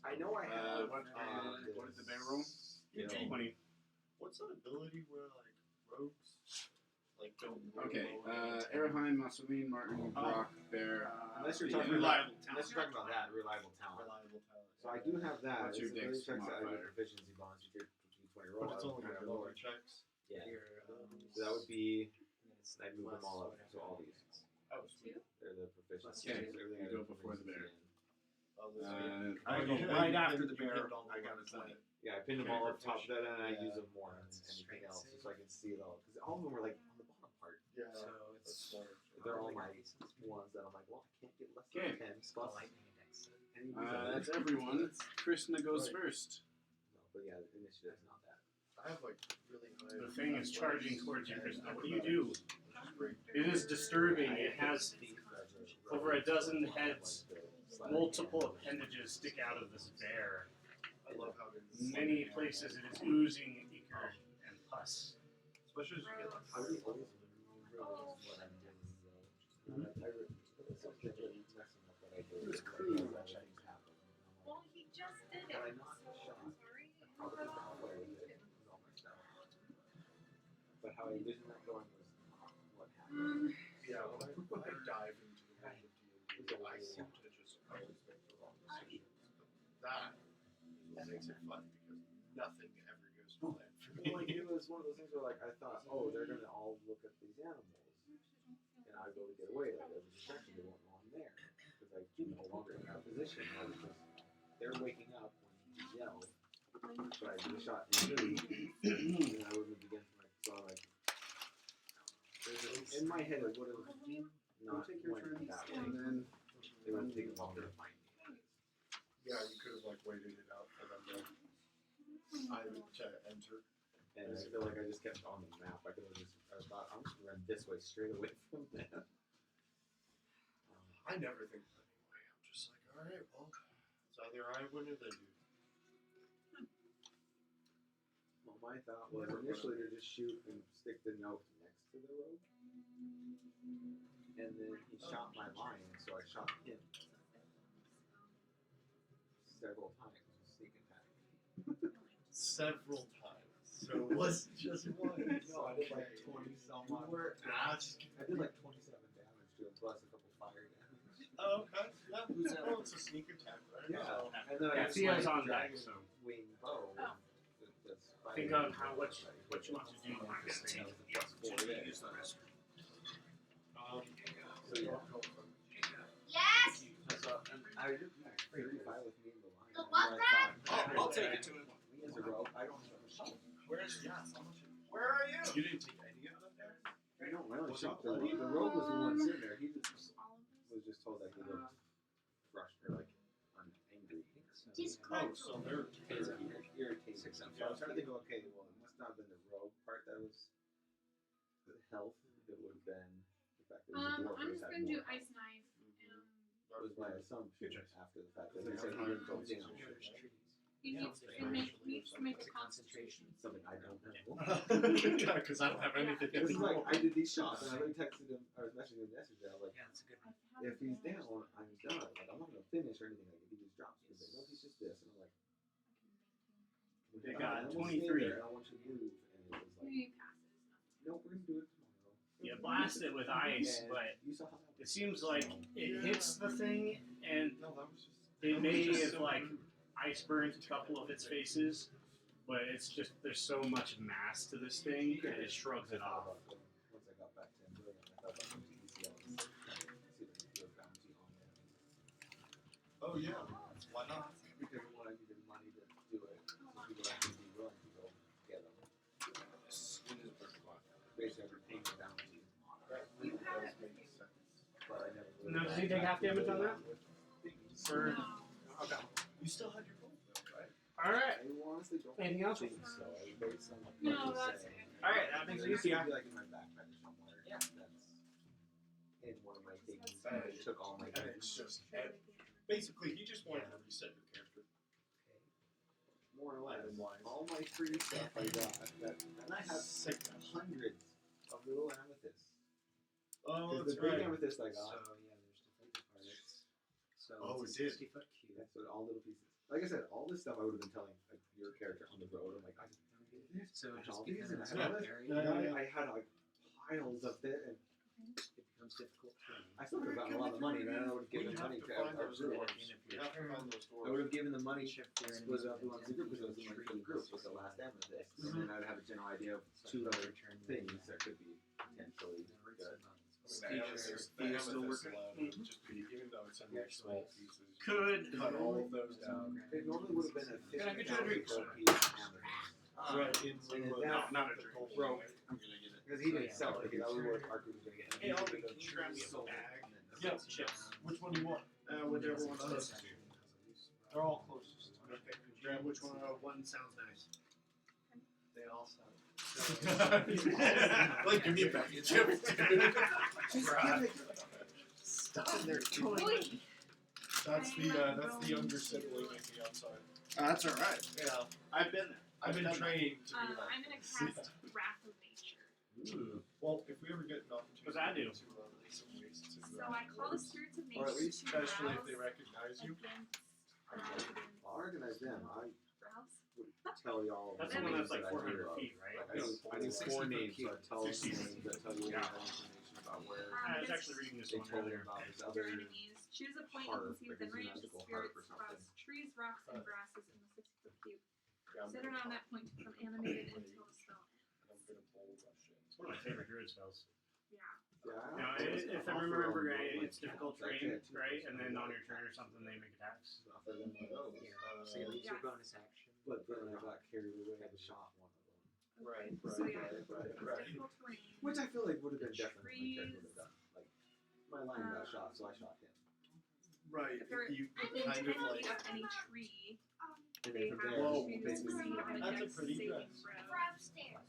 I know I have. What did the bear roll? You know, 20. What's that ability where like rogues like don't roll Okay, lower? Araheim, Masul-in, Martin, Brock, Bear. unless you're Yeah. talking Reliable about, unless you're talking about that reliable talent. Reliable talent. So I do have that. What's your It's ability dex checks that have modifier? proficiency bonus with your D20 roll. But it's only kind of ability lower. checks. Yeah. Your, So that would be. and then it's I move them plus all up. whatever. So all these. Oh, sweet. They're the proficiency. Okay, checks, everything you I go have before the bear. proficiency in. Oh, this I go you- right you after pinned- the you bear. pinned all the I got a ones 20. that- Yeah, I pinned them Okay, all up top, proficient. then I Yeah. use them more than That's anything strength else, save. just so I can see it all. Because all of them were like on the bottom part. Yeah, So that's it's smart. They're all probably my gonna be some ones that I'm like, well, I can't get less Okay. than 10 a plus lightning index. any of these That's others. everyone. Krishna goes Right. first. No, but yeah, the initiative's not that. I have like really high. The thing is charging towards you, and Krishna. What do acrobatics, you do? which is great. It is disturbing. It has over a dozen heads, multiple appendages stick out of this bear. I love how it's Many places it is oozing ichor and pus. especially as you get like I higher really levels. realize what I'm doing, though. It's something really messing up what I do. It's clean. Things happen. Well, he just did it. Had I not So shot, I'm sorry. I probably would have played with it with all my stuff. But how I envisioned that going was not what happened. Yeah, when I dive into the world of D&D, I seem to just always make the wrong decisions. But that is what makes it fun because nothing ever goes to plan for me. Well, like, it was one of those things where like I thought, oh, they're gonna all look at these animals, and I go to get away. Like there's a distraction. They won't know I'm there because I can no longer in that position. Right? Because they're waking up when he yelled, but I did a shot and and I would move again from my so like. In my head, it would have not went that way. And then It would have taken longer to find me. Yeah, you could have like waited it out for them to enter. And I feel like I just kept on the map. I could have just, I thought, I'm just gonna run this way straight away from them. I never think that anyway. I'm just like, all right, well, it's either I win or they do. Well, my thought was initially to just shoot and stick the note next to the road. And then he shot my lion, so I shot him several times with sneak attack. Several times. So it wasn't just one. No, I did like 20 some odd. I did like 27 damage to him, plus a couple fire damage. Oh, okay. Yeah. Well, it's a sneak attack, right? Yeah. So, And then I Yeah, just Thea's like on dragged deck, so wing bow. Oh. That's think on how what you want to do with this thing. So yeah. Yes. So I did 35 with me in the line. The what, So I Brad? thought, I'll take it to him. me as a rogue, I don't have a shot. where's yes? How much? Where are you? You didn't take any of them there. I don't really Was shot it the bloody? rogue was the one sitting there. He just All of this. was just told that he looked rushed or like angry. Just Oh, click. so they're Irritated. Six So and I was trying to think, okay, well, it must not have been the rogue part that was the health. It would have been the fact that it was a dwarf. I'm who just had gonna do more ice health. knife. That was my assumption Good choice. after the fact that they said he didn't go down. He needs to make a concentration. Something I don't know. Yeah, because I don't have anything This is like anymore. I did these shots and I already texted him. I was messaging him yesterday. I was like, Yeah, it's a good one. if he's down, I'm done. Like I'm not gonna finish or anything. Like if he just drops, he's like, no, he's just this, and I'm like, They "Alright, got I'm gonna stay 23. there, and I want you to move, and it was like, He passes. nope, we're gonna do it tomorrow. You blast it with ice, And but you saw how that it seems like it hits the thing and No, that was just. it that was may just have so like rude. ice burnt a couple of its faces, But it's just there's so much mass to this thing that it shrugs it off. Once I got back to Anvillion, I thought that was easy. I was see if I could do a bounty on it. Oh yeah, why not? Because when I needed money to do it, so people actually be willing to go get them. Basically, I could pay the bounty. That really does make sense. But I never really Now, does he take half damage on that? Or No. okay. You still had your bolt though, right? All right. I honestly don't Anything else? think so. I based on what No, people that's say. it. All right, that makes it It easier. should be like in my backpack somewhere. Yeah. That's in one of my things. And They took all my And things. it's just basically he just wanted to reset your character. More or less. And why? All my free stuff I got. And I have Sick. hundreds of little amethysts. Oh, Because that's the big right. amethyst I So got. yeah, there's deflected parts. So Oh, it's it a did. 60-foot cube. Yeah, so all little pieces. Like I said, all this stuff I would have been telling like, your character on the road. I'm like, I just this. So I just all these, because and it's I had not all this. very, Yeah. I had like piles of it, and it becomes difficult terrain. I still would have gotten a lot of money, and then I would have We given have money to to find our those group. doors. At the end of We your have to turn, find those I would doors. have given the money shift your split enemies up amongst the group because it was in like the group with the last amethyst, and then I'd have a general idea of So two on other your turn, things that could be potentially good. The amethyst allowed it to just be, even though it's in like small pieces, you Could. cut all of those down. It normally would have been a Can I get you a 50,000 drink? gold piece of amethyst. Right, in lieu of now- not a the drink. gold Bro, plate, I'm gonna get it. Because he didn't sell it, that was what our group was going to get. Hey, Albie, can you grab me a Sold it, bag? and then the Yeah, rest- chips. Which one do you want? Whichever one's closest. They're all closest. Okay, grab which one? One sounds nice. They all sound. Like, give me a bag of chips, dude. Stop there. That's the younger sibling in the outside. That's all right. Yeah. I've been there. I've been trained to be like. I'm gonna cast Wrath of Nature. Ooh. Well, if we ever get an opportunity What's that do? to some ways to So I call the spirits of nature Or at least to especially if rouse they recognize you. against I'll organize them. I rouse. would tell y'all. That's the the one names that's like that I 400 knew of. feet, right? Like, I knew 60 four foot names, so cube. I tell them 60 names that tell you Yeah. information about where I was actually reading this they one told me earlier. about this Your other. enemies. Choose a point harp, you can see like within it's a range. The magical harp spirits or something. rouse trees, rocks, and grasses in the 60-foot cube. Yeah, I'm Center gonna on that point to become animated until the spell ends. I'm gonna bull rush in. It's one of my favorite druid spells. Yeah. Yeah. Now, if I remember right, it's difficult terrain, right? And then on your turn or something, they make attacks. Offer them one of those. So you lose your Yes. bonus action. But then I got carried away and shot one of them. Right, So right, yeah, right, it's right. difficult terrain. Which I feel like would have been definitely my Trees. character would have done. Like my line got shot, so I shot him. Right, If they're you within kind 10 of feet like. of any tree, And they then have from there, Whoa, to basically, succeed on a That's a dex pretty saving dress. throw. For upstairs.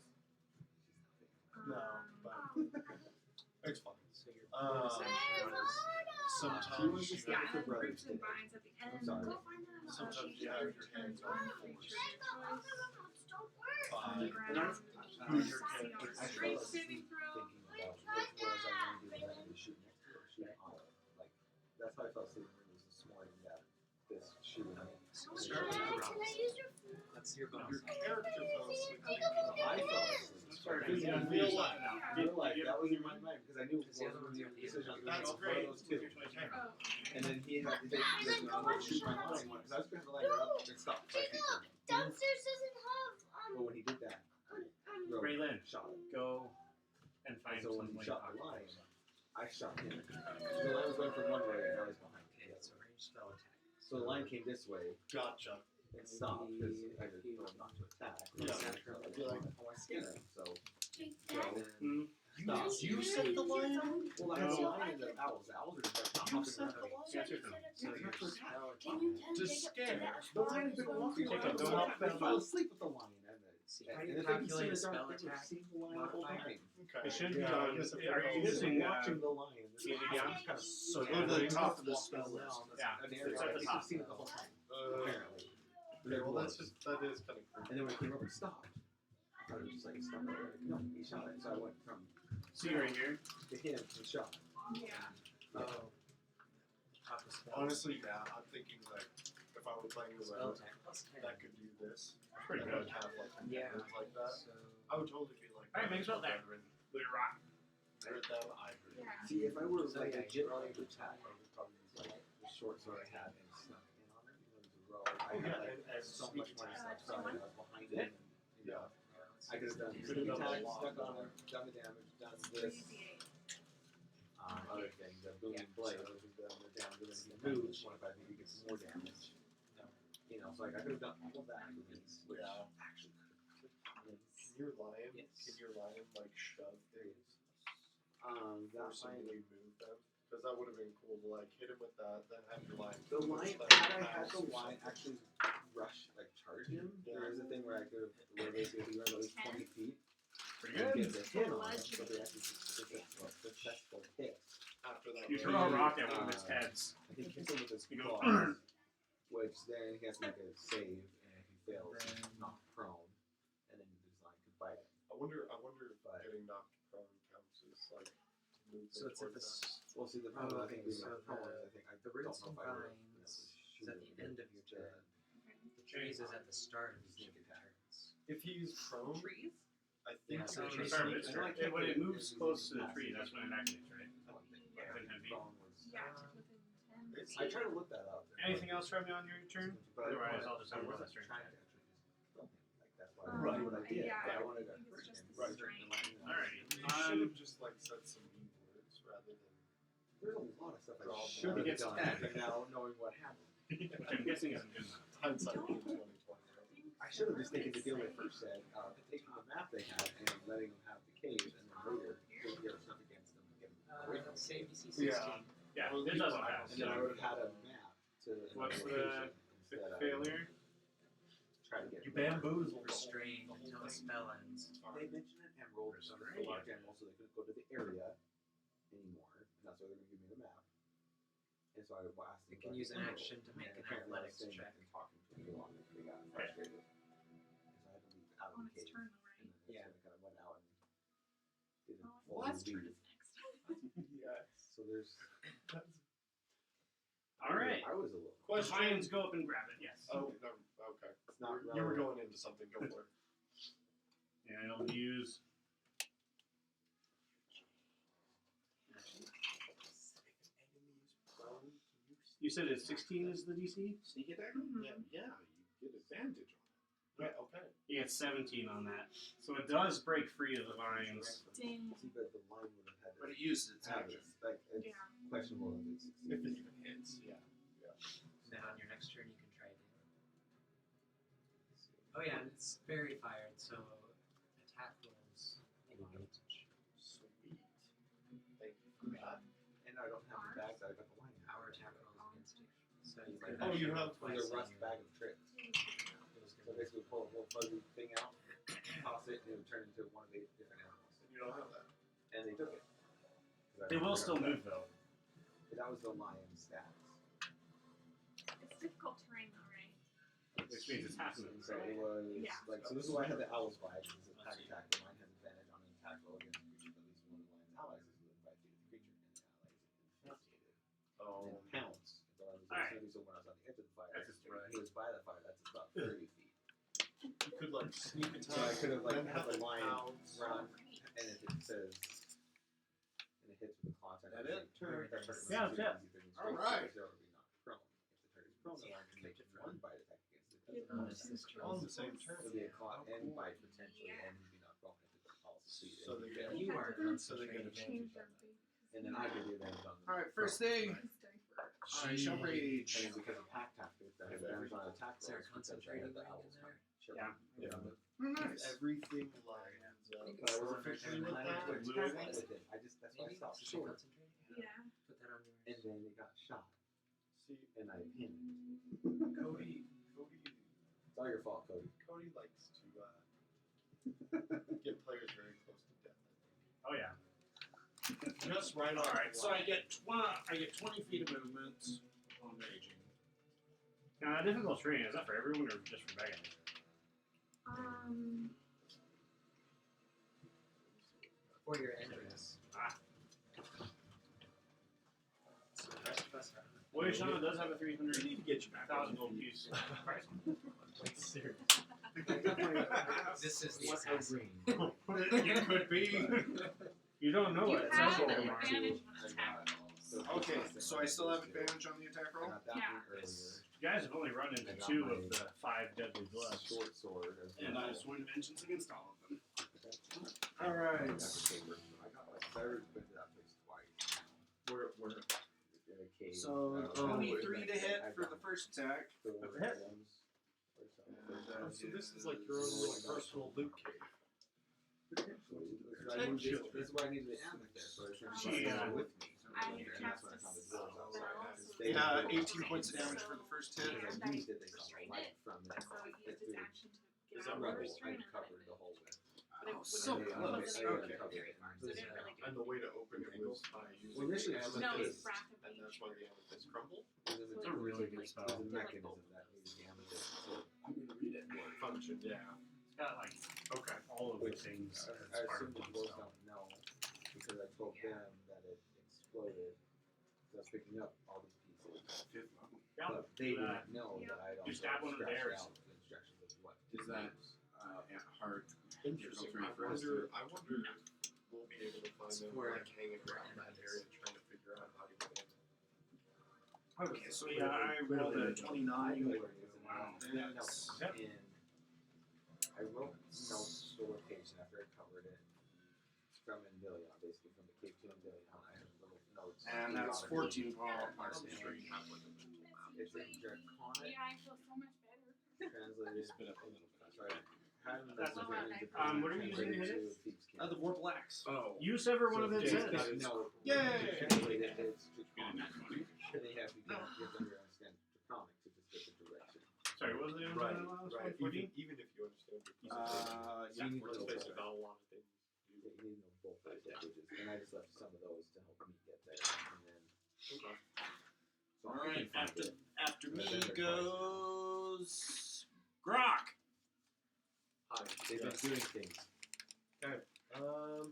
No, Um, but it's fine. So your bonus Uh, action is Sometimes She was you just yeah, like and her then brother's groups and day. binds at the end. I'm sorry. Go find out. Sometimes Each you have your returns hands on one the creature force. of your choice. Don't work. On Five. the And ground. I Who's was your See character? on a I fell strength asleep saving throw. thinking about which was I going to do that and shoot next to or shoot on it. Like that's how I fell asleep when it was this morning that this shooting. Can I use your food? that's your bonus. Your character fell asleep. Take a look I at fell this. asleep. Yeah, In real real life. life. Yeah. Real life. That was in my mind because I knew Because the other one's your decision was That's one great. of those two. Oh, And then he had to take this one shoot my line one because I was going to line her up and stop. Take a look. Downstairs doesn't have But when he did that, Rogue Braylon, shot him. go and find So when he something. shot the lion, I shot him. The lion was going from one way and I was behind. Okay, that's a ranged spell attack. So the lion came this way Gotcha. and stopped because I just told him not to attack. Yeah. I want to scare him. So take So, that. Mm, stop. You set the lion? Well, I had the lion and the owls. The owls are just like You hopping set around the me. lion? yeah, it's your turn. So your spell Can you attack. To take a scare. The lion had been walking Take a around. don't So help I them fell out. asleep with the lion. See, And how do if you they can see calculate the a spell dark, they would attack? see the lion the whole modifier? time. Okay. It should be Yeah, I on. guess if Are it you falls- using? watching the lion. This D&D lion down? was kind of So yeah, go to the he top must of the walk spell down list. Yeah, an it's area at where the they top. could see it the whole time. Apparently. Well, that is kind of creepy. And then when it came up and stopped, I was just like, stop it. No, he shot it. So I went from See right here. to him to shot. yeah. Oh. Top of spell. Honestly, yeah, I'm thinking like if I were playing the Spell weapon attack plus 10. that could do this, Pretty and good. I'd have like a Yeah. method like that, So I would totally be like, Alright, make a spell attack. veteran, With a rock. write down ivory. Yeah. See, if I were So, like yeah, legit ready to attack, I would probably use like the short sword I had and snuck in on him. It was a row. I had like and so sneak much more attack. stuff, so I was behind it. And, you know, I could have done Could've sneak done a attack, lot stuck on more. him, done the damage, done this. Other things, the booming blade, which is the damage, and then he moves 25 feet, he gets more damage. You know, so like I could have done all of that with these, which actually could have. Can your lion? Can your lion like shove things? That Forcibly move them? Because that would have been cool to like hit him with that, then have your lion. The lion, push them had I had past the or lion something. actually rush, like charge him, there is a thing where I could have, where basically he runs at least 20 feet. Pretty And good. gets a hit on it, so they actually successful hit. After that, You right? throw a rock at one of its heads. I think hits him with his You go, claws, which then he has to make a save, and if he fails, he's knocked prone, and then his lion could bite him. I wonder if But- getting knocked prone counts as like movement So it's at the towards that. Well, see, the problem I okay, think being so knocked prone is I think I the don't roots know and if I would vines shoot is at him the end of your instead. turn. The trees is at the start of each of your turns. If he's prone, Trees? I think Yeah, so you the can start of sneak its attack. turn. When it moves close to the tree, that's when it activates, right? I don't think Yeah. Within 10 feet. prone was. Yeah, within 10 It's- I tried to look that up. Anything else from you on your turn? But Otherwise, I'll just I have one wasn't strength trying check. to actually just kill him. Like that's why Right. I did what I did. Yeah, but I I wanted to think it's hurt just him. the Right. strength. Alrighty. You should have just like said some mean words rather than. There's a lot of stuff I Draw should blood. have done after now knowing what happened. Which I'm guessing isn't good enough. Hindsight being 2020. I should have just taken the deal they first said, taking the map they had and letting them have the cave, and then later doing the other stuff against them and getting away from them. Save DC 16. Yeah, it doesn't pass. And then I would have had a map to What's the location fifth instead of failure? try to get You bamboozled Restrained until the spell ends. They mentioned an emerald on the large animal, so they couldn't go to the area anymore, and that's why they're going to give me the map. And so I asked them. You can about use the an emerald, action to make and an apparently I was athletics staying check. and talking to them too long, and they got frustrated. Because I had to leave out of On the its cave. turn, though, right? And then Yeah. I kind of went out and didn't Oh, fully last turn leave. is next. Yes. So there's. Alright. I was a little. The lions go up and grab it, yes. Oh, no, okay. It's not You were relevant. going into something. Go for it. And it'll use. You said it's 16 is the DC? Sneak attack? Mhm. Yeah, you get advantage on it. Yeah, okay. You get 17 on that. So it does break free of the vines. Dang. See, but the line would have had to. But it used its have action. it. Like, it's Yeah. questionable if it's. If it even hits, yeah. Then on your next turn, you can try it. Oh yeah, and it's fairy fired, so attack rolls advantage. Sweet. Thank you for that. And I don't have the bags, I got the line. Our attack rolls against it. So you Like, can Oh, you actually have- roll twice There's a on rust your- bag of tricks. So basically, pull a little fuzzy thing out, toss it, and it would turn into one of 8 different animals. And you don't have that. And they took it. 'Cause I They will forgot still that. move though. But that was the lion stats. It's difficult terrain, though, right? Which means it's half move, So right? it was Yeah. like, so this is why I had the owl's bite, because it's attack. The lion has advantage on an attack roll against creatures that at least one of the lion's allies is within 5 feet of the creature, and the ally is infested. Oh. And then pounce. So I was Alright. so when I was on the edge of the fire, That's just right. he was by the fire, that's about 30 feet. You could like sneak attack. So I could have like then had the lion pounce. run, and if it says, and it hits with the claw attack, That it's it? like, turn, that target Yeah, moves yeah. easy, if it's All straight, right. so it'll be knocked prone. If the target is prone, the lion can make one bite attack against it. Yeah. Oh, it's this turn. On the same turn. It'll be a claw and bite potentially, and he'd be knocked prone if it's also succeeded. So they get- You are So they get concentrated. Change their base. And then I could do advantage on them. Alright, first thing. I I shall rage. And then because of pack tactics, I have advantage on attack Is there a rolls because I concentrated had the range in owl's there? Sure. Yeah. Yeah. Everything lines up. But I wasn't officially with that. With With Lewis. it. I just, that's why I Maybe stopped it's short. concentrated. Yeah. Put that on And yours. then it got shot, See, and I pinned. Cody It's all your fault, Cody. likes to get players very close to death. Oh yeah. Just right on. Alright, so I get 20 feet of movement on raging. Now, difficult terrain, is that for everyone or just for Megan? For your enemies. Ah. So the rest of us are. Boy, Shauna does have a 300. We need to get you back. 1,000 gold piece. Price. Wait, serious. This is the What's so assassin. green? You could be. You don't know You what it's have actually an tomorrow. advantage on attack rolls. So Okay, so I still have advantage on the attack roll? I got that Yeah. one earlier. You guys have only run into 2 of the 5 deadly gloves. Short sword. And I sworn vengeance against all of them. Alright. I got like third, been to that place twice. We're In a cave. so 23 to hit for the first attack. So this is like your own little personal loot cave. Potentially. This is why I needed the amethyst. So Yeah. with me. I And that's when I found the dwarves outside. Yeah, 18 points of damage for the first hit. Because I used it, they saw the light from it. And so he used his action to get Is out that of the right? restraint I and covered then the whole way. but it Oh, wouldn't so have- close. wasn't able to Okay. get very far, so it didn't really And the way to open it was by using Well, initially the it was No, amethyst, it's Wrath of and Age. that's why the amethyst crumbled. It's a really good spell. There's a mechanism that needs the amethyst to I'm gonna read it. Function, yeah. It's got like Okay. all of the Which, things. I assume the dwarves don't know because I told them that it exploded. So I was picking up all these pieces. Fifth level. Yeah. But they didn't know Yeah. that I'd also You stab one of scratched theirs. out the instructions of what Is that hard? Interesting. Difficult I for us wonder if we'll be able to find them Square. like hanging around that area trying to figure out how to get in. Okay, so yeah, I rolled a 29. Wow. That's Yep. And I wrote notes to the location after I covered it from Anvillion, basically from the cave to Anvillion. I have little notes. and that's 14 points. I'm sure you have like a mental map. It's a draconic Yeah, I feel so much better. translated. Spit up a little bit. That's right. Had a That's message okay. into What are you using to hit it? to Thieves' Camp. The Vorpal Axe. Oh. You sever one of its James heads. doesn't know. Yay! Translated, it's Yeah, draconic. not funny. They have to you have to understand draconic to just get the direction. Sorry, what was the other Right, one? Last right. one? 14? Even if you understand your piece of You need let's to face know it, not a lot of things. You need to know both those languages, and I just left some of those to help me get there, and then Okay. so I Alright, can find it. after me But then they're goes Grok. Hi. They've Yes. been doing things. Um,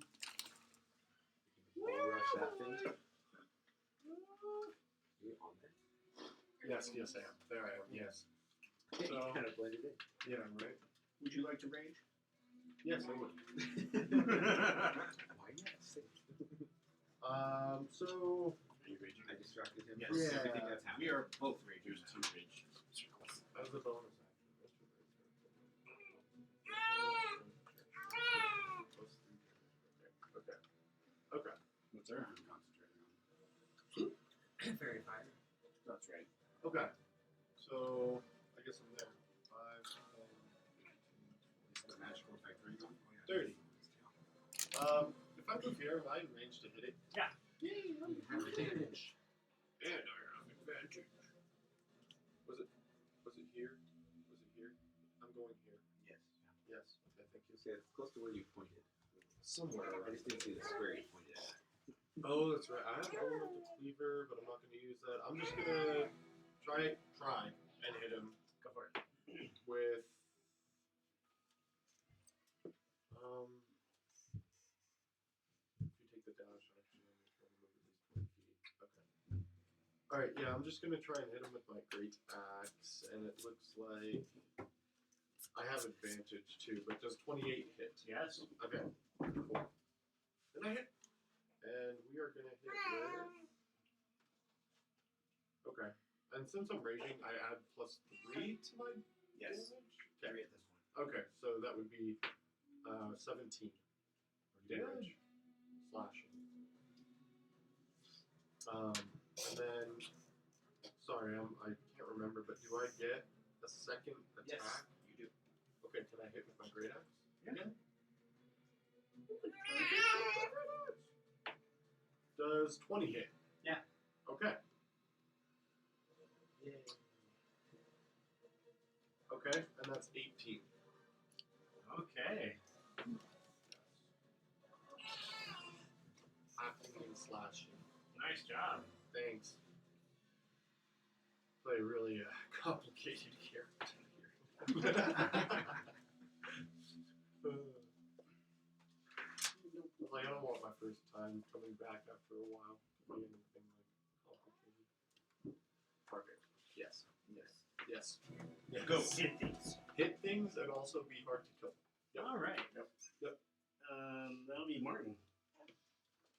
Bull rush that thing. You on there? yes, I am. There I am. Yes. Yeah, So- you kind of blended in. Yeah, right. Would you like to rage? Yes, I would. Why yes? So I distracted him yes, from everything that's we happening. are both ragers. Here's 2 rage. As a bonus action. Okay. What's Aaron concentrating on? Fairy fire. That's right. Okay. So I guess I'm there. 5, 10, The magical effect ring on. 30. If I move here, am I in range to hit it? Yeah. Yay! You have advantage. And I have advantage. Was it here? Was it here? I'm going here. Yes. Yes. Okay, thank you. Okay, it's close to where you pointed. Somewhere. I just didn't see the square you pointed at. Oh, that's right. I have elemental cleaver, but I'm not going to use that. I'm just going to try and hit him. Go for it. With if you take the dash, actually, I'm trying to move at least 20 feet. Okay. All right. Yeah, I'm just gonna try and hit him with my great axe, and it looks like I have advantage too. But does 28 hit? Yes. Okay. Cool. And I hit, and we are gonna hit with. Okay. And since I'm raging, I add +3 to my Yes. damage. Okay. At this point. Okay, so that would be 17 damage slashing. And then, sorry, I can't remember, but do I get a second attack? Yes, you do. Okay, can I hit with my great axe? Yeah. Again? Does 20 hit? Yeah. Okay. Yay. Okay, and that's 18. Okay. Hacking and slashing. Nice job. Thanks. Play a really complicated character here. Like, I don't want my first time coming back after a while to be anything like complicated. Perfect. Yes. Yes. Go hit these. Hit things and also be hard to kill. Yep. All right. Yep. That'll be Martin.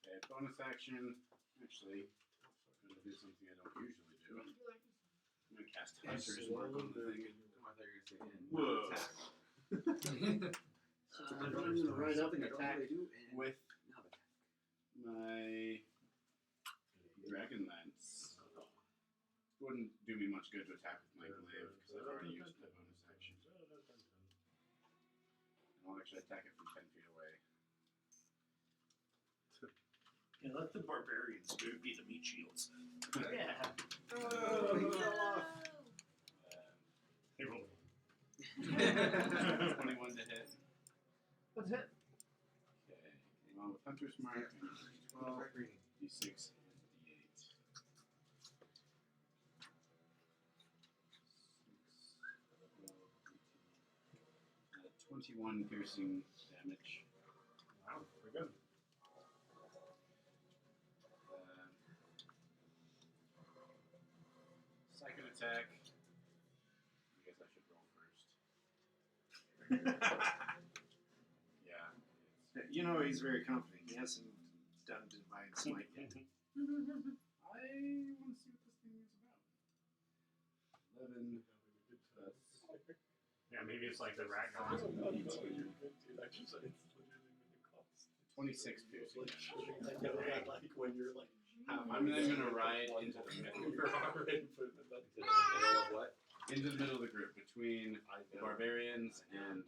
Okay, bonus action. Actually, do something I don't usually do. I'm gonna cast Hunter's Mark on the thing. I thought you were going to say in Whoa. attack. I'm gonna rise up and attack. With my Dragon Lance. Wouldn't do me much good to attack with my glaive because I've already used my bonus action. And I'll actually attack it from 10 feet away. Yeah, let the barbarians be the meat shields. Yeah. Oh, he fell off. Hey, roll. 21 to hit. What's it? Okay. Came on with Hunter's Mark. 12, D6, and D8. 21 piercing damage. Wow, pretty good. Second attack. I guess I should roll first. Yeah. You know, he's very confident. He hasn't done Divine Smite yet. I want to see what this thing is about. 11 plus. Yeah, maybe it's like the rat gods. 26 piercing. I know that, like, when you're like I'm then going to ride into the middle. Middle of what? Into the middle of the group between the barbarians and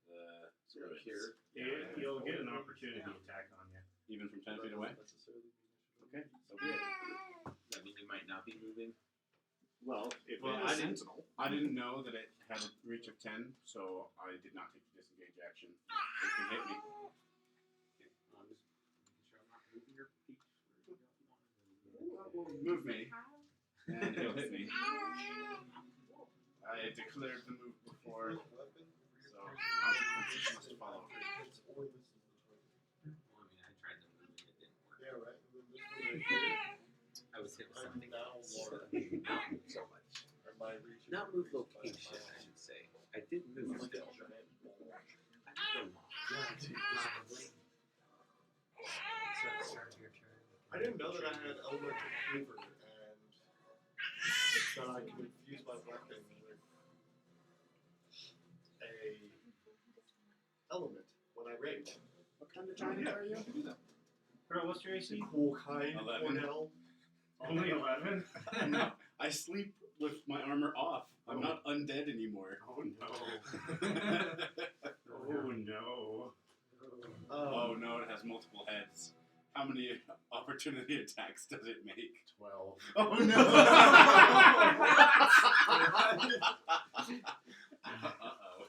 the druids. Here. You'll get an opportunity attack on you. Even from 10 feet away? Okay, so be it. Does that mean you might not be moving? Well, if Well, it I is didn't- Sentinel, I didn't know that it had a reach of 10, so I did not take the disengage action. It can hit me. I'm just making sure I'm not moving your feet. Move me, and he'll hit me. I declared the move before, so consequences must follow. Well, I mean, I tried to move it, it didn't work. Yeah, right. And then this one right here, I was hit with I'm something now else. more. Not move so much. Or my reach is Not move increased by location, I 5. should say. I did move Like still. a giant ball. I did not. Probably. So at the start of your turn. I didn't know that I had elemental flavor and that I could infuse my weapon with a element when I rage. What kind of giant are you? Girl, what's your AC? Cool kind 11. Cornell. Only 11? No, I sleep with my armor off. I'm not undead anymore. Oh no. Oh no. Oh no, it has multiple heads. How many opportunity attacks does it make? 12. Oh no! Uh-oh.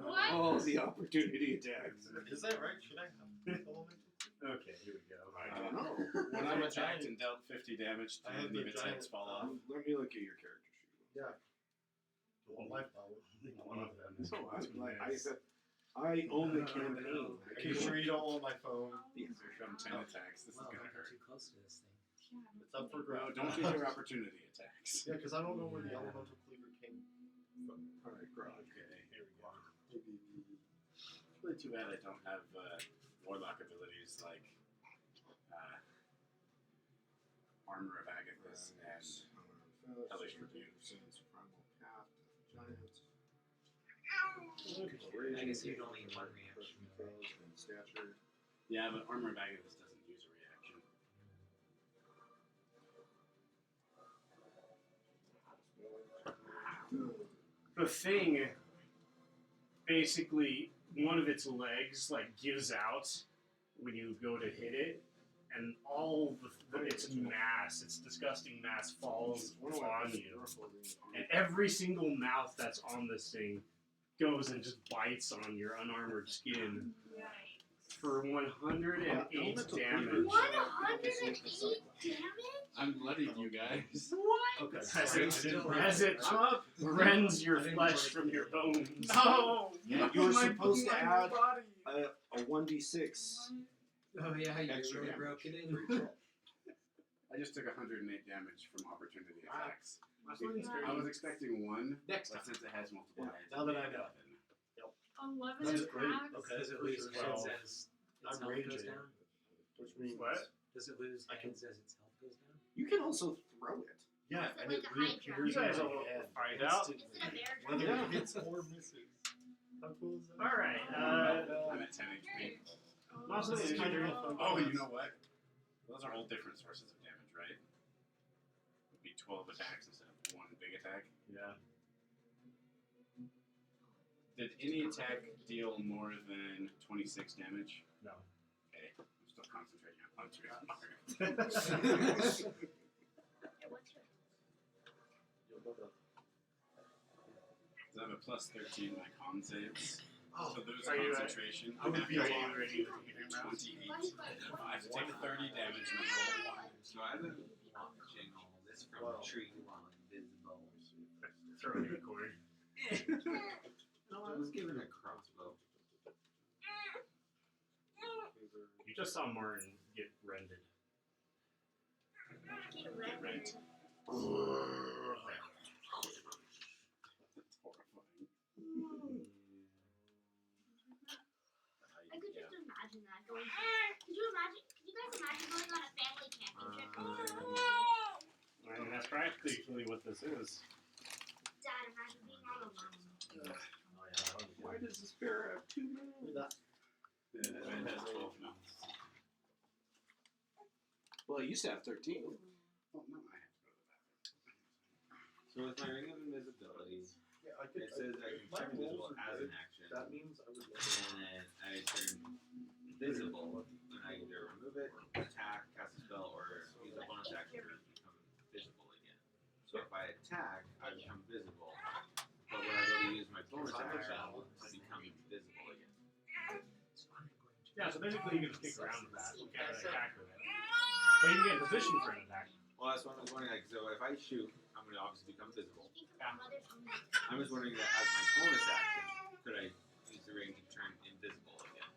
What? oh, the opportunity attacks. Is that right? Should I have elemental? Okay, here we go. I don't know. When I'm attacked and dealt 50 damage to I have any of the its heads giant, fall off. Let me look at your character sheet. Yeah. Well, my power. One of them is So between I this. said, I only campaign. Are you sure you don't want my phone? Here come 10 attacks. This Wow, is don't gonna get hurt. too close to this thing. It's up for No, grabs. don't take your opportunity attacks. Yeah, because I don't know where the elemental cleaver came from. Alright, Grog. Okay, here we go. It's really too bad I don't have warlock abilities like Armor of Agathis and Hellish Rebuke. Primal Path, Giants. I guess you'd only need one reaction. And stature. Yeah, but Armor of Agathis doesn't use a reaction. The thing, basically, one of its legs like gives out when you go to hit it, and all its mass, its disgusting mass, falls on you, and every single mouth that's on this thing goes and just bites on your unarmored skin for 108 damage. 108 damage? I'm letting you guys. Okay. As it rends your flesh from your bones. No! Yeah, you were supposed to add a 1d6. Oh yeah, you Extra really damage. broke it in. I just took 108 damage from opportunity Wow. attacks. I was expecting one, Next but time. since it has multiple Yeah, heads, now that I know. 11 That's great. attacks. Okay. Does it lose For heads sure. as its I'm health goes raging. down? Which means What? Does it lose I can- heads as its health You can also throw it. Yeah, Is it and like it a reappears You guys in will my hand. find out. Is it a bear Whether trap? it hits or misses. How cool is that? All right. I'm at 10 HP. Masul-in, This is kind of fun. Oh, you know what? Those are all different sources of damage, right? It would be 12 attacks instead of one big attack. Yeah. Did any attack deal more than 26 damage? No. Okay, I'm still concentrating on punching hard. Hey, what's your You'll go to- So I have a plus 13 in my con saves. Oh, So there's are you concentration. I would be Are alive. you ready with the healing round? 28. I have to take 30 damage and roll 1. So I've been watching all this from a tree while invisible. Throw it in the corner. No, I was given a crossbow. You just saw Martin get rended. Get red. Right. That's horrifying. I could just imagine that going. Could you guys imagine going on a family camping trip? I mean, that's practically what this is. Dad, imagine being all alone. Why does the spear have 2 moves? It has 12 now. Well, it used to have 13. Oh, no, I have to go to the bathroom. So with my ring of invisibility, Yeah, I could. it says I can my turn invisible rolls are as good. an action, That means I would. and then I turn invisible, and I either remove it, attack, cast a spell, or use a bonus action to become visible again. So if I attack, I become visible, but when I go to use my bonus action, I become invisible again. Yeah, so basically you can kick around with that. You can't really attack with it. But you can get in position for an attack. Well, that's what I was wondering. Like, so if I shoot, I'm going to obviously become visible. Speak of my mother's home. I'm just wondering that as my bonus action, could I use the ring to turn invisible again?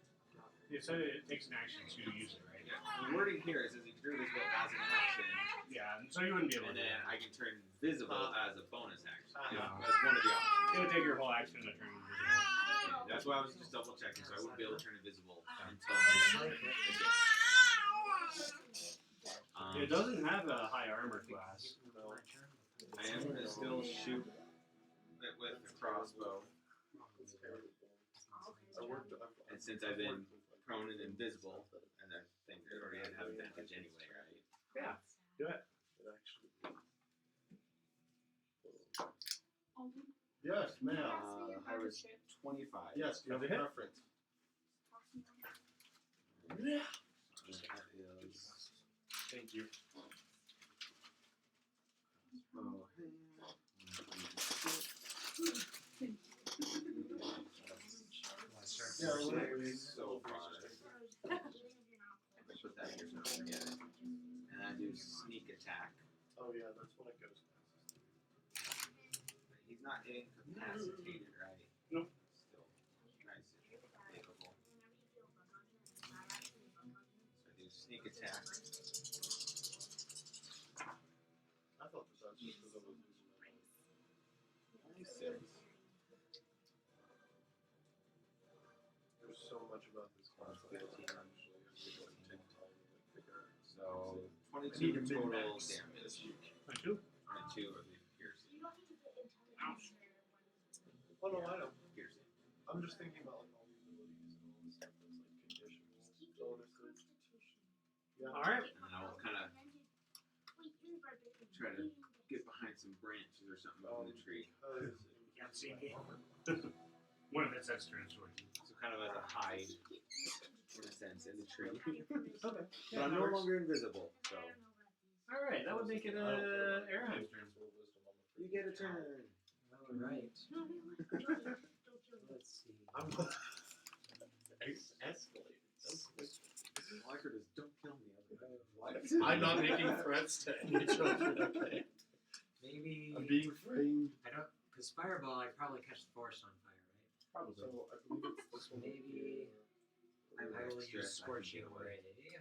You said it takes an action to use it, right? Yeah. The wording here it says you can turn invisible as an action, Yeah, so you wouldn't be able and to do then that. I can turn visible as a bonus action. Uh-huh. That's one of the options. It would take your whole action to turn invisible. That's why I was just double checking, so I wouldn't be able to turn invisible until again. It doesn't have a high armor class. No. I am going to still shoot it with the crossbow, It's terrible. I worked. and since I've been prone and invisible, and I think I already have advantage anyway, right? Yeah, do it. It actually. Yes, ma'am. I was 25. Yes, do you have a Hit. preference? That is Thank you. oh, Yeah, a little bit. so far. Put that here so I don't forget it. And I do sneak attack. Oh yeah, that's when it goes. He's not incapacitated, right? Nope. Still nice and capable. So I do sneak attack. I thought that that's just because I was using my. 26. There's so much about this class that I was 15. actually take time to like figure out. So I need 22 a total min-max damage. this week. 22? 22 of the piercing. You don't need to get intelligence or Oh no, I know. Piercing. I'm just thinking about like all the abilities and all the stuff that's like conditional keep your bonuses. constitution. Yeah. Alright. And then I will kind of Wait, you're the barbarian. try to get behind some branches or something up in the tree. Because You can't see me. One of its turns towards you. So kind of as a hide, in a sense, in the tree. Okay. But I'm no longer invisible, so Alright, that would make it Airheim's turn. you get a turn. Alright. Don't kill me. Let's see. I'm escalated. All I heard is "Don't kill me." What? I'm not making threats to any children. Okay. Maybe. I'm being framed. I don't. Because Fireball, I probably catch the forest on fire, right? Probably. So I believe it's this one. Maybe I I will extra, use I can Scorching get away. Ray,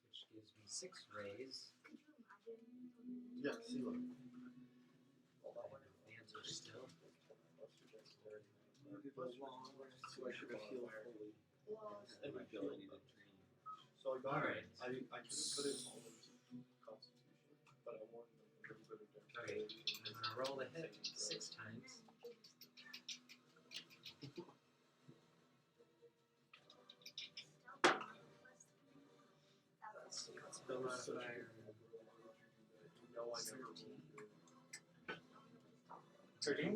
which gives me 6 rays. Could you imagine? Yeah, see look. Hands are still. I'll give it a long rest so I should have healed fully. And my ability to train. So I got Alright. I could have put it all into Constitution. Alright, I'm gonna roll the hit 6 times. Spell modifier. No, I never rolled. 13? No.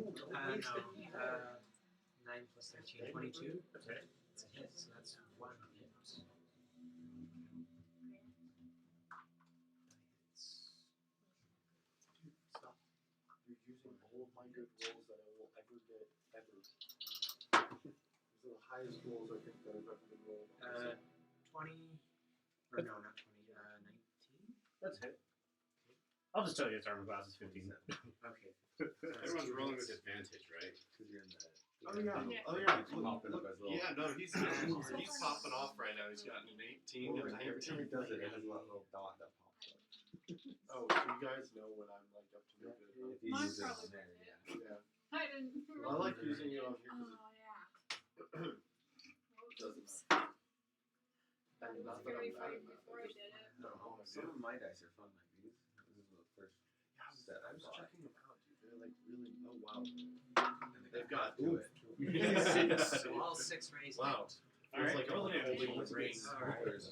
9 plus 13, 22. Okay. It's a hit, so that's 1 hit. Stop. You're using all of my good rolls that I will ever get ever. These are the highest rolls I think that I've ever been rolled. 20. Or no, not 20. 19. That's it. I'll just tell you its armor class is 15. Okay. Everyone's rolling with advantage, right? Because you're in the. Oh yeah, Yeah. oh yeah. Popping up as well. Yeah, no, he's popping off right now. He's gotten an 18 Well, and a every time he 19. does it, it has a little dot that pops up. Oh, so you guys know when I'm like up to no good. If you Mine use it probably on there, yeah. Yeah. I didn't. Well, I like using it on here because Oh yeah. it doesn't Oops. matter. I And was not that very I'm bad afraid at it, before I did it. No, Some of my dice are fun like these. This is the first set I I was bought. checking them out, dude. They're like really. Oh wow. And They've got do it. So all 6 raised. Wow. All Feels right, like roll I'm the damage. holding the ring. Alright. Like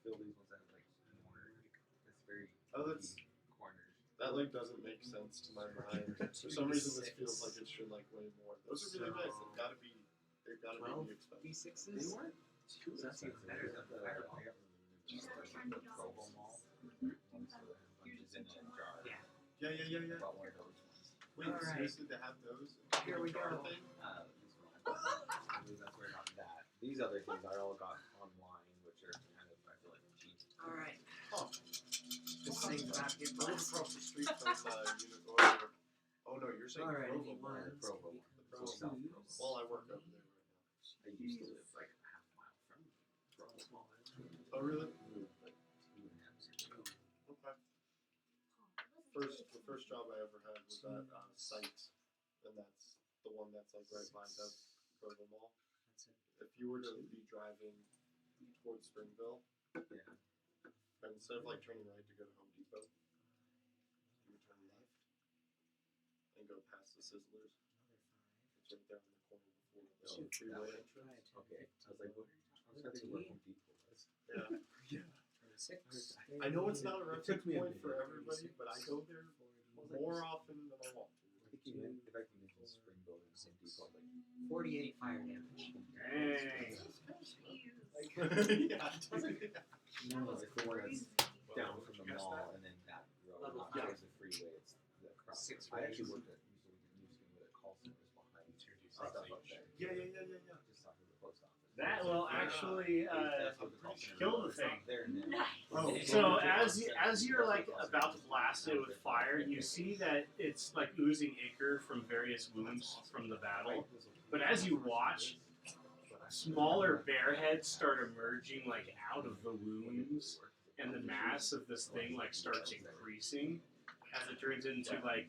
fill these ones out like more. It's very. Oh, that's corners. that like doesn't make sense to my mind. For some reason, this feels like it should like way more. Those are really nice. They've got to be. They've got to 12 be expensive. They D6s? weren't too So that's even expensive. better I got than the- Fireball. I got the Provo Mall. Ones that have bunches in a jar. Yeah. Yeah, yeah, yeah, I yeah. bought one of those ones. Wait, Alright. seriously, they have those? Here we Jar go. thing? This one I bought. I believe that's where I got that. These other things I all got online, which are kind of I feel like cheap. Alright. Oh. This thing's about to get I live blessed. across the street from Unit. Oh no, you're saying Alright, Provo. anyone? Provo. Provo. South Provo. Well, I work over there right now. I used to live like a half mile from Provo. Oh really? Moved like 2.5 years ago. Okay. The first job I ever had was at Site, and that's the one that's like right behind the Provo Mall. That's it. If you were to be driving towards Springville, Yeah. and instead of like turning right to go to Home Depot, you would turn left and go past the Sizzlers. It's right there on the corner before the Oh, freeway that entrance. Okay. I was like, what? I was trying to think where Home Depot was. Yeah. 26. I know it's not a It reference took me a point for minute. everybody, but I go there more often than I want to. I think you meant if I can mention Springville and Home Depot, like 48 fire damage. Dang. Yeah. no, it's the one that's down from the Guess mall that? and then that road. Level Not five. towards the freeway. It's the cross. 6 I actually raised. worked at used to call centers behind Stuff stuff up there. Yeah. Just off of the post office. That will actually That's what the call center kill the is. It's not thing. there now. Oh, So as you're like about to blast it with fire, you see that it's like oozing ichor from various wounds from the battle. But as you watch, smaller bear heads start emerging like out of the wounds, and the mass of this thing like starts increasing as it turns into like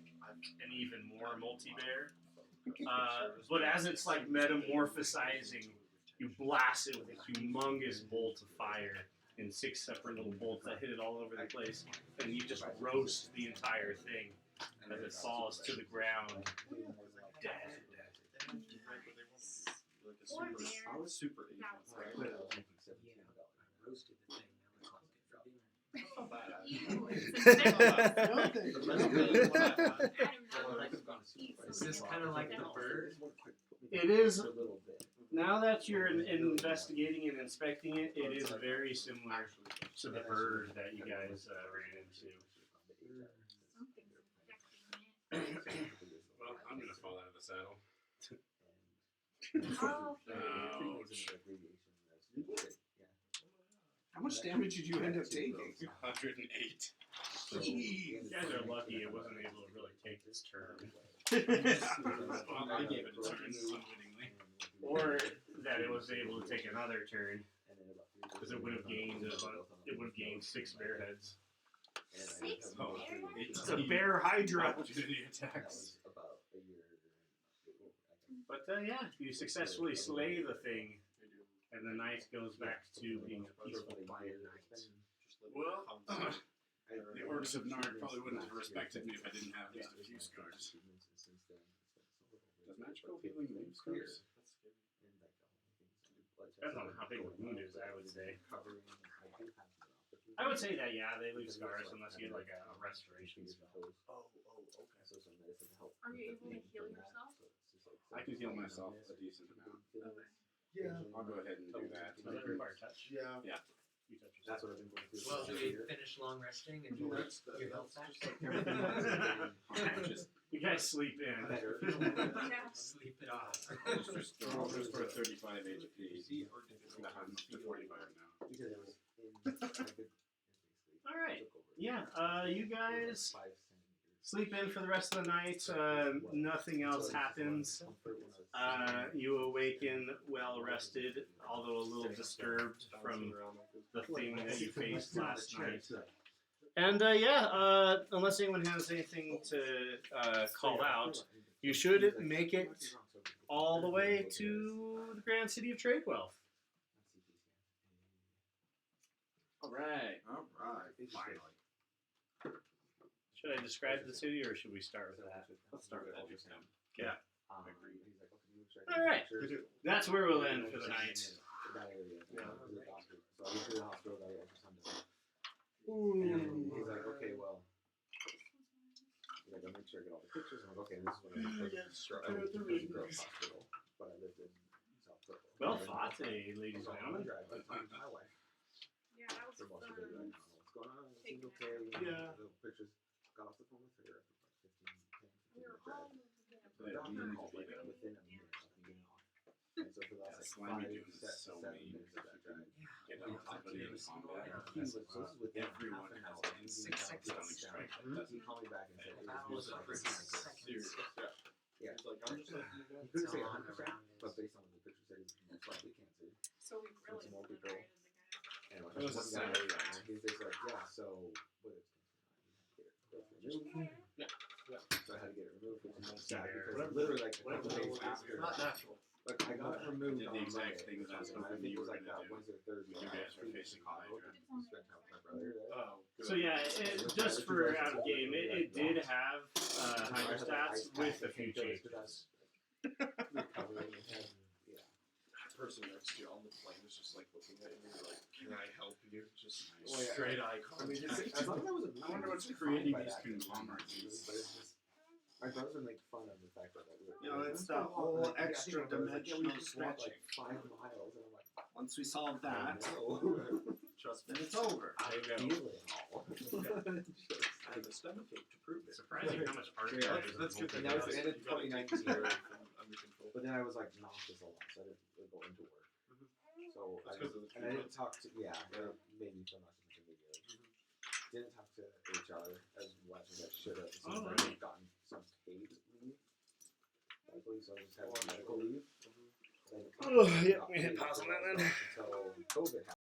an even more multi-bear. But as it's like metamorphosizing, you blast it with a humongous bolt of fire in 6 separate little bolts that hit it all over the place, and you just roast the entire thing as it falls to the ground. Dead. Like a super agent. Yeah. I roasted the thing. Now it's all good for dinner. Is this kind of like the bird? It is. Now that you're investigating and inspecting it, it is very similar to the bird that you guys ran into. Well, I'm gonna fall out of the saddle. Oh, How much damage did you end up taking? 108. You guys are lucky it wasn't able to really take this turn. Well, I gave it a turn unwittingly. Or that it was able to take another turn, because it would have gained 6 bear heads. 6 Oh, bear? It's a bear hydra. Opportunity attacks. But yeah, you successfully slay the thing, and the night goes back to being a peaceful, quiet night. Well, The orcs of Nard probably wouldn't have respected me if I didn't have at least a few scars. Does magical healing leave scars? Depends on how big the wound is, I would say. I would say that, yeah, they leave scars unless you get like a restoration spell. Oh, okay. Are you able to heal yourself? I can heal myself a decent amount. Okay. Yeah. I'll go ahead and do that. Does that require touch? Yeah. You touch yourself. That's what I've been going through. Well, do we finish long resting and your health back? You guys sleep in. Sleep it off. Just for 35 HP. I'm up to 45 now. Alright. Yeah, you guys sleep in for the rest of the night. Nothing else happens. You awaken well rested, although a little disturbed from the thing that you faced last night. And unless anyone has anything to call out, you should make it all the way to the Grand City of Tradewell. Alright. Finally. Should I describe the city, or should we start with that? Let's start with that just now. Yeah. Agree. All right. That's where we'll end for the night. And he's like, okay, well, he's like, I'll make sure I get all the pictures. I'm like, okay, this is when I went to the girls' hospital, but I lived in South Purple. Well fought, ladies and gentlemen. My wife. Yeah, that was For most of fun. it, I don't know what's going on. Everything's Taking okay. Yeah. The pictures got off the phone with her after like 15 We were minutes. all The doctor called like within a minute of me getting off. And so for the last Slimy like Dune is so 7 mean. minutes that drive, Get up somebody in combat. he was this was within Everyone half an has hour. an instant stunning strike that He doesn't. called me back and said, That it was was a just pretty like, seconds. yeah. He's like, I'm just like you He guys. couldn't say On 100%, around but it. based on what the picture said, he was most likely cancer. So we really Some more split people. right in the guy. And It was a one guy, side effect. he's just like, yeah, so whether it's cancer or not, you have to get it removed. So I had to get it removed, which is most sad because literally like a couple days after, Not natural. like I got it removed did on the exact Monday, thing that I was and I hoping think you it was were like gonna do. Wednesday or Thursday. You I guys was were facing Chicago, Hydra. spent time with my brother there. Oh, good. So yeah, just for out of game, it did have higher stats with a few changes. Recovering and yeah. That person next to you on the plane is just like looking at you like, can I help you? Just Well, yeah. straight eye I mean, contact. as long as I was I wonder what's creating these conglomerates. But it's just, my brothers would make fun of the fact that we were. You know, it's that whole extra dimensional Like stretching. 5 miles, and I'm like, Once we solve that, Trust then me. it's over. There you go. feeling all. I have a stomachache to prove it. Surprising how much harder Yeah, it is. That's good. And that was the end of You got it 2019. taken care of and under control. But then I was like nauseous a lot, so I didn't really go into work. So That's I 'cause of the and I didn't treatment. talk to it made me feel nauseous in the beginning. Didn't talk to HR as much as I should have. Since I had gotten some paid leave. Luckily, so I just had medical leave. Oh, yeah, we hit pause on that then. Until COVID happened.